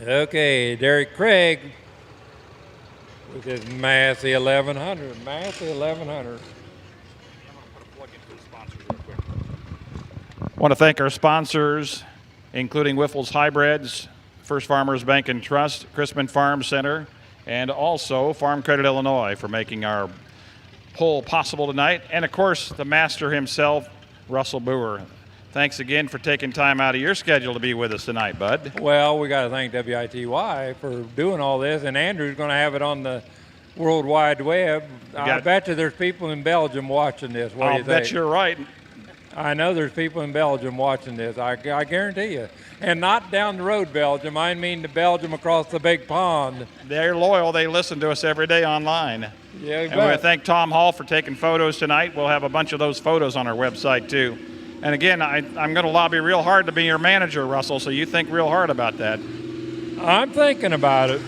Speaker 1: Okay, Derek Craig with his Massey 1100. Massey 1100.
Speaker 2: I want to thank our sponsors, including Wiffles Hybrids, First Farmers Bank and Trust, Chrisman Farm Center, and also Farm Credit Illinois for making our poll possible tonight. And, of course, the master himself, Russell Boer. Thanks again for taking time out of your schedule to be with us tonight, bud.
Speaker 1: Well, we got to thank WITY for doing all this, and Andrew's going to have it on the World Wide Web. I bet you there's people in Belgium watching this. What do you think?
Speaker 2: I'll bet you're right.
Speaker 1: I know there's people in Belgium watching this. I guarantee you. And not down the road, Belgium. I mean the Belgium across the big pond.
Speaker 2: They're loyal. They listen to us every day online.
Speaker 1: Yeah,
Speaker 2: and we want to thank Tom Hall for taking photos tonight. We'll have a bunch of those photos on our website, too. And again, I'm going to lobby real hard to be your manager, Russell, so you think real hard about that.
Speaker 1: I'm thinking about it.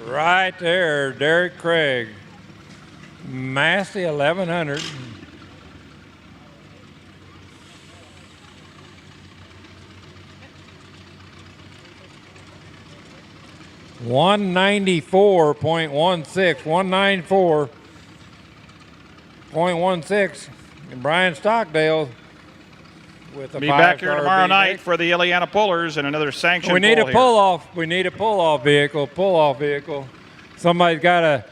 Speaker 1: Right there, Derek Craig. Massey 1100. $194.16, 194.16. And Brian Stockdale with a
Speaker 2: Be back here
Speaker 1: five-star
Speaker 2: tomorrow
Speaker 1: B
Speaker 2: night for the Ileana Pullers and another sanctioned
Speaker 1: We need a
Speaker 2: pull here.
Speaker 1: pull-off. We need a pull-off vehicle. Somebody's got a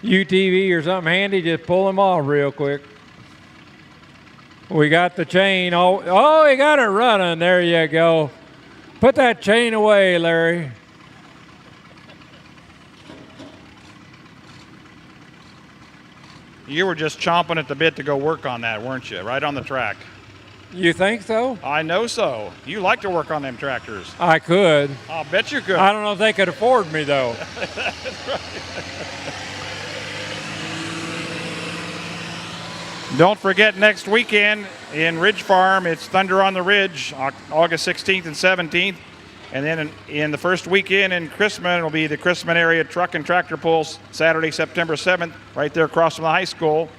Speaker 1: UTV or something handy, just pull them off real quick. We got the chain. Oh, he got it running. There you go. Put that chain away, Larry.
Speaker 2: You were just chomping at the bit to go work on that, weren't you? Right on the track.
Speaker 1: You think so?
Speaker 2: I know so. You like to work on them tractors.
Speaker 1: I could.
Speaker 2: I'll bet you could.
Speaker 1: I don't know if they could afford me, though.
Speaker 2: Don't forget next weekend in Ridge Farm, it's Thunder on the Ridge, August 16th and 17th. And then in the first weekend in Chrisman, it'll be the Chrisman area truck and tractor pulls Saturday, September 7th, right there across from the high school.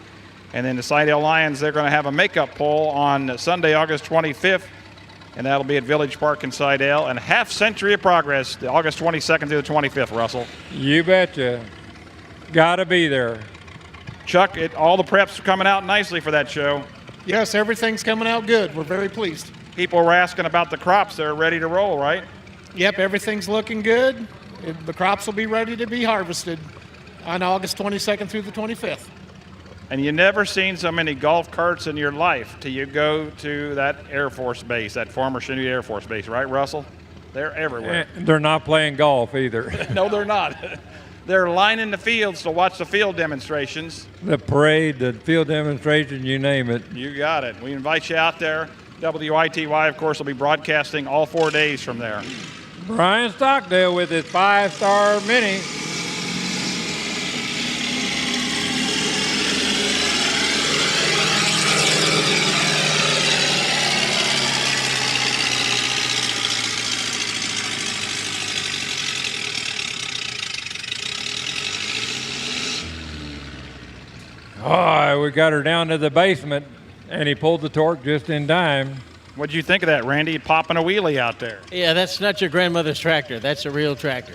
Speaker 2: And then the Slidell Lions, they're going to have a makeup pull on Sunday, August 25th. And that'll be at Village Park in Slidell. And Half Century of Progress, the August 22nd through the 25th, Russell.
Speaker 1: You betcha. Got to be there.
Speaker 2: Chuck, all the preps are coming out nicely for that show.
Speaker 9: Yes, everything's coming out good. We're very pleased.
Speaker 2: People were asking about the crops. They're ready to roll, right?
Speaker 9: Yep, everything's looking good. The crops will be ready to be harvested on August 22nd through the 25th.
Speaker 2: And you never seen so many golf carts in your life till you go to that Air Force base, that former Cheney Air Force base, right, Russell? They're everywhere.
Speaker 1: They're not playing golf either.
Speaker 2: No, they're not. They're lining the fields to watch the field demonstrations.
Speaker 1: The parade, the field demonstration, you name it.
Speaker 2: You got it. We invite you out there. WITY, of course, will be broadcasting all 4 days from there.
Speaker 1: Brian Stockdale with his 5-star Mini. Oh, we got her down to the basement, and he pulled the torque just in time.
Speaker 2: What'd you think of that, Randy? Popping a wheelie out there.
Speaker 11: Yeah, that's not your grandmother's tractor. That's a real tractor.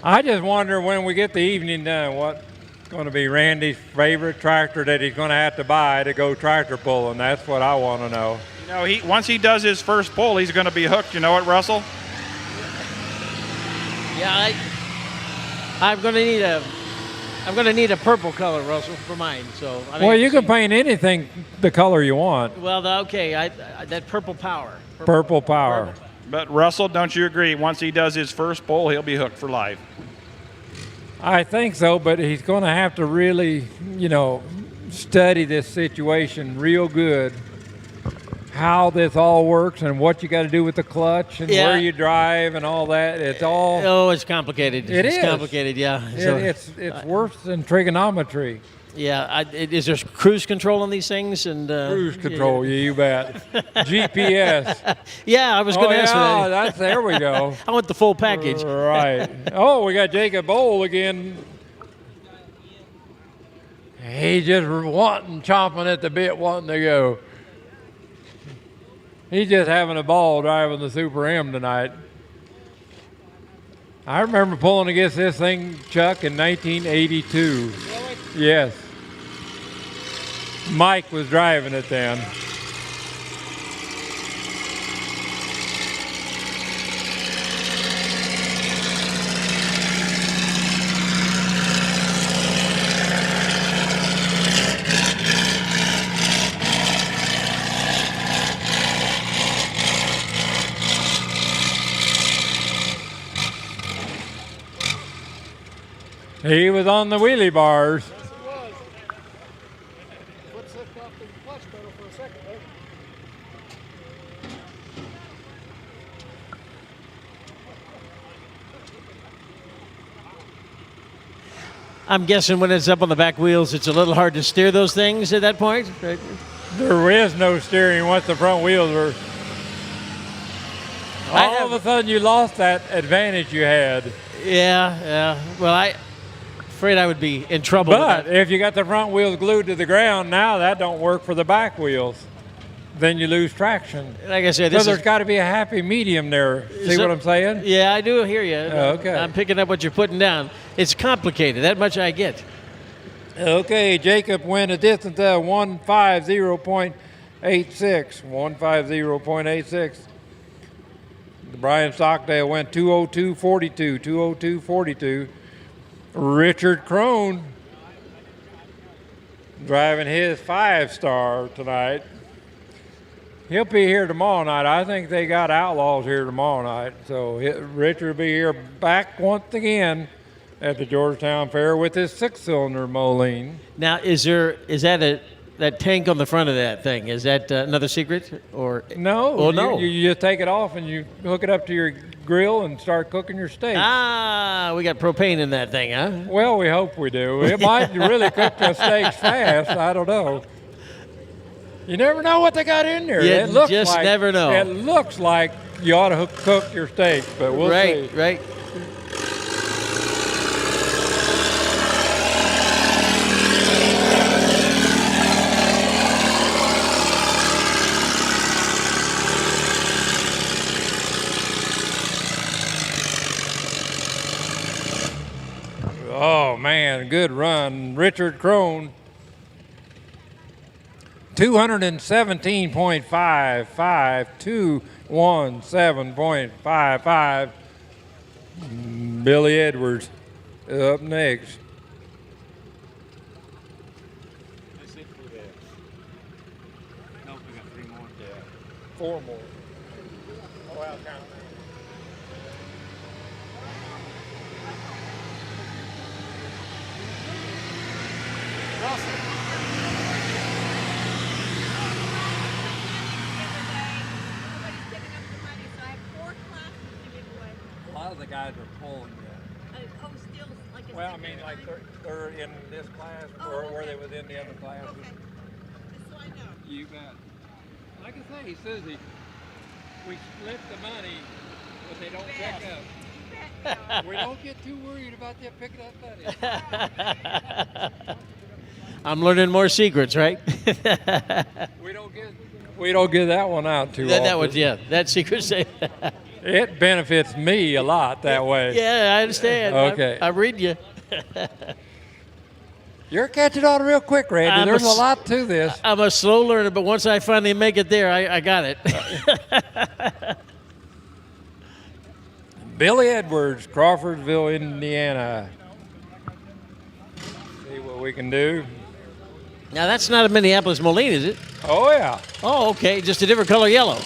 Speaker 1: I just wonder when we get the evening done, what's going to be Randy's favorite tractor that he's going to have to buy to go tractor pulling. That's what I want to know.
Speaker 2: You know, once he does his first pull, he's going to be hooked. You know what, Russell?
Speaker 11: Yeah, I'm going to need a purple color, Russell, for mine. So
Speaker 1: Well, you can paint anything the color you want.
Speaker 11: Well, okay, that purple power.
Speaker 1: Purple power.
Speaker 2: But Russell, don't you agree? Once he does his first pull, he'll be hooked for life.
Speaker 1: I think so, but he's going to have to really, study this situation real good. How this all works and what you got to do with the clutch and where you drive and all that. It's all.
Speaker 11: Oh, it's complicated. It's complicated, yeah.
Speaker 1: It's worse than trigonometry.
Speaker 11: Yeah, is there cruise control on these things? And
Speaker 1: cruise control, you bet. GPS.
Speaker 11: Yeah, I was going to ask that.
Speaker 1: There we go.
Speaker 11: I want the full package.
Speaker 1: Right. Oh, we got Jacob Bowl again. He's just chomping at the bit, wanting to go. He's just having a ball driving the Super M tonight. I remember pulling against this thing, Chuck, in 1982.
Speaker 11: Really?
Speaker 1: Yes. Mike was driving it then. He was on the wheelie bars.
Speaker 9: Yes, it was. Foot slipped off the clutch pedal for a second, though.
Speaker 11: I'm guessing when it's up on the back wheels, it's a little hard to steer those things at that point. Right?
Speaker 1: There is no steering once the front wheels were. All of a sudden, you lost that advantage you had.
Speaker 11: Yeah. Well, I'm afraid I would be in trouble.
Speaker 1: But if you got the front wheels glued to the ground, now that don't work for the back wheels. Then you lose traction.
Speaker 11: Like I said,
Speaker 1: there's got to be a happy medium there. See what I'm saying?
Speaker 11: Yeah, I do hear you.
Speaker 1: Okay.
Speaker 11: I'm picking up what you're putting down. It's complicated. That much I get.
Speaker 1: Okay, Jacob went a distance of 150.86. 150.86. Brian Stockdale went 202.42. 202.42. Richard Crone driving his 5-star tonight. He'll be here tomorrow night. I think they got Outlaws here tomorrow night. So Richard will be here back once again at the Georgetown Fair with his 6-cylinder Moline.
Speaker 11: Now, that's that tank on the front of that thing, is that another secret? Or
Speaker 1: No.
Speaker 11: Oh, no.
Speaker 1: You just take it off and you hook it up to your grill and start cooking your steak.
Speaker 11: Ah, we got propane in that thing, huh?
Speaker 1: Well, we hope we do. It might really cook the steaks fast. I don't know. You never know what they got in there.
Speaker 11: You
Speaker 1: It looks
Speaker 11: just
Speaker 1: like,
Speaker 11: never know.
Speaker 1: It looks like you ought to cook your steak, but we'll see.
Speaker 11: Right.
Speaker 1: Oh, man, good run. Richard Crone, 217.55, 217.55. Billy Edwards up next. Four more. Oh, well, count. A lot of the guys are pulling yet. Well, I mean, like they're in this class, or were they within the other classes?
Speaker 12: Okay. Just so I know.
Speaker 1: You bet. Like I say, Susie, we split the money, but they don't pick up. We don't get too worried about them picking up money.
Speaker 11: I'm learning more secrets, right?
Speaker 1: We don't get that one out too often.
Speaker 11: That was, yeah, that secret safe.
Speaker 1: It benefits me a lot that way.
Speaker 11: Yeah, I understand.
Speaker 1: Okay.
Speaker 11: I read you.
Speaker 1: You're catching on real quick, Randy. There's a lot to this.
Speaker 11: I'm a slow learner, but once I finally make it there, I got it.
Speaker 1: Billy Edwards, Crawfordsville, Indiana. See what we can do.
Speaker 11: Now, that's not a Minneapolis Moline, is it?
Speaker 1: Oh, yeah.
Speaker 11: Oh, okay. Just a different color yellow.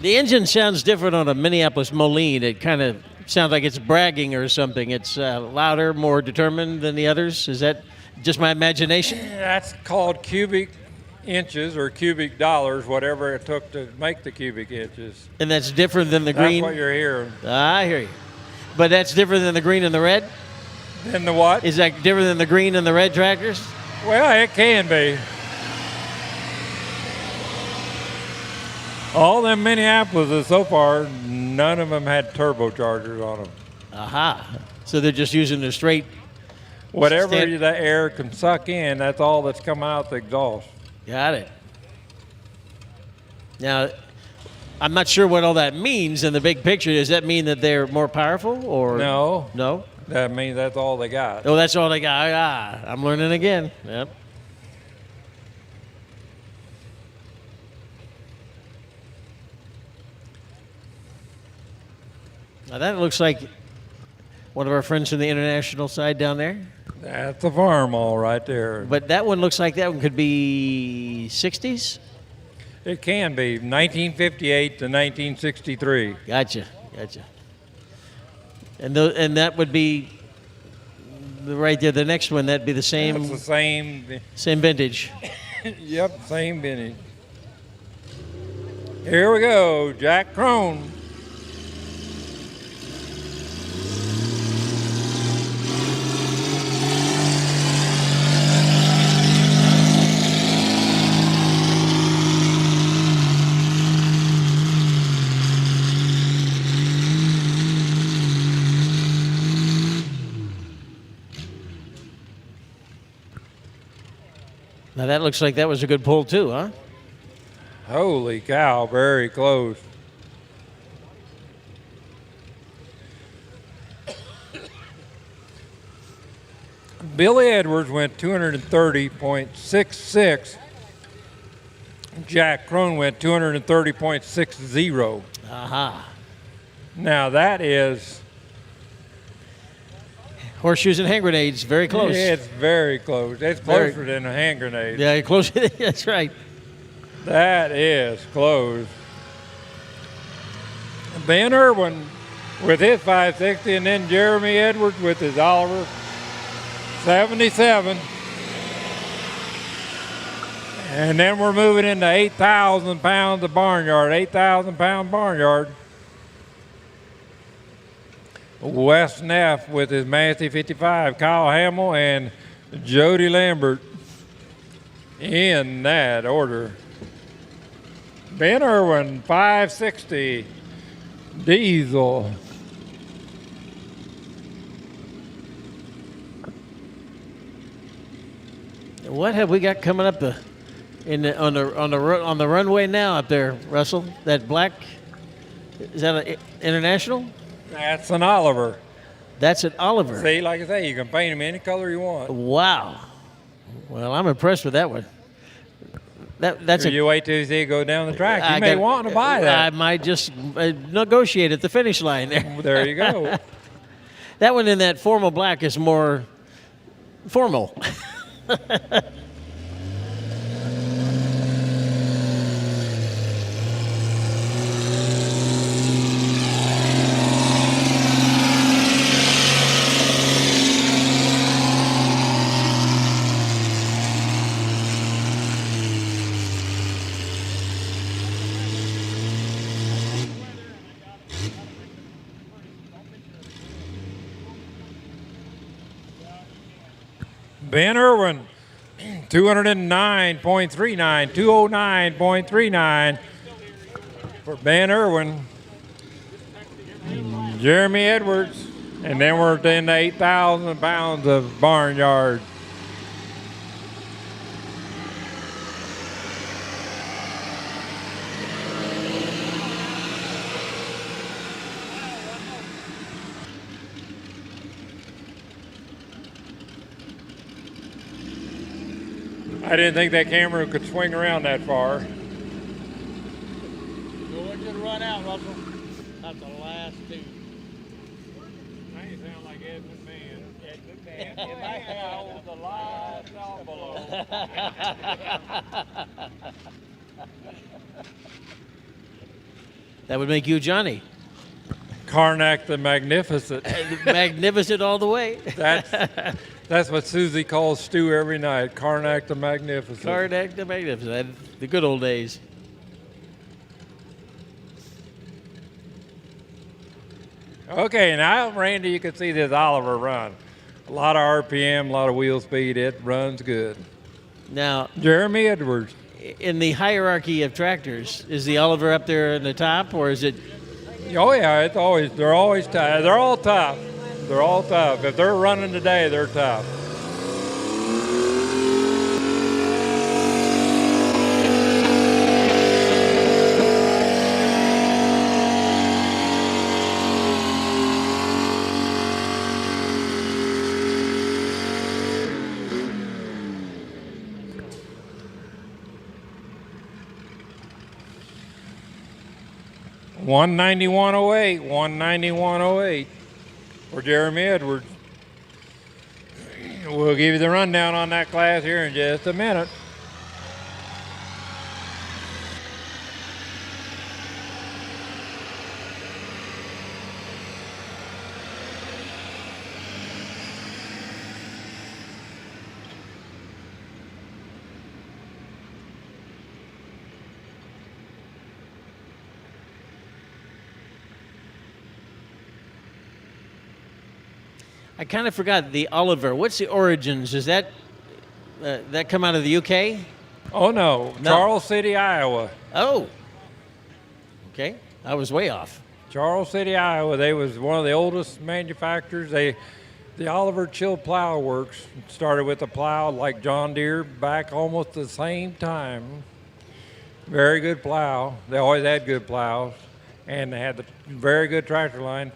Speaker 11: The engine sounds different on a Minneapolis Moline. It kind of sounds like it's bragging or something. It's louder, more determined than the others. Is that just my imagination?
Speaker 1: That's called cubic inches or cubic dollars, whatever it took to make the cubic inches.
Speaker 11: And that's different than the green?
Speaker 1: That's what you're hearing.
Speaker 11: I hear you. But that's different than the green and the red?
Speaker 1: Than the what?
Speaker 11: Is that different than the green and the red tractors?
Speaker 1: Well, it can be. All them Minneapolis so far, none of them had turbochargers on them.
Speaker 11: Aha. So they're just using the straight.
Speaker 1: Whatever the air can suck in, that's all that's coming out the exhaust.
Speaker 11: Got it. Now, I'm not sure what all that means in the big picture. Does that mean that they're more powerful or?
Speaker 1: No.
Speaker 11: No?
Speaker 1: That means that's all they got.
Speaker 11: Oh, that's all they got. Ah, I'm learning again. Yep. Now that looks like one of our friends from the international side down there.
Speaker 1: That's a farm all right there.
Speaker 11: But that one looks like that one could be 60s?
Speaker 1: It can be 1958 to 1963.
Speaker 11: Gotcha. And that would be right there. The next one, that'd be the same.
Speaker 1: It's the same.
Speaker 11: Same vintage.
Speaker 1: Yep, same vintage. Here we go, Jack Crone.
Speaker 11: Now that looks like that was a good pull too, huh?
Speaker 1: Holy cow, very close. Billy Edwards went 230.66. Jack Crone went 230.60.
Speaker 11: Aha.
Speaker 1: Now that is
Speaker 11: Horseshoes and hand grenades, very close.
Speaker 1: It's very close. It's
Speaker 11: Very-
Speaker 1: closer than a hand grenade.
Speaker 11: Yeah, close. That's right.
Speaker 1: That is close. Ben Irwin with his 560, and then Jeremy Edwards with his Oliver 77. And then we're moving into 8,000 pounds of Barnyard, 8,000 pound Barnyard. Wes Neff with his Massey 55, Kyle Hamill and Jody Lambert in that order. Ben Irwin, 560, Diesel.
Speaker 11: What have we got coming up on the runway now up there, Russell? That black, is that an international?
Speaker 1: That's an Oliver.
Speaker 11: That's an Oliver.
Speaker 1: See, like I say, you can paint them any color you want.
Speaker 11: Wow. Well, I'm impressed with that one. That's
Speaker 1: You wait till you see it go down the track. You may want to buy
Speaker 11: I
Speaker 1: that.
Speaker 11: might just negotiate at the finish line there.
Speaker 1: There you go.
Speaker 11: That one in that formal black is more formal.
Speaker 1: Ben Irwin, 209.39, 209.39 for Ben Irwin. Jeremy Edwards, and then we're in the 8,000 pounds of Barnyard. I didn't think that camera could swing around that far.
Speaker 8: Go let it run out, Russell. That's the last two.
Speaker 1: Now you sound like Ed McMahon. Ed McMahon. In my house, the lights down below.
Speaker 11: That would make you Johnny.
Speaker 1: Karnak the Magnificent.
Speaker 11: Magnificent all the way.
Speaker 1: That's what Susie calls Stu every night. Karnak the Magnificent.
Speaker 11: Karnak the Magnificent. The good old days.
Speaker 1: Okay, now Randy, you can see this Oliver run. A lot of RPM, a lot of wheel speed. It runs good.
Speaker 11: Now,
Speaker 1: Jeremy Edwards.
Speaker 11: in the hierarchy of tractors, is the Oliver up there in the top, or is it?
Speaker 1: Oh yeah, they're always tough. They're all tough. They're all tough. If they're running today, they're tough. $191.08 for Jeremy Edwards. We'll give you the rundown on that class here in just a minute.
Speaker 11: I kind of forgot the Oliver. What's the origins? Is that that come out of the UK?
Speaker 1: Oh no, Charles City, Iowa.
Speaker 11: Oh, okay. I was way off.
Speaker 1: Charles City, Iowa. They was one of the oldest manufacturers. The Oliver Chill Plow Works started with a plow like John Deere back almost the same time. Very good plow. They always had good plows, and they had the very good tractor line.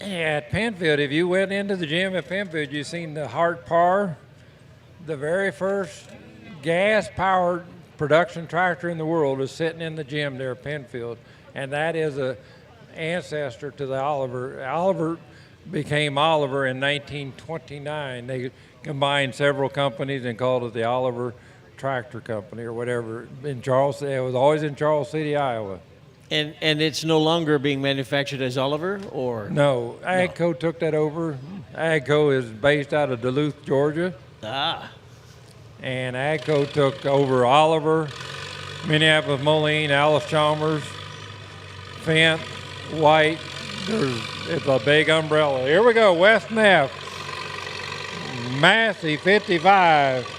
Speaker 1: At Penfield, if you went into the gym at Penfield, you seen the Hart Par, the very first gas-powered production tractor in the world is sitting in the gym there at Penfield, and that is a ancestor to the Oliver. Oliver became Oliver in 1929. They combined several companies and called it the Oliver Tractor Company or whatever. In Charles, it was always in Charles City, Iowa.
Speaker 11: And it's no longer being manufactured as Oliver, or
Speaker 1: No, AGCO took that over. AGCO is based out of Duluth, Georgia. And AGCO took over Oliver, Minneapolis Moline, Alice Chalmers, Fent, White. It's a big umbrella. Here we go, West Neff, Massey 55.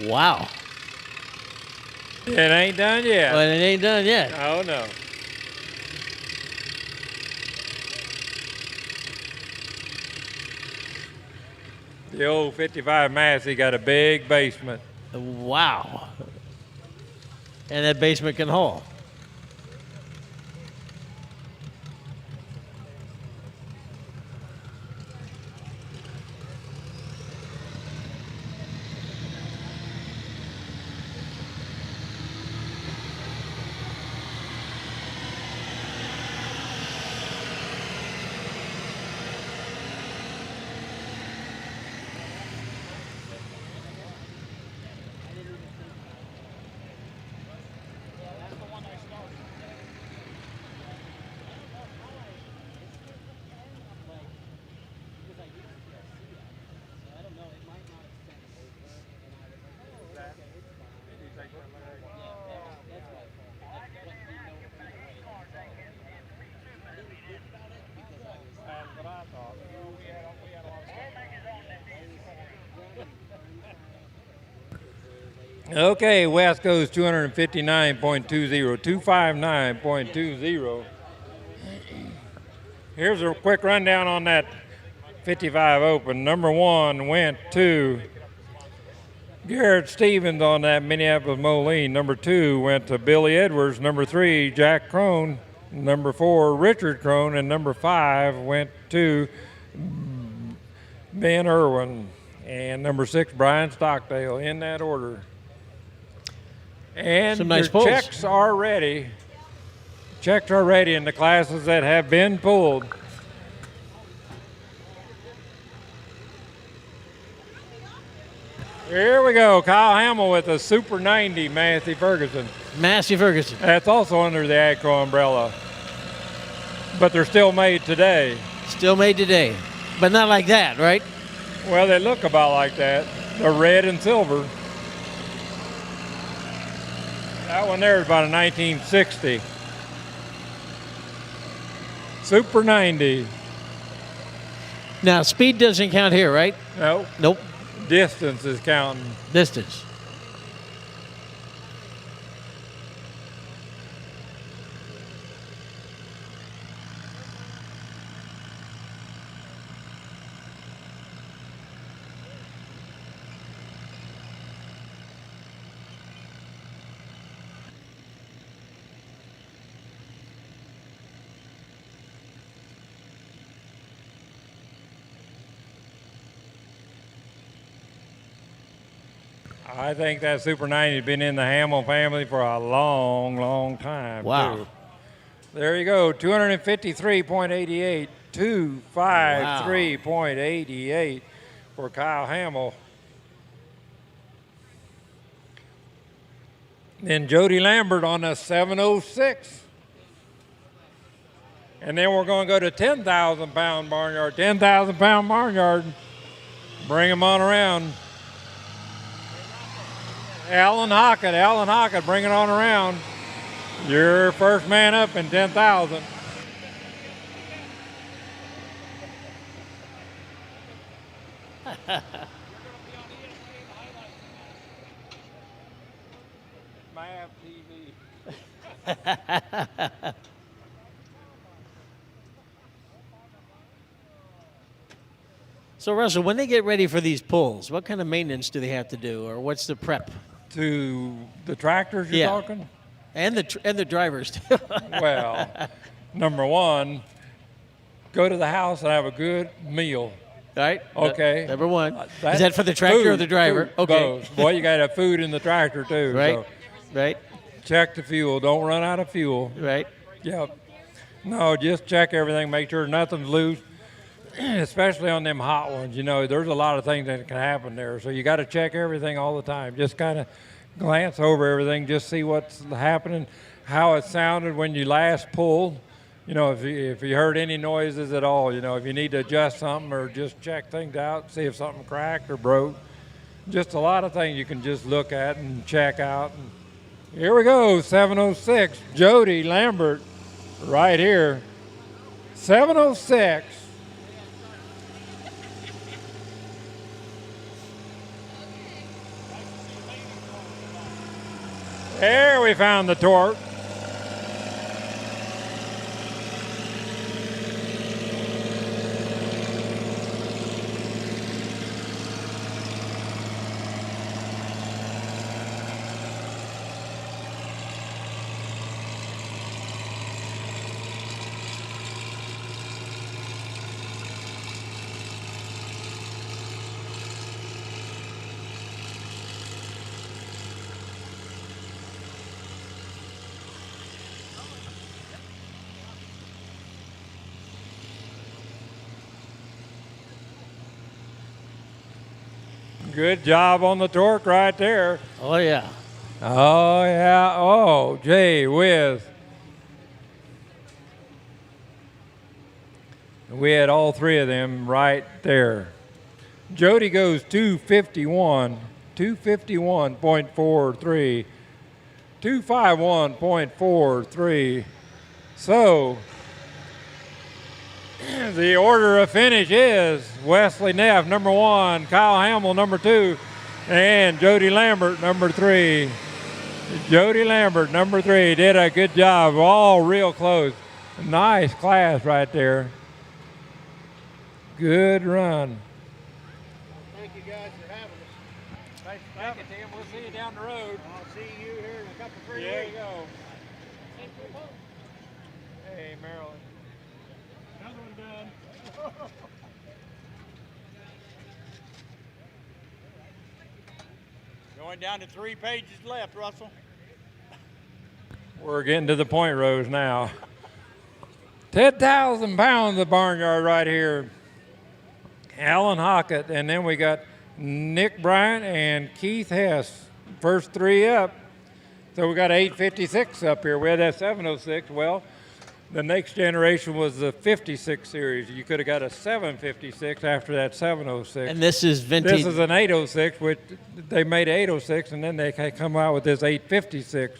Speaker 11: Wow.
Speaker 1: It ain't done yet.
Speaker 11: But it ain't done yet.
Speaker 1: Oh, no. The old 55 Massey got a big basement.
Speaker 11: Wow. And that basement can haul.
Speaker 1: Okay, West goes 259.20, 259.20. Here's a quick rundown on that 55 Open. Number 1 went to Garrett Stevens on that Minneapolis Moline. Number 2 went to Billy Edwards. Number 3, Jack Crone. Number 4, Richard Crone. And number 5 went to Ben Irwin. And number 6, Brian Stockdale, in that order. And
Speaker 11: some nice
Speaker 1: your
Speaker 11: pulls.
Speaker 1: checks are ready. Checks are ready in the classes that have been pulled. Here we go. Kyle Hamill with a Super 90 Massey Ferguson.
Speaker 11: Massey Ferguson.
Speaker 1: That's also under the AGCO umbrella. But they're still made today.
Speaker 11: Still made today. But not like that, right?
Speaker 1: Well, they look about like that. They're red and silver. That one there is about a 1960. Super 90.
Speaker 11: Now, speed doesn't count here, right?
Speaker 1: Nope.
Speaker 11: Nope.
Speaker 1: Distance is counting.
Speaker 11: Distance.
Speaker 1: I think that Super 90 has been in the Hamill family for a long, long time.
Speaker 11: Wow.
Speaker 1: Too. There you go, 253.88, 253.88 for Kyle Hamill. Then Jody Lambert on a 706. And then we're going to go to 10,000 pound Barnyard, 10,000 pound Barnyard. Bring them on around. Alan Hockett, bring it on around. You're first man up in 10,000. Mav TV.
Speaker 11: So, Russell, when they get ready for these pulls, what kind of maintenance do they have to do, or what's the prep?
Speaker 1: To the tractors you're talking?
Speaker 11: And the drivers, too.
Speaker 1: Well, number one, go to the house and have a good meal.
Speaker 11: Right.
Speaker 1: Okay.
Speaker 11: Number one. Is that for the tractor or the driver?
Speaker 1: Food,
Speaker 11: Okay.
Speaker 1: both. Boy, you got to have food in the tractor, too.
Speaker 11: Right.
Speaker 1: So
Speaker 11: Right.
Speaker 1: check the fuel. Don't run out of fuel.
Speaker 11: Right.
Speaker 1: Yep. No, just check everything. Make sure nothing's loose, especially on them hot ones. You know, there's a lot of things that can happen there. So you got to check everything all the time. Just kind of glance over everything, just see what's happening, how it sounded when you last pulled. You know, if you heard any noises at all, you know, if you need to adjust something or just check things out, see if something cracked or broke. Just a lot of things you can just look at and check out. And here we go, 706, Jody Lambert right here. 706. There we found the torque. Good job on the torque right there.
Speaker 11: Oh, yeah.
Speaker 1: Oh, yeah. Oh, gee whiz. We had all three of them right there. Jody goes 251, 251.43, 251.43. So the order of finish is Wesley Neff, number 1, Kyle Hamill, number 2, and Jody Lambert, number 3. Jody Lambert, number 3, did a good job. All real close. Nice class right there. Good run.
Speaker 9: Thank you guys for having us.
Speaker 1: Thank you, Tim. We'll see you down the road.
Speaker 9: I'll see you here in a couple, 3
Speaker 1: There
Speaker 9: weeks.
Speaker 1: you go. Hey, Marilyn.
Speaker 9: Another one done.
Speaker 8: Going down to 3 pages left, Russell.
Speaker 1: We're getting to the point rows now. 10,000 pounds of Barnyard right here. Alan Hockett, and then we got Nick Bryant and Keith Hess. First 3 up. So we got 856 up here. We had that 706. Well, the next generation was the 56 series. You could have got a 756 after that 706.
Speaker 11: And this is vintage.
Speaker 1: This is an 806, which they made 806, and then they come out with this 856.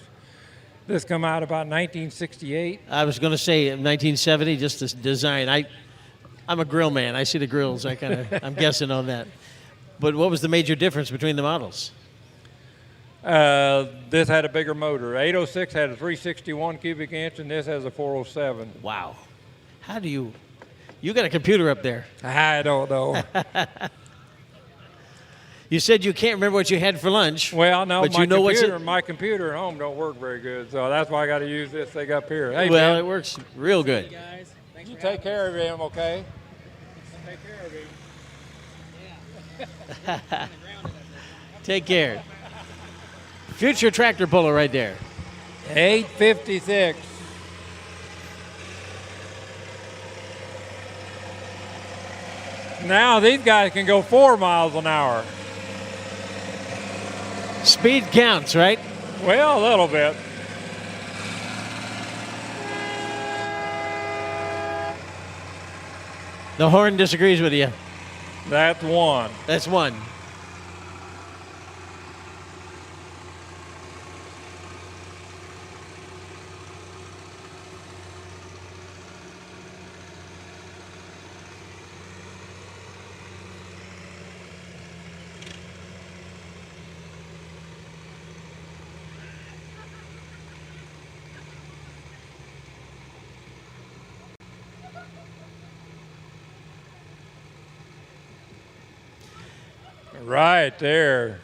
Speaker 1: This come out about 1968.
Speaker 11: I was going to say 1970, just this design. I'm a grill man. I see the grills. I'm guessing on that. But what was the major difference between the models?
Speaker 1: This had a bigger motor. 806 had a 361 cubic inch, and this has a 407.
Speaker 11: Wow. How do you got a computer up there.
Speaker 1: I don't know.
Speaker 11: You said you can't remember what you had for lunch.
Speaker 1: Well, no,
Speaker 11: but
Speaker 1: my
Speaker 11: you know
Speaker 1: my computer at home don't work very good, so that's why I got to use this thing up here. Hey,
Speaker 11: well,
Speaker 1: man,
Speaker 11: it works real good.
Speaker 10: Guys, thanks
Speaker 1: you
Speaker 10: for
Speaker 1: take care of him, okay?
Speaker 9: Take care of him.
Speaker 10: Yeah.
Speaker 11: Take care. Future tractor puller right there.
Speaker 1: 856. Now these guys can go 4 miles an hour.
Speaker 11: Speed counts, right?
Speaker 1: Well, a little bit.
Speaker 11: The horn disagrees with you.
Speaker 1: That's 1.
Speaker 11: That's 1.
Speaker 1: Right there.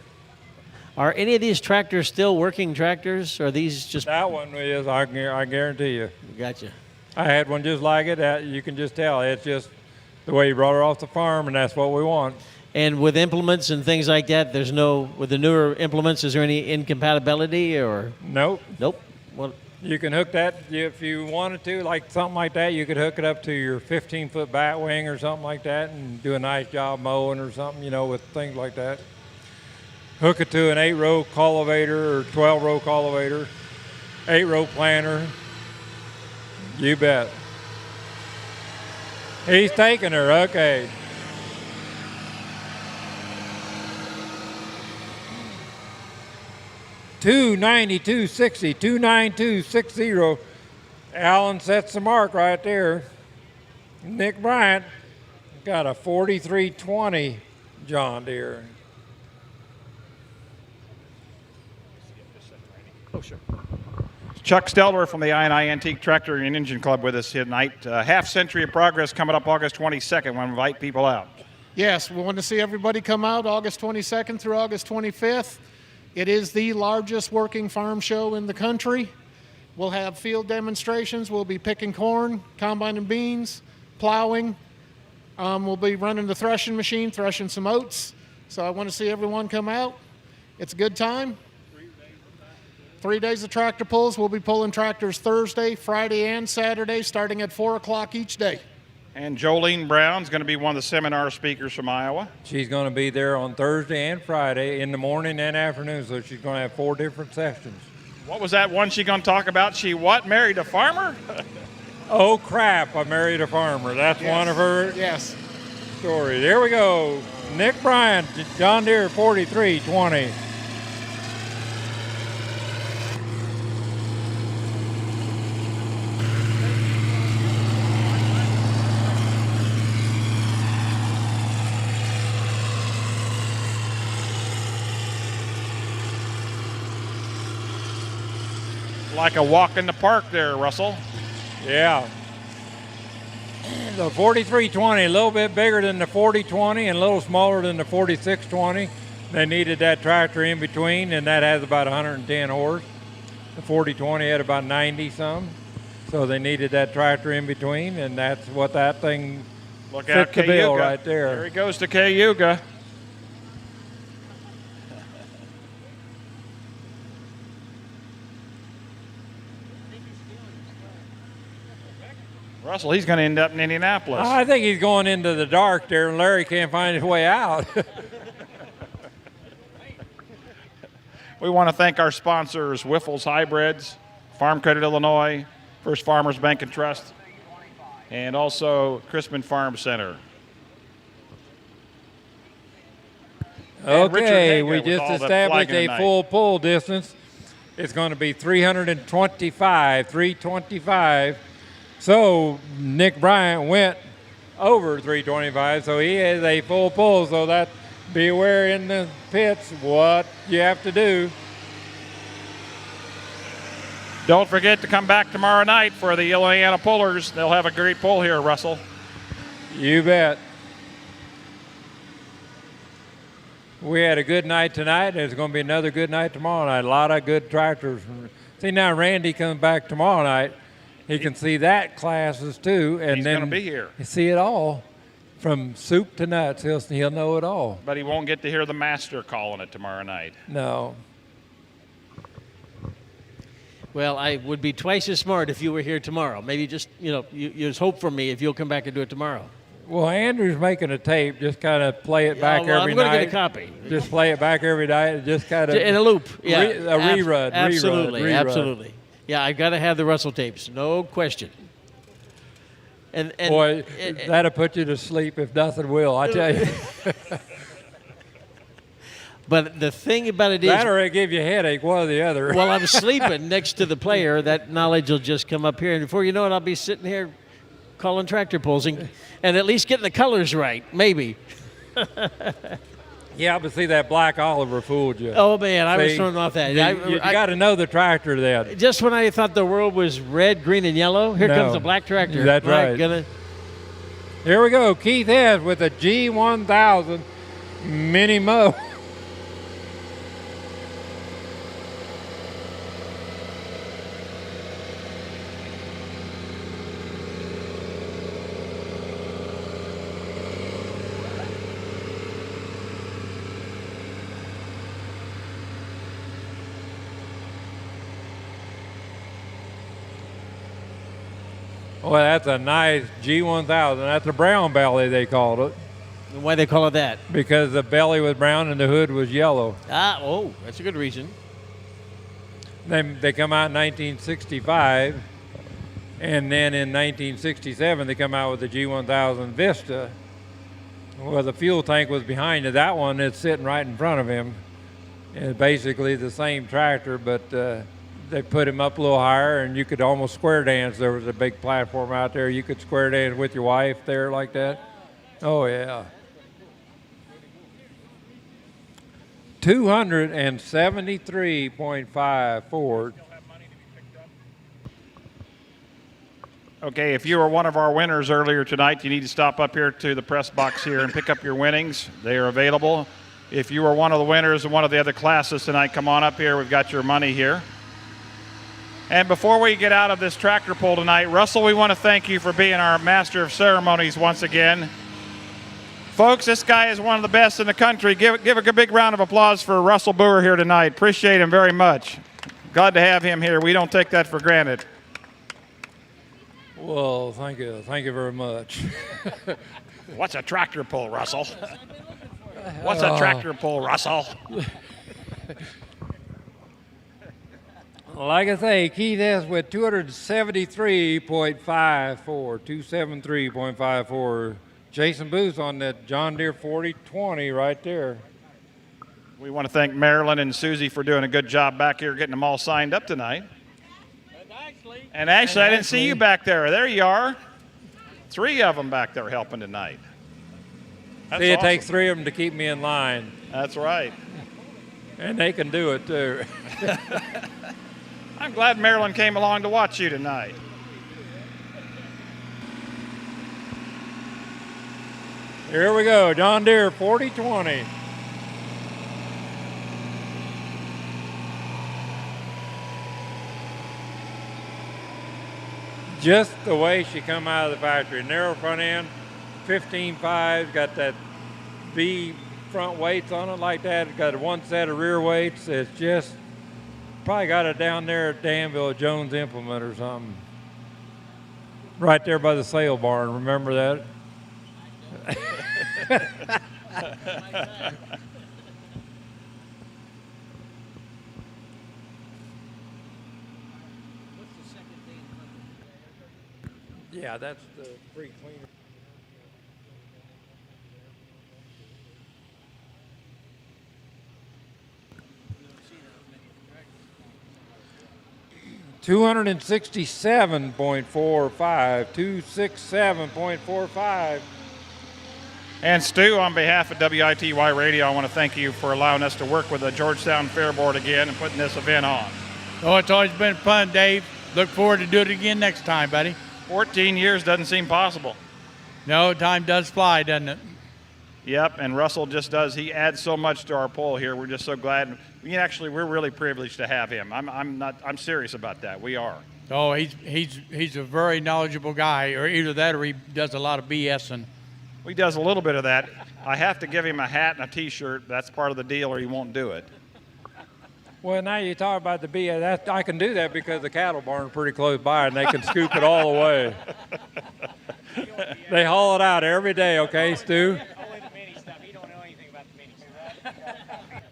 Speaker 11: Are any of these tractors still working tractors? Or are these just...
Speaker 1: That one is, I guarantee you.
Speaker 11: Gotcha.
Speaker 1: I had one just like it. You can just tell. It's just the way you brought her off the farm, and that's what we want.
Speaker 11: And with implements and things like that, there's no, with the newer implements, is there any incompatibility or?
Speaker 1: Nope.
Speaker 11: Nope. Well,
Speaker 1: you can hook that if you wanted to, like something like that. You could hook it up to your 15-foot bat wing or something like that and do a nice job mowing or something, you know, with things like that. Hook it to an 8-row cultivator or 12-row cultivator, 8-row planter. You bet. He's taking her, okay. $292.60, $292.60. Alan sets the mark right there. Nick Bryant got a 4320 John Deere.
Speaker 11: oh, sure.
Speaker 2: Chuck Stelter from the I&I Antique Tractor and Engine Club with us tonight. Half Century of Progress coming up August 22nd. We want to invite people out.
Speaker 9: Yes, we want to see everybody come out August 22nd through August 25th. It is the largest working farm show in the country. We'll have field demonstrations. We'll be picking corn, combining beans, plowing. We'll be running the threshing machine, threshing some oats. So I want to see everyone come out. It's a good time. 3 days of tractor pulls. We'll be pulling tractors Thursday, Friday, and Saturday, starting at 4 o'clock each day.
Speaker 2: And Jolene Brown's going to be one of the seminar speakers from Iowa.
Speaker 1: She's going to be there on Thursday and Friday in the morning and afternoon, so she's going to have 4 different sessions.
Speaker 2: What was that one she going to talk about? She what, married a farmer?
Speaker 1: Oh, crap, I married a farmer. That's
Speaker 9: Yes.
Speaker 1: one of her
Speaker 9: Yes.
Speaker 1: stories. Here we go. Nick Bryant, John Deere 4320.
Speaker 2: Like a walk in the park there, Russell.
Speaker 1: Yeah. The 4320, a little bit bigger than the 4020 and a little smaller than the 4620. They needed that tractor in between, and that has about 110 horse. The 4020 had about 90 some. So they needed that tractor in between, and that's what that thing
Speaker 2: Look
Speaker 1: fit
Speaker 2: out,
Speaker 1: the bill
Speaker 2: Cayuga.
Speaker 1: right there.
Speaker 2: There he goes to Cayuga. Russell, he's going to end up in Indianapolis.
Speaker 1: I think he's going into the dark there, and Larry can't find his way out.
Speaker 2: We want to thank our sponsors, Wiffles Hybrids, Farm Credit Illinois, First Farmers Bank and Trust, and also Crispin Farm Center. And Richard
Speaker 1: Okay,
Speaker 2: Hager
Speaker 1: we
Speaker 2: with
Speaker 1: just
Speaker 2: all the
Speaker 1: established
Speaker 2: flagging
Speaker 1: a
Speaker 2: tonight.
Speaker 1: full pull distance. It's going to be 325. So Nick Bryant went over 325, so he has a full pull. So that, be aware in the pits what you have to do.
Speaker 2: Don't forget to come back tomorrow night for the Illinois Pullers. They'll have a great pull here, Russell.
Speaker 1: You bet. We had a good night tonight. There's going to be another good night tomorrow night. A lot of good tractors. See, now Randy comes back tomorrow night. He can see that classes too, and
Speaker 2: He's
Speaker 1: then
Speaker 2: gonna be here.
Speaker 1: See it all, from soup to nuts. He'll know it all.
Speaker 2: But he won't get to hear the master calling it tomorrow night.
Speaker 1: No.
Speaker 11: Well, I would be twice as smart if you were here tomorrow. Maybe just, you just hope for me if you'll come back and do it tomorrow.
Speaker 1: Well, Andrew's making a tape. Just kind of play it back
Speaker 11: well,
Speaker 1: every
Speaker 11: I'm gonna
Speaker 1: night.
Speaker 11: get a copy.
Speaker 1: Just play it back every night. Just kind of
Speaker 11: In a loop. Yeah.
Speaker 1: a rerun.
Speaker 11: Absolutely.
Speaker 1: Rerun.
Speaker 11: Absolutely. Yeah, I've got to have the Russell tapes. No question. And
Speaker 1: Boy, that'll put you to sleep if nothing will, I tell you.
Speaker 11: But the thing about it is,
Speaker 1: That or it'll give you a headache, one or the other.
Speaker 11: while I'm sleeping next to the player, that knowledge will just come up here. And before you know it, I'll be sitting here calling tractor pulls and at least getting the colors right, maybe.
Speaker 1: Yeah, but see, that black Oliver fooled you.
Speaker 11: Oh, man, I was
Speaker 1: See,
Speaker 11: thrown off that.
Speaker 1: You got to know the tractor then.
Speaker 11: Just when I thought the world was red, green, and yellow, here
Speaker 1: No.
Speaker 11: comes the black tractor.
Speaker 1: That's
Speaker 11: My
Speaker 1: right.
Speaker 11: goodness.
Speaker 1: Here we go. Keith Hess with a G1000 Mini Mo. Well, that's a nice G1000. That's a brown belly, they called it,
Speaker 11: Why they call it that?
Speaker 1: because the belly was brown and the hood was yellow.
Speaker 11: Oh, that's a good reason.
Speaker 1: They come out in 1965, and then in 1967 they come out with the G1000 Vista. Well, the fuel tank was behind it. That one is sitting right in front of him. It's basically the same tractor, but they put him up a little higher, and you could almost square dance. There was a big platform out there. You could square dance with your wife there like that. Oh, yeah. 273.54.
Speaker 2: Okay, if you were one of our winners earlier tonight, you need to stop up here to the press box here and pick up your winnings. They are available. If you were one of the winners in one of the other classes tonight, come on up here. We've got your money here. And before we get out of this tractor pull tonight, Russell, we want to thank you for being our master of ceremonies once again. Folks, this guy is one of the best in the country. Give a big round of applause for Russell Boer here tonight. Appreciate him very much. Glad to have him here. We don't take that for granted.
Speaker 1: Well, thank you. Thank you very much.
Speaker 2: What's a tractor pull, Russell? What's a tractor pull, Russell?
Speaker 1: Like I say, Keith S. with 273.54, 273.54. Jason Booth on that John Deere 4020 right there.
Speaker 2: We want to thank Marilyn and Susie for doing a good job back here getting them all signed up tonight. And Ashley, I didn't see you back there. There you are. 3 of them back there helping tonight. That's
Speaker 1: See, it
Speaker 2: awesome.
Speaker 1: takes 3 of them to keep me in line.
Speaker 2: That's right.
Speaker 1: And they can do it, too.
Speaker 2: I'm glad Marilyn came along to watch you tonight.
Speaker 1: Here we go, John Deere 4020. Just the way she come out of the factory. Narrow front end, 15.5, got that V front weights on it like that. It's got 1 set of rear weights. It's just, probably got it down there at Danville Jones Implement or something. Right there by the sale barn, remember that? Yeah, that's the free cleaner. $267.45, 267.45.
Speaker 2: And Stu, on behalf of WITY Radio, I want to thank you for allowing us to work with the Georgetown Fair Board again and putting this event on.
Speaker 8: Oh, it's always been fun, Dave. Look forward to do it again next time, buddy.
Speaker 2: 14 years doesn't seem possible.
Speaker 8: No, time does fly, doesn't it?
Speaker 2: Yep, and Russell just does. He adds so much to our poll here. We're just so glad. We're really privileged to have him. I'm serious about that. We are.
Speaker 8: Oh, he's a very knowledgeable guy, or either that or he does a lot of BSing.
Speaker 2: He does a little bit of that. I have to give him a hat and a T-shirt. That's part of the deal, or he won't do it.
Speaker 1: Well, now you talk about the bee. I can do that because the cattle barn's pretty close by, and they can scoop it all away. They haul it out every day, okay, Stu?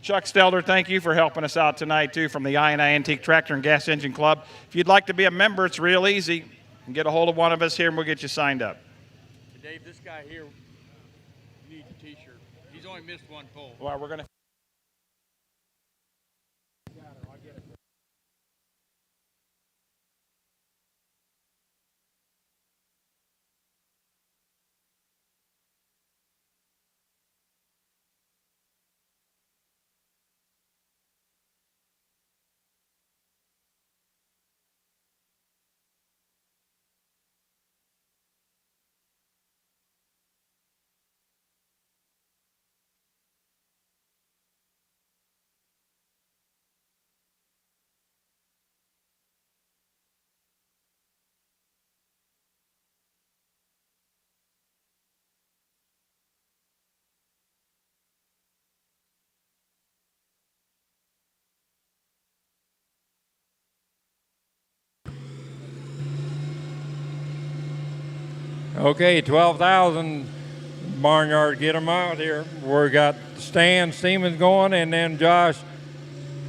Speaker 2: Chuck Stelter, thank you for helping us out tonight, too, from the I&I Antique Tractor and Gas Engine Club. If you'd like to be a member, it's real easy. And get a hold of one of us here, and we'll get you signed up.
Speaker 8: Dave, this guy here needs a T-shirt. He's only missed 1 pull.
Speaker 2: Well, we're going to
Speaker 1: Okay, 12,000. Barnyard, get them out here. We got Stan Siemens going, and then Josh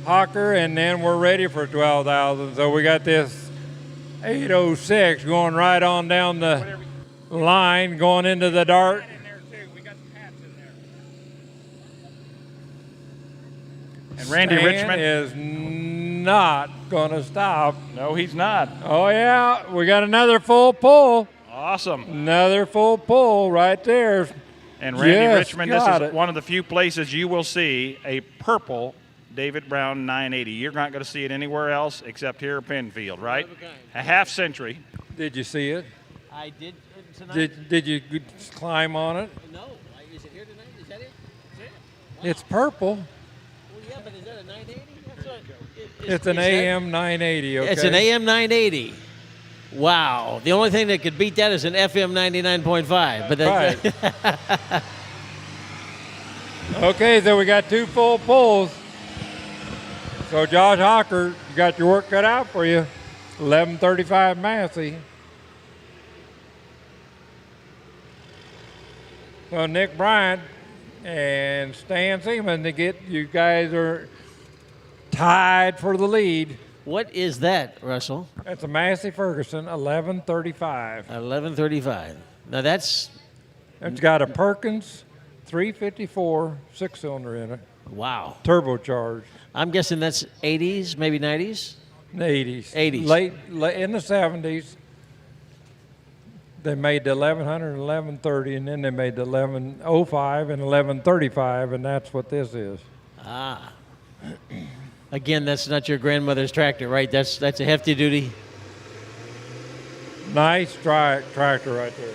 Speaker 1: Hocker, and then we're ready for 12,000. So we got this 806 going right on down the line, going into the dart.
Speaker 2: And Randy
Speaker 1: Stan
Speaker 2: Richmond
Speaker 1: is not going to stop.
Speaker 2: No, he's not.
Speaker 1: Oh, yeah, we got another full pull.
Speaker 2: Awesome.
Speaker 1: Another full pull right there.
Speaker 2: And Randy
Speaker 1: Yes,
Speaker 2: Richmond, this
Speaker 1: got
Speaker 2: is
Speaker 1: it.
Speaker 2: one of the few places you will see a purple David Brown 980. You're not going to see it anywhere else except here at Penfield, right? A half century.
Speaker 1: Did you see it?
Speaker 11: I did tonight.
Speaker 1: Did you climb on it?
Speaker 11: No. Is it here tonight? Is that it? Is it?
Speaker 1: It's purple.
Speaker 11: Well, yeah, but is that a 980? That's what,
Speaker 1: It's an
Speaker 11: is that-
Speaker 1: AM 980, okay?
Speaker 11: It's an AM 980. Wow. The only thing that could beat that is an FM 99.5. But that,
Speaker 1: Okay, so we got two full pulls. So Josh Hocker, you got your work cut out for you. 11:35 Massey. So Nick Bryant and Stan Seaman to get you guys are tied for the lead.
Speaker 11: what is that, Russell?
Speaker 1: That's a Massey Ferguson 11:35.
Speaker 11: 11:35. Now that's
Speaker 1: It's got a Perkins 354 6-cylinder in it,
Speaker 11: wow.
Speaker 1: turbocharged.
Speaker 11: I'm guessing that's 80s, maybe 90s.
Speaker 1: In the 80s.
Speaker 11: 80s.
Speaker 1: Late in the 70s, they made the 1100 and 1130, and then they made the 1105 and 1135, and that's what this is.
Speaker 11: Ah. Again, that's not your grandmother's tractor, right? That's a hefty duty.
Speaker 1: Nice tractor right there.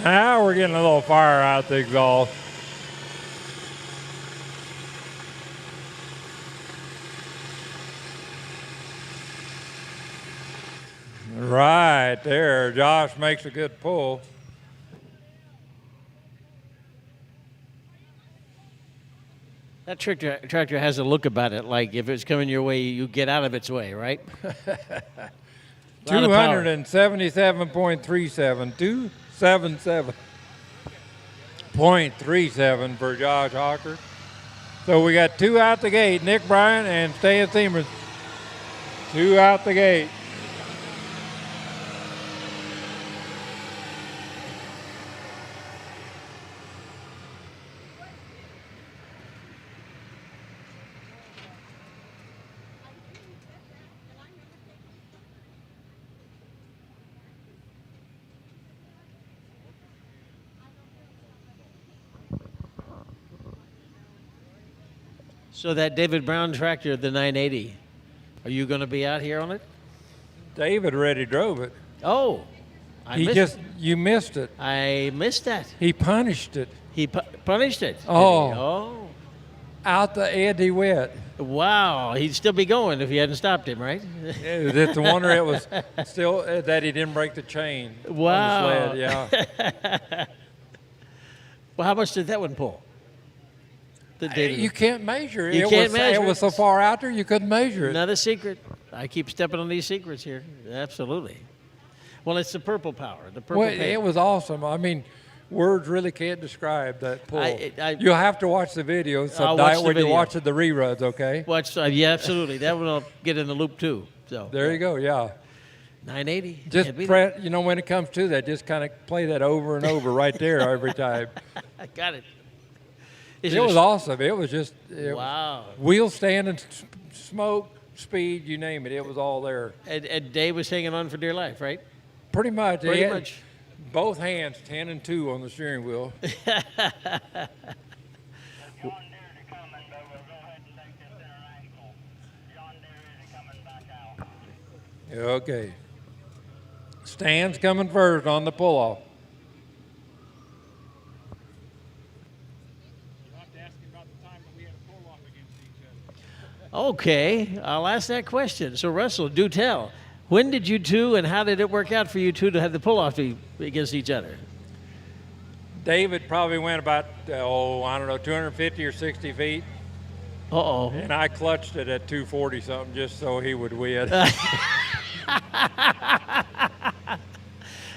Speaker 1: Now we're getting a little fire out the exhaust. Right there, Josh makes a good pull.
Speaker 11: That tractor has a look about it, like if it's coming your way, you get out of its way, right?
Speaker 1: 277.37, 277.37 for Josh Hawker. So we got two out the gate, Nick Bryan and Stan Siemens. Two out the gate.
Speaker 11: So that David Brown tractor, the 980, are you going to be out here on it?
Speaker 1: David already drove it.
Speaker 11: Oh,
Speaker 1: You missed it.
Speaker 11: I missed that.
Speaker 1: He punished it.
Speaker 11: He punished it.
Speaker 1: Oh.
Speaker 11: Did he? Oh.
Speaker 1: Out the Eddie Wet.
Speaker 11: Wow, he'd still be going if you hadn't stopped him, right?
Speaker 1: It's a wonder it was still that he didn't break the chain.
Speaker 11: Wow.
Speaker 1: On the sled, yeah.
Speaker 11: Well, how much did that one pull?
Speaker 1: You can't measure it.
Speaker 11: You can't measure
Speaker 1: it. It was so far out there you couldn't measure it.
Speaker 11: Another secret. I keep stepping on these secrets here. Absolutely. Well, it's the purple power. The purple
Speaker 1: Well,
Speaker 11: paint.
Speaker 1: it was awesome. I mean, words really can't describe that pull.
Speaker 11: I-
Speaker 1: You'll have to watch the video
Speaker 11: I'll
Speaker 1: some
Speaker 11: watch
Speaker 1: night
Speaker 11: the
Speaker 1: when
Speaker 11: video.
Speaker 1: you're watching the reruns, okay?
Speaker 11: Watch, yeah, absolutely. That one I'll get in the loop too. So
Speaker 1: There you go, yeah.
Speaker 11: 980.
Speaker 1: Just
Speaker 11: Can't beat
Speaker 1: press, when it comes to that, just kind of play that over and over right there every time.
Speaker 11: I got it.
Speaker 1: It was awesome. It was just
Speaker 11: Wow.
Speaker 1: wheel stand and smoke, speed, you name it. It was all there.
Speaker 11: And Dave was hanging on for dear life, right?
Speaker 1: Pretty much.
Speaker 11: Pretty
Speaker 1: He had
Speaker 11: much.
Speaker 1: Both hands 10 and 2 on the steering wheel. Okay. Stan's coming first on the pull-off.
Speaker 11: Okay, I'll ask that question. So, Russell, do tell. When did you two, and how did it work out for you two to have the pull-off against each other?
Speaker 1: David probably went about, I don't know, 250 or 60 feet.
Speaker 11: Uh-oh.
Speaker 1: And I clutched it at 240 something just so he would win.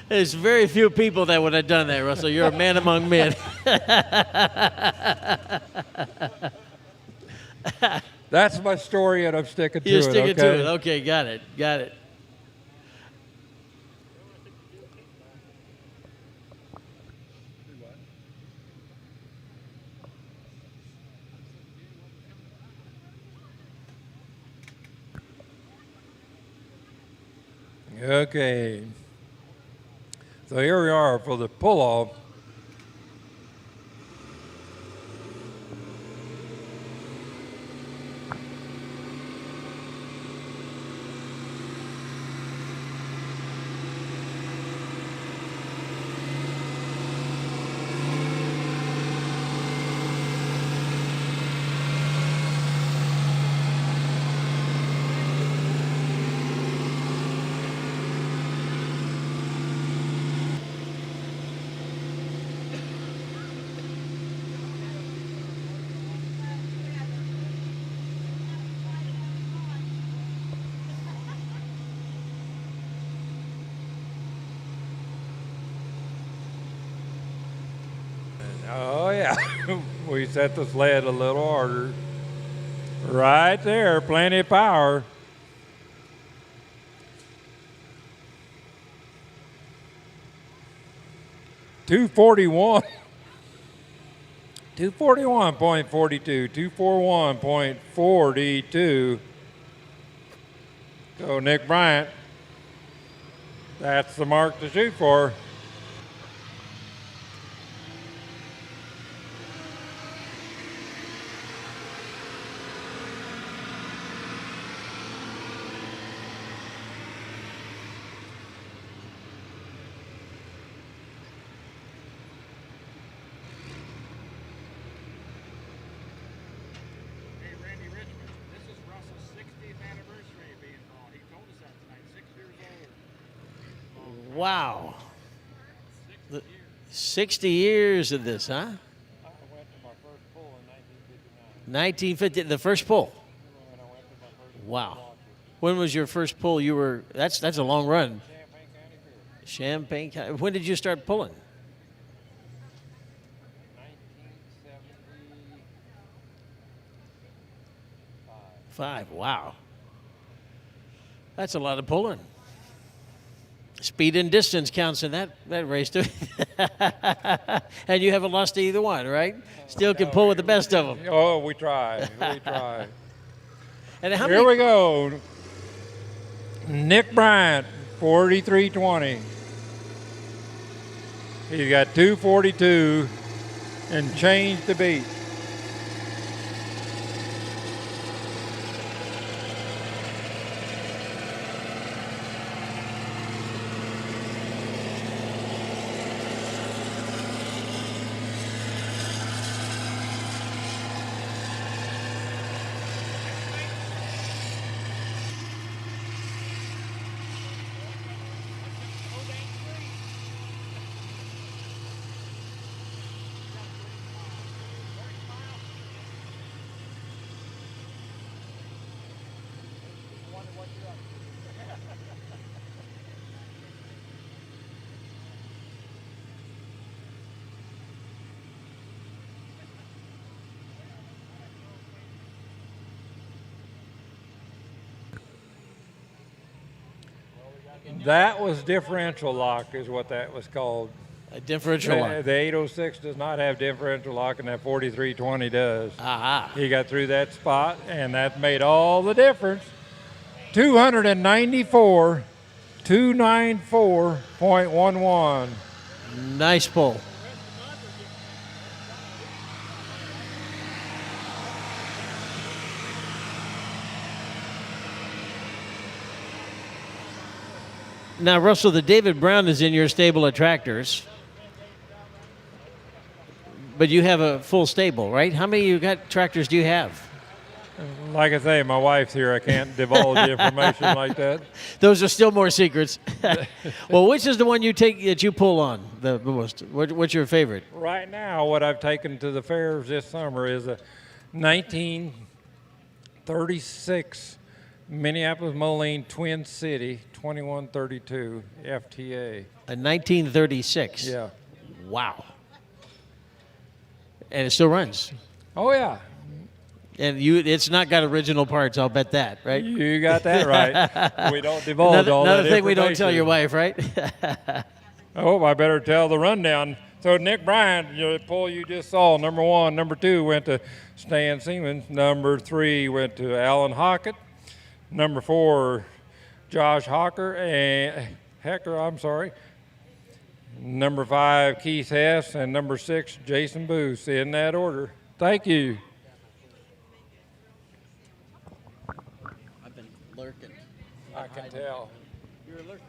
Speaker 11: There's very few people that would have done that, Russell. You're a man among men.
Speaker 1: That's my story, and I'm sticking to it.
Speaker 11: You're sticking
Speaker 1: okay?
Speaker 11: to it. Okay, got it. Got it.
Speaker 1: Okay. So here we are for the pull-off. Oh, yeah. We set the sled a little harder. Right there, plenty of power. $241. 241.42. 241.42. So Nick Bryant, that's the mark to shoot for.
Speaker 11: Wow. 60 years of this, huh?
Speaker 1: I went to my first pull in
Speaker 11: 1950, the first pull. Wow. When was your first pull? That's a long run. Champaign County. When did you start pulling? 1975. Wow. That's a lot of pulling. Speed and distance counts in that race too. And you haven't lost either one, right? Still can pull with the best of them.
Speaker 1: Oh, we try. We try.
Speaker 11: And
Speaker 1: Here we go. Nick Bryant, 43.20. He's got 242 and change to beat. That was differential lock is what that was called.
Speaker 11: A differential lock.
Speaker 1: The 806 does not have differential lock, and that 4320 does.
Speaker 11: Aha.
Speaker 1: He got through that spot, and that made all the difference. 294.11.
Speaker 11: Nice pull. Now, Russell, the David Brown is in your stable of tractors, but you have a full stable, right? How many tractors do you have?
Speaker 1: Like I say, my wife's here. I can't divulge information like that.
Speaker 11: Those are still more secrets. Well, which is the one that you pull on the most? What's your favorite?
Speaker 1: Right now, what I've taken to the fairs this summer is a 1936 Minneapolis Moline Twin City 2132 FTA.
Speaker 11: A 1936.
Speaker 1: Yeah.
Speaker 11: Wow. And it still runs.
Speaker 1: Oh yeah.
Speaker 11: And it's not got original parts, I'll bet that, right?
Speaker 1: You got that right. We don't divulge all that
Speaker 11: Another thing we don't tell your wife, right?
Speaker 1: Oh, I better tell the rundown. So Nick Bryant, the poll you just saw, number 1. Number 2 went to Stan Siemens. Number 3 went to Alan Hockett. Number 4, Josh Hecker. Number 5, Keith Hess. And number 6, Jason Booth, in that order. Thank you.
Speaker 10: Lurking.
Speaker 1: I can tell.
Speaker 11: You're a lurker.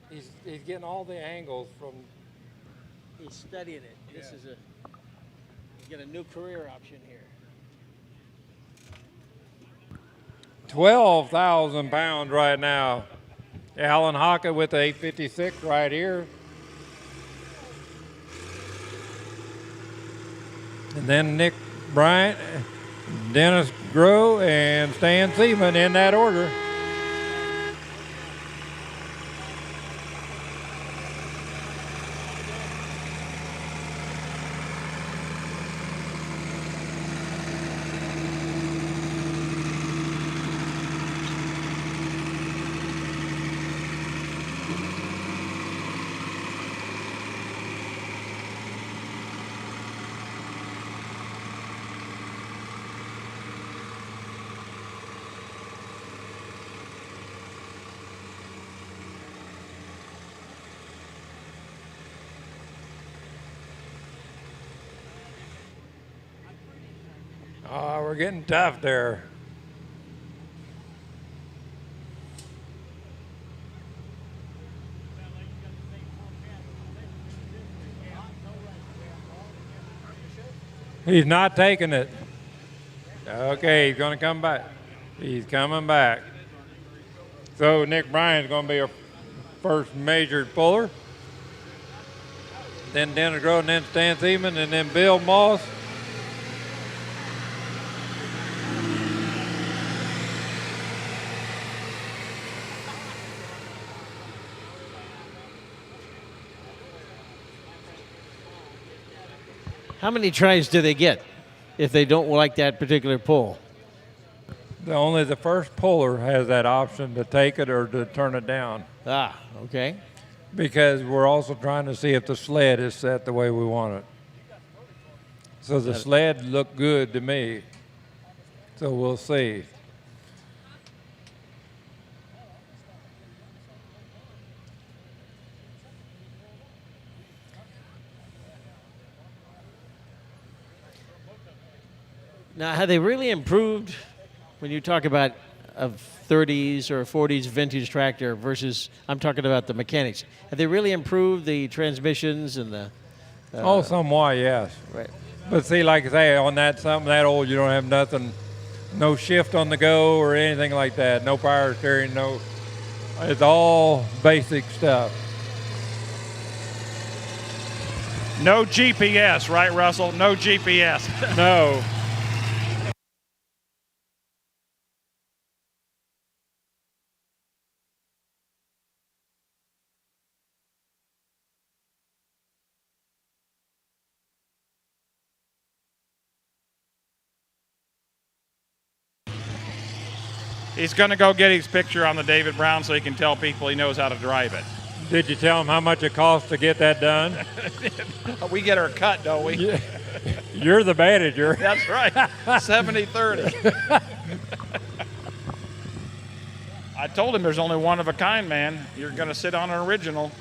Speaker 1: He's getting all the angles from.
Speaker 11: He's studying it. This is you get a new career option here.
Speaker 1: 12,000 pounds right now. Alan Hockett with the 856 right here. And then Nick Bryant, Dennis Groh, and Stan Seaman in that order. Oh, we're getting tough there. He's not taking it. Okay, he's going to come back. He's coming back. So Nick Bryan's going to be our first measured puller. Then Dennis Groh, and then Stan Seaman, and then Bill Moss.
Speaker 11: How many tries do they get if they don't like that particular pull?
Speaker 1: Only the first puller has that option to take it or to turn it down.
Speaker 11: Ah, okay.
Speaker 1: Because we're also trying to see if the sled is set the way we want it. So the sled looked good to me. So we'll see.
Speaker 11: Now, have they really improved when you talk about a 30s or 40s vintage tractor versus, I'm talking about the mechanics. Have they really improved the transmissions and the...
Speaker 1: somewhat, yes.
Speaker 11: Right.
Speaker 1: But see, like I say, on something that old, you don't have nothing, no shift on the go or anything like that. No power steering, it's all basic stuff.
Speaker 2: No GPS, right, Russell? No GPS.
Speaker 1: No.
Speaker 2: He's going to go get his picture on the David Brown so he can tell people he knows how to drive it.
Speaker 1: Did you tell him how much it costs to get that done?
Speaker 2: We get our cut, don't we?
Speaker 1: Yeah. You're the manager.
Speaker 2: That's right. 70-30. I told him there's only one of a kind, man. You're going to sit on an original.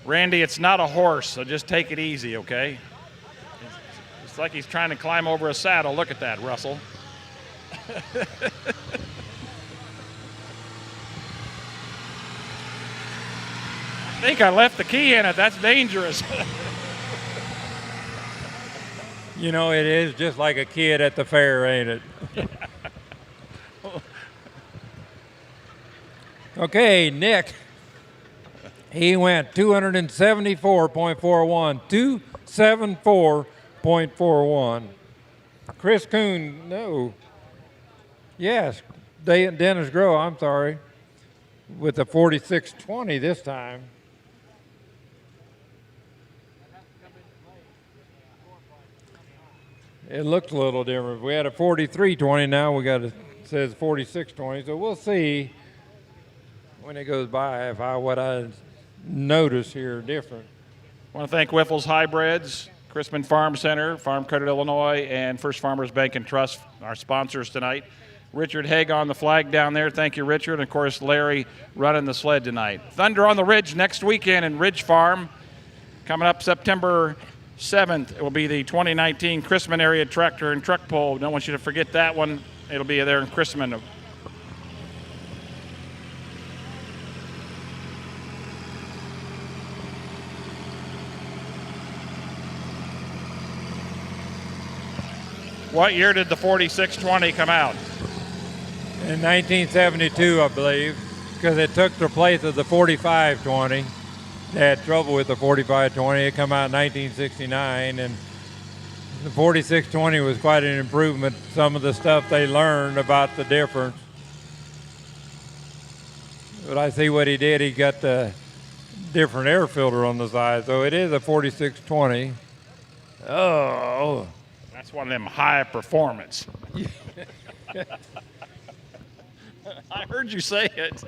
Speaker 2: Randy, it's not a horse, so just take it easy, okay? It's like he's trying to climb over a saddle. Look at that, Russell. I think I left the key in it. That's dangerous.
Speaker 1: You know, it is just like a kid at the fair, ain't it? Okay, Nick. He went 274.41, 274.41. Chris Kuhn, no. Yes, Dennis Groh, I'm sorry, with the 46.20 this time. It looks a little different. We had a 43.20, now we got it says 46.20, so we'll see when it goes by if what I notice here different.
Speaker 2: I want to thank Wiffles Hybrids, Chrisman Farm Center, Farm Credit Illinois, and First Farmers Bank and Trust, our sponsors tonight. Richard Haig on the flag down there. Thank you, Richard. And, of course, Larry running the sled tonight. Thunder on the Ridge next weekend in Ridge Farm. Coming up September 7th, it will be the 2019 Chrisman Area Tractor and Truck Pull. Don't want you to forget that one. It'll be there in Chrisman. What year did the 46.20 come out?
Speaker 1: In 1972, I believe, because it took the place of the 45.20. They had trouble with the 45.20. It come out in 1969, and the 46.20 was quite an improvement. Some of the stuff they learned about the difference. But I see what he did. He got the different air filter on the side, so it is a 46.20. Oh.
Speaker 2: That's one of them high performance. I heard you say it.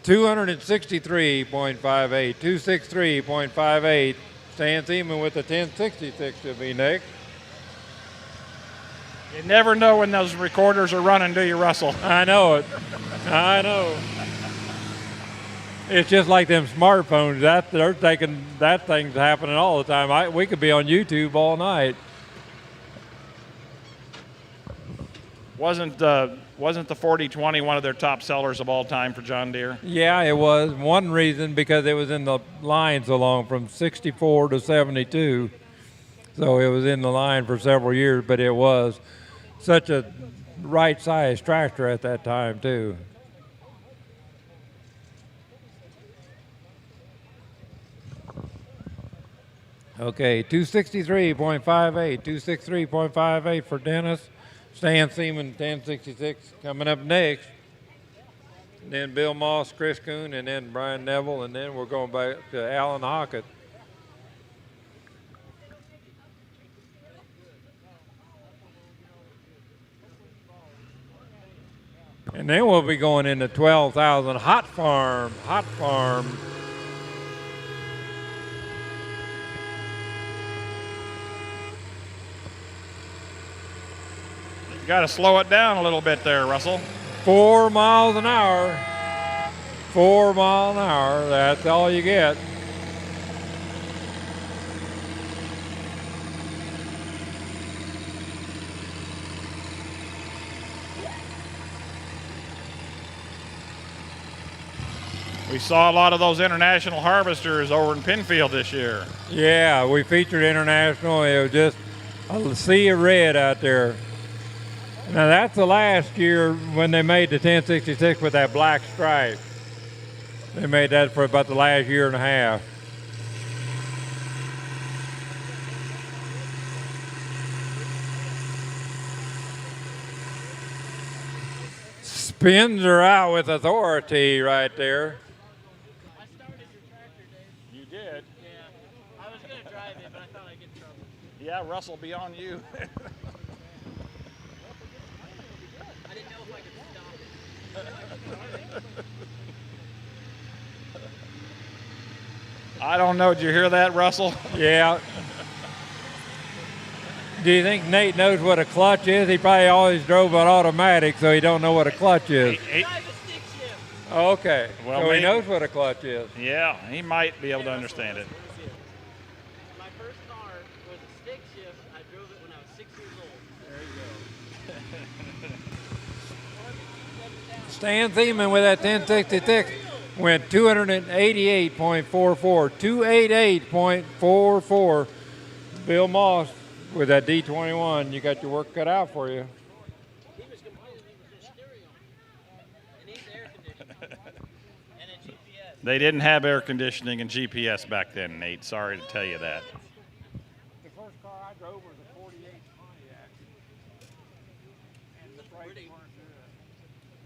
Speaker 1: $263.58, 263.58. Stan Seaman with the 1066 to be next.
Speaker 2: You never know when those recorders are running, do you, Russell?
Speaker 1: I know it. I know. It's just like them smartphones. They're thinking that thing's happening all the time. We could be on YouTube all night.
Speaker 2: Wasn't the 4020 one of their top sellers of all time for John Deere?
Speaker 1: Yeah, it was. One reason because it was in the line so long, from 64 to 72. So it was in the line for several years, but it was such a right-sized tractor at that time, too. Okay, 263.58, 263.58 for Dennis. Stan Seaman, 1066, coming up next. And then Bill Moss, Chris Kuhn, and then Brian Neville, and then we're going back to Alan Hockett. And then we'll be going into 12,000 Hot Farm.
Speaker 2: You got to slow it down a little bit there, Russell.
Speaker 1: 4 miles an hour. 4 miles an hour. That's all you get.
Speaker 2: We saw a lot of those international harvesters over in Penfield this year.
Speaker 1: Yeah, we featured international. It was just a sea of red out there. Now that's the last year when they made the 1066 with that black stripe. They made that for about the last year and a half. Spins are out with authority right there.
Speaker 11: I started your tractor, Dave.
Speaker 2: You did?
Speaker 11: Yeah. I was going to drive it, but I thought I'd get in trouble.
Speaker 2: Yeah, Russell, be on you.
Speaker 11: I didn't know if I could stop it.
Speaker 2: I don't know. Did you hear that, Russell?
Speaker 1: Yeah. Do you think Nate knows what a clutch is? He probably always drove an automatic, so he don't know what a clutch is. Okay.
Speaker 2: Well,
Speaker 1: so he
Speaker 2: maybe-
Speaker 1: knows what a clutch is.
Speaker 2: Yeah, he might be able to understand it.
Speaker 11: My first car was a stick shift. I drove it when I was 6 years old. There you go.
Speaker 1: Stan Thiemann with that 1066 went 288.44. 288.44. Bill Moss with that D21. You got your work cut out for you.
Speaker 11: He was complaining he was just stereo. It needs air conditioning. And a GPS.
Speaker 2: They didn't have air conditioning and GPS back then, Nate. Sorry to tell you that.
Speaker 1: The first car I drove was a 48 Pontiac. And the brakes weren't good.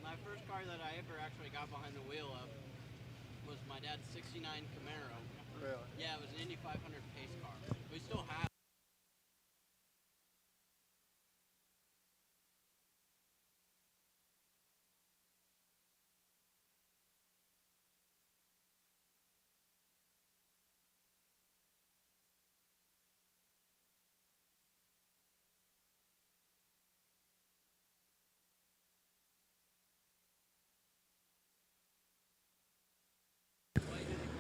Speaker 10: My first car that I ever actually got behind the wheel of was my dad's 69 Camaro.
Speaker 1: Really?
Speaker 10: Yeah, it was an Indy 500 pace car. We still have.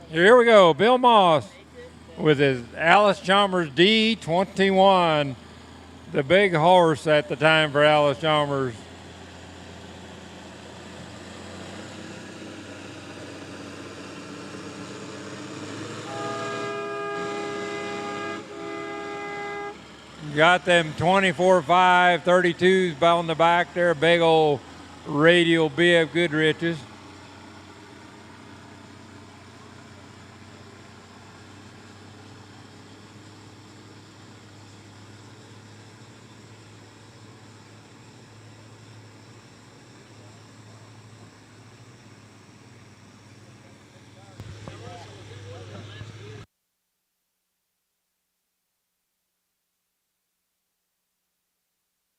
Speaker 1: Here we go. Bill Moss with his Alice Chalmers D21. The big horse at the time for Alice Chalmers. Got them 24.5 32s on the back there. Big old radial bib Goodriches.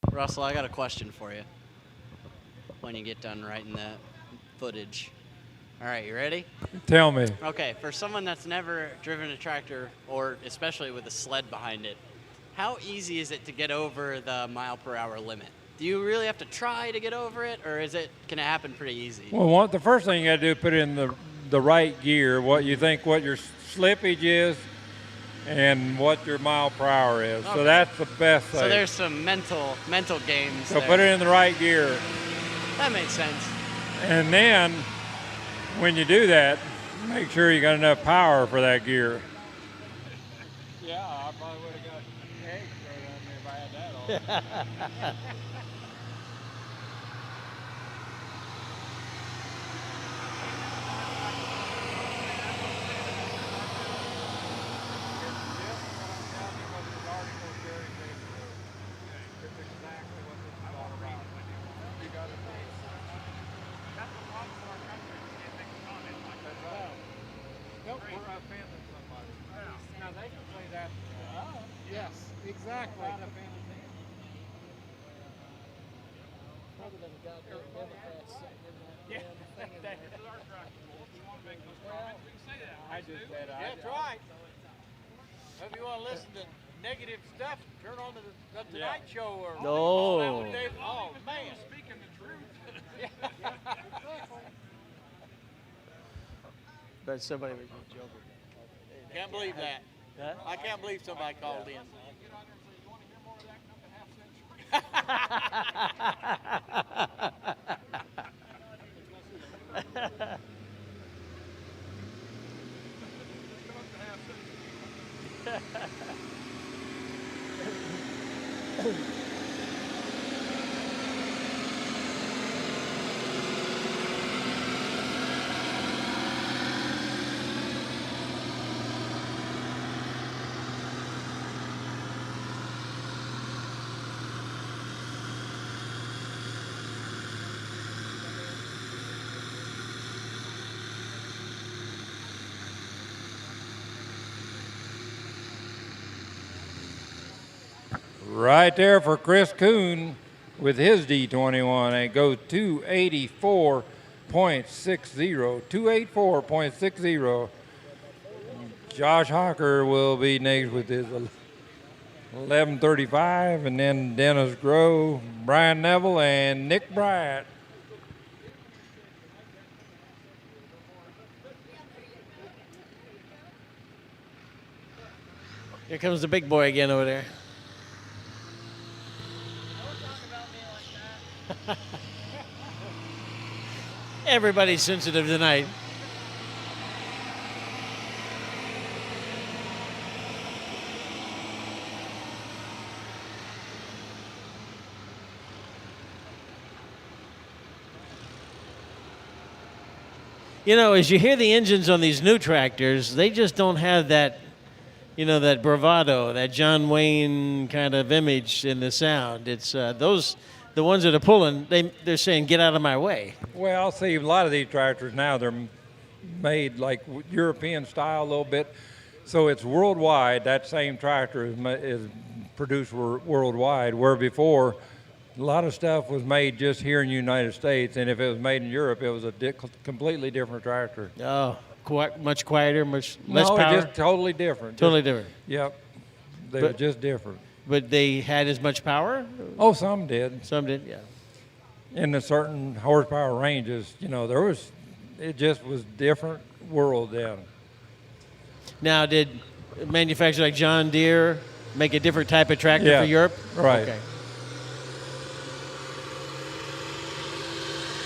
Speaker 10: Russell, I got a question for you when you get done writing that footage. All right, you ready?
Speaker 1: Tell me.
Speaker 10: Okay, for someone that's never driven a tractor, or especially with a sled behind it, how easy is it to get over the mile-per-hour limit? Do you really have to try to get over it, or can it happen pretty easy?
Speaker 1: Well, the first thing you got to do is put in the right gear, what you think what your slippage is, and what your mile per hour is.
Speaker 10: Okay.
Speaker 1: So that's the best thing.
Speaker 10: So there's some mental games
Speaker 1: So
Speaker 10: there.
Speaker 1: put it in the right gear.
Speaker 10: That makes sense.
Speaker 1: And then when you do that, make sure you got enough power for that gear. Yeah, I probably would have got eggs thrown on me if I had that on.
Speaker 9: Yes, exactly.
Speaker 1: I just said
Speaker 8: Yeah, that's right. If you want to listen to negative stuff, turn on to the Tonight Show or
Speaker 11: No.
Speaker 8: Oh man.
Speaker 1: Speaking the truth.
Speaker 11: But somebody was just joking.
Speaker 8: Can't believe that.
Speaker 11: Huh?
Speaker 8: I can't believe somebody called in.
Speaker 1: Right there for Chris Kuhn with his D21. And it goes 284.60. 284.60. Josh Hawker will be next with his 1135, and then Dennis Grove, Brian Neville, and Nick Bryant.
Speaker 11: Here comes the big boy again over there. Everybody's sensitive tonight. You know, as you hear the engines on these new tractors, they just don't have that, you know, that bravado, that John Wayne kind of image in the sound. It's the ones that are pulling, they're saying, get out of my way.
Speaker 1: Well, see, a lot of these tractors now, they're made like European style a little bit. So it's worldwide. That same tractor is produced worldwide, where before a lot of stuff was made just here in the United States, and if it was made in Europe, it was a completely different tractor.
Speaker 11: Oh, much quieter, much less power?
Speaker 1: No, just totally different.
Speaker 11: Totally different.
Speaker 1: Yep. They were just different.
Speaker 11: But they had as much power?
Speaker 1: Oh, some did.
Speaker 11: Some did, yeah.
Speaker 1: In the certain horsepower ranges, you know, it just was different world then.
Speaker 11: Now, did manufacturers like John Deere make a different type of tractor for Europe?
Speaker 1: Right.
Speaker 11: Okay.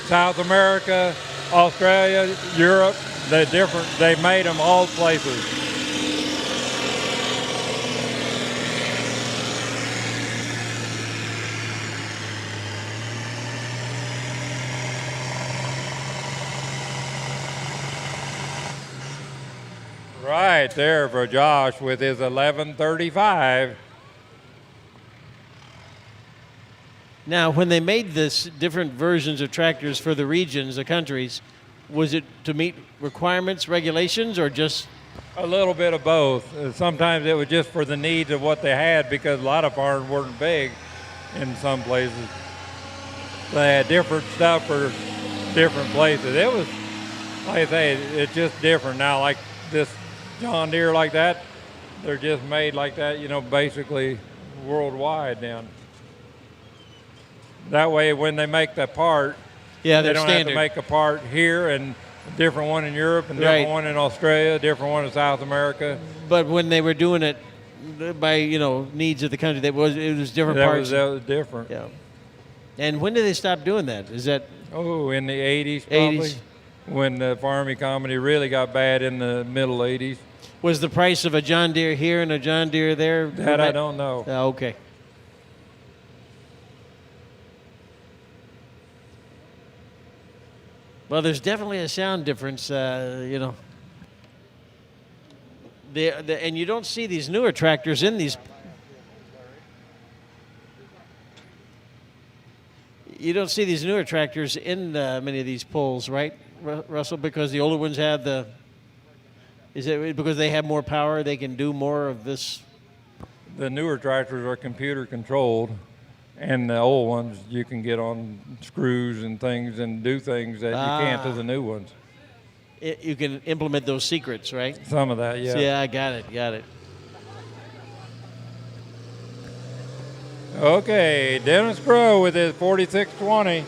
Speaker 1: South America, Australia, Europe, they're different. They made them all places. Right there for Josh with his 1135.
Speaker 11: Now, when they made this different versions of tractors for the regions, the countries, was it to meet requirements, regulations, or just?
Speaker 1: A little bit of both. Sometimes it was just for the needs of what they had, because a lot of farms weren't big in some places. They had different stuff for different places. It was, like I say, it's just different now. Like this John Deere like that, they're just made like that, you know, basically worldwide now. That way, when they make the part, they don't have to make a part here and a different one in Europe and a different one in Australia, a different one in South America.
Speaker 11: But when they were doing it by, you know, needs of the country, it was different parts.
Speaker 1: That was different.
Speaker 11: Yeah. And when did they stop doing that? Is that?
Speaker 1: Oh, in the 80s probably.
Speaker 11: 80s.
Speaker 1: When the farm economy really got bad in the middle 80s.
Speaker 11: Was the price of a John Deere here and a John Deere there?
Speaker 1: That I don't know.
Speaker 11: Okay. Well, there's definitely a sound difference, you know. And you don't see these newer tractors in these. You don't see these newer tractors in many of these polls, right, Russell? Because the older ones have the. Is it because they have more power? They can do more of this.
Speaker 1: The newer tractors are computer controlled. And the old ones, you can get on screws and things and do things that you can't to the new ones.
Speaker 11: You can implement those secrets, right?
Speaker 1: Some of that, yeah.
Speaker 11: Yeah, I got it.
Speaker 1: Okay, Dennis Groh with his 4620.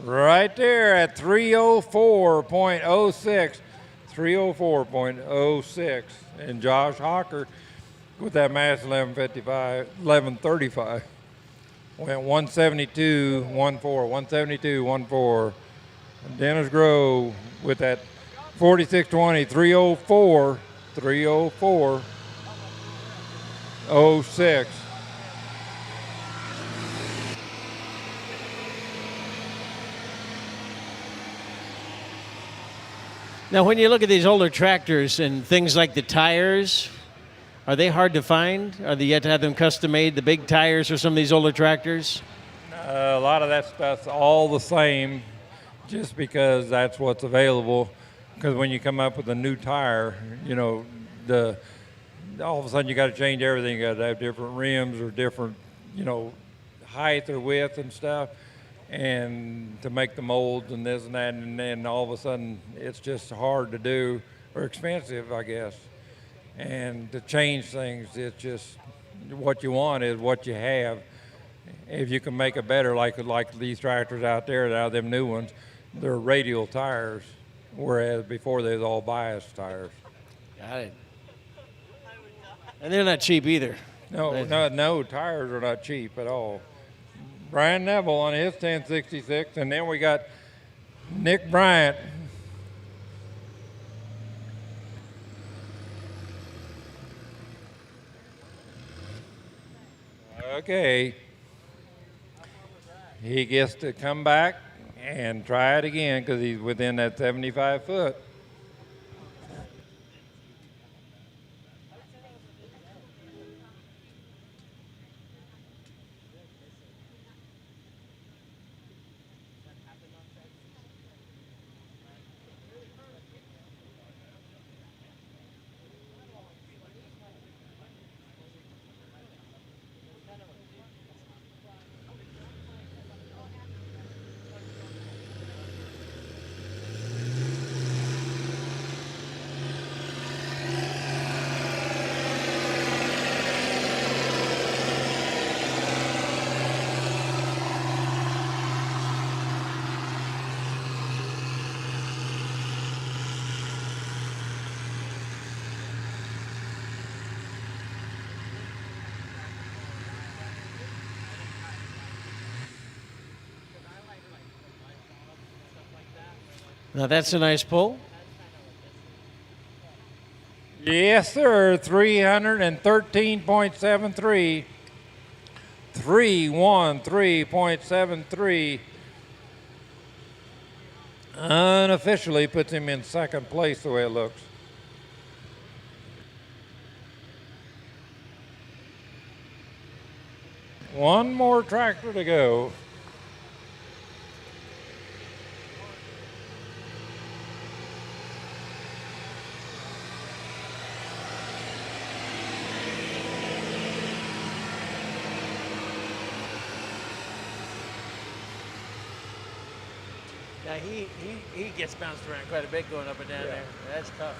Speaker 1: Right there at 304.06, 304.06. And Josh Hawker with that mass 1135 went 172.14, 172.14. Dennis Groh with that 4620, 304.06.
Speaker 11: Now, when you look at these older tractors and things like the tires, are they hard to find? Are they yet to have them custom made, the big tires for some of these older tractors?
Speaker 1: A lot of that stuff's all the same, just because that's what's available. Because when you come up with a new tire, you know, all of a sudden you got to change everything. You got to have different rims or different, height or width and stuff, and to make the molds and this and that, and then all of a sudden it's just hard to do or expensive, I guess. And to change things, it's just what you want is what you have. If you can make it better, like these tractors out there, now them new ones, they're radial tires, whereas before they was all bias tires.
Speaker 11: Got it. And they're not cheap either.
Speaker 1: No, tires are not cheap at all. Brian Neville on his 1066, and then we got Nick Bryant. Okay. He gets to come back and try it again because he's within that 75 foot.
Speaker 11: Now that's a nice pull.
Speaker 1: Yes, sir. 313.73. 313.73. Unofficially puts him in second place the way it looks. One more tractor to go.
Speaker 11: Now he gets bounced around quite a bit going up and down there. That's tough.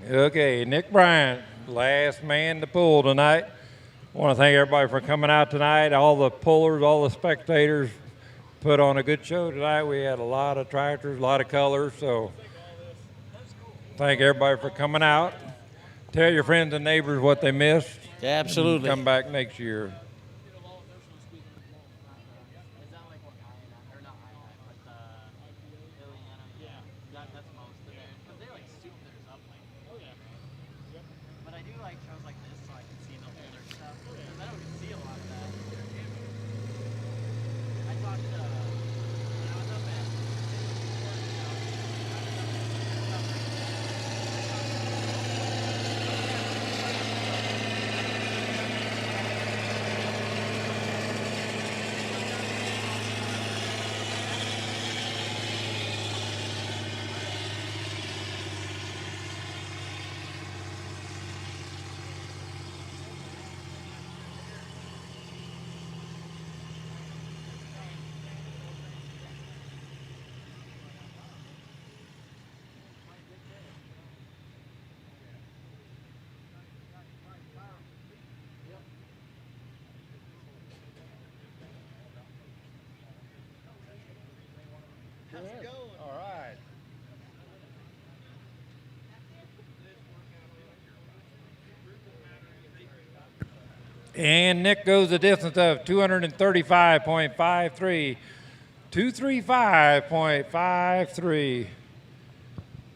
Speaker 1: Okay, Nick Bryant, last man to pull tonight. I want to thank everybody for coming out tonight. All the pullers, all the spectators put on a good show tonight. We had a lot of tractors, a lot of colors, so thank everybody for coming out. Tell your friends and neighbors what they missed.
Speaker 11: Absolutely.
Speaker 1: Come back next year.
Speaker 8: All right.
Speaker 1: And Nick goes the distance of 235.53. 235.53.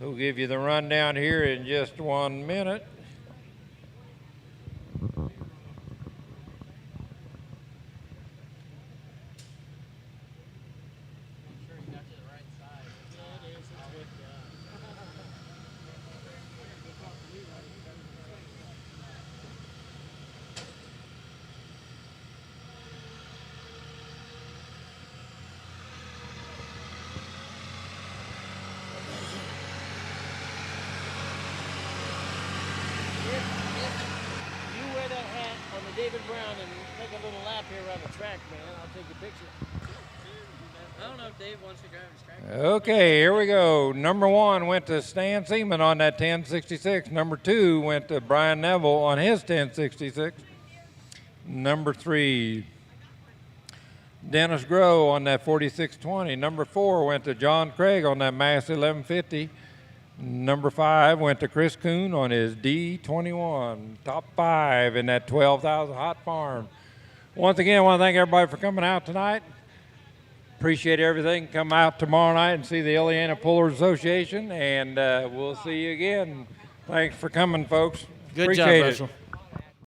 Speaker 1: We'll give you the rundown here in just 1 minute.
Speaker 11: David Brown and make a little lap here around the track, man. I'll take a picture.
Speaker 10: I don't know if Dave wants to grab his tractor.
Speaker 1: Okay, here we go. Number 1 went to Stan Seaman on that 1066. Number 2 went to Brian Neville on his 1066. Number 3, Dennis Grow on that 4620. Number 4 went to John Craig on that Mass 1150. Number 5 went to Chris Kuhn on his D21. Top 5 in that 12,000 hot farm. Once again, I want to thank everybody for coming out tonight. Appreciate everything. Come out tomorrow night and see the Ileana Pullers Association, and we'll see you again. Thanks for coming, folks.
Speaker 11: Good
Speaker 1: Appreciate
Speaker 11: job,
Speaker 1: it.
Speaker 11: Russell.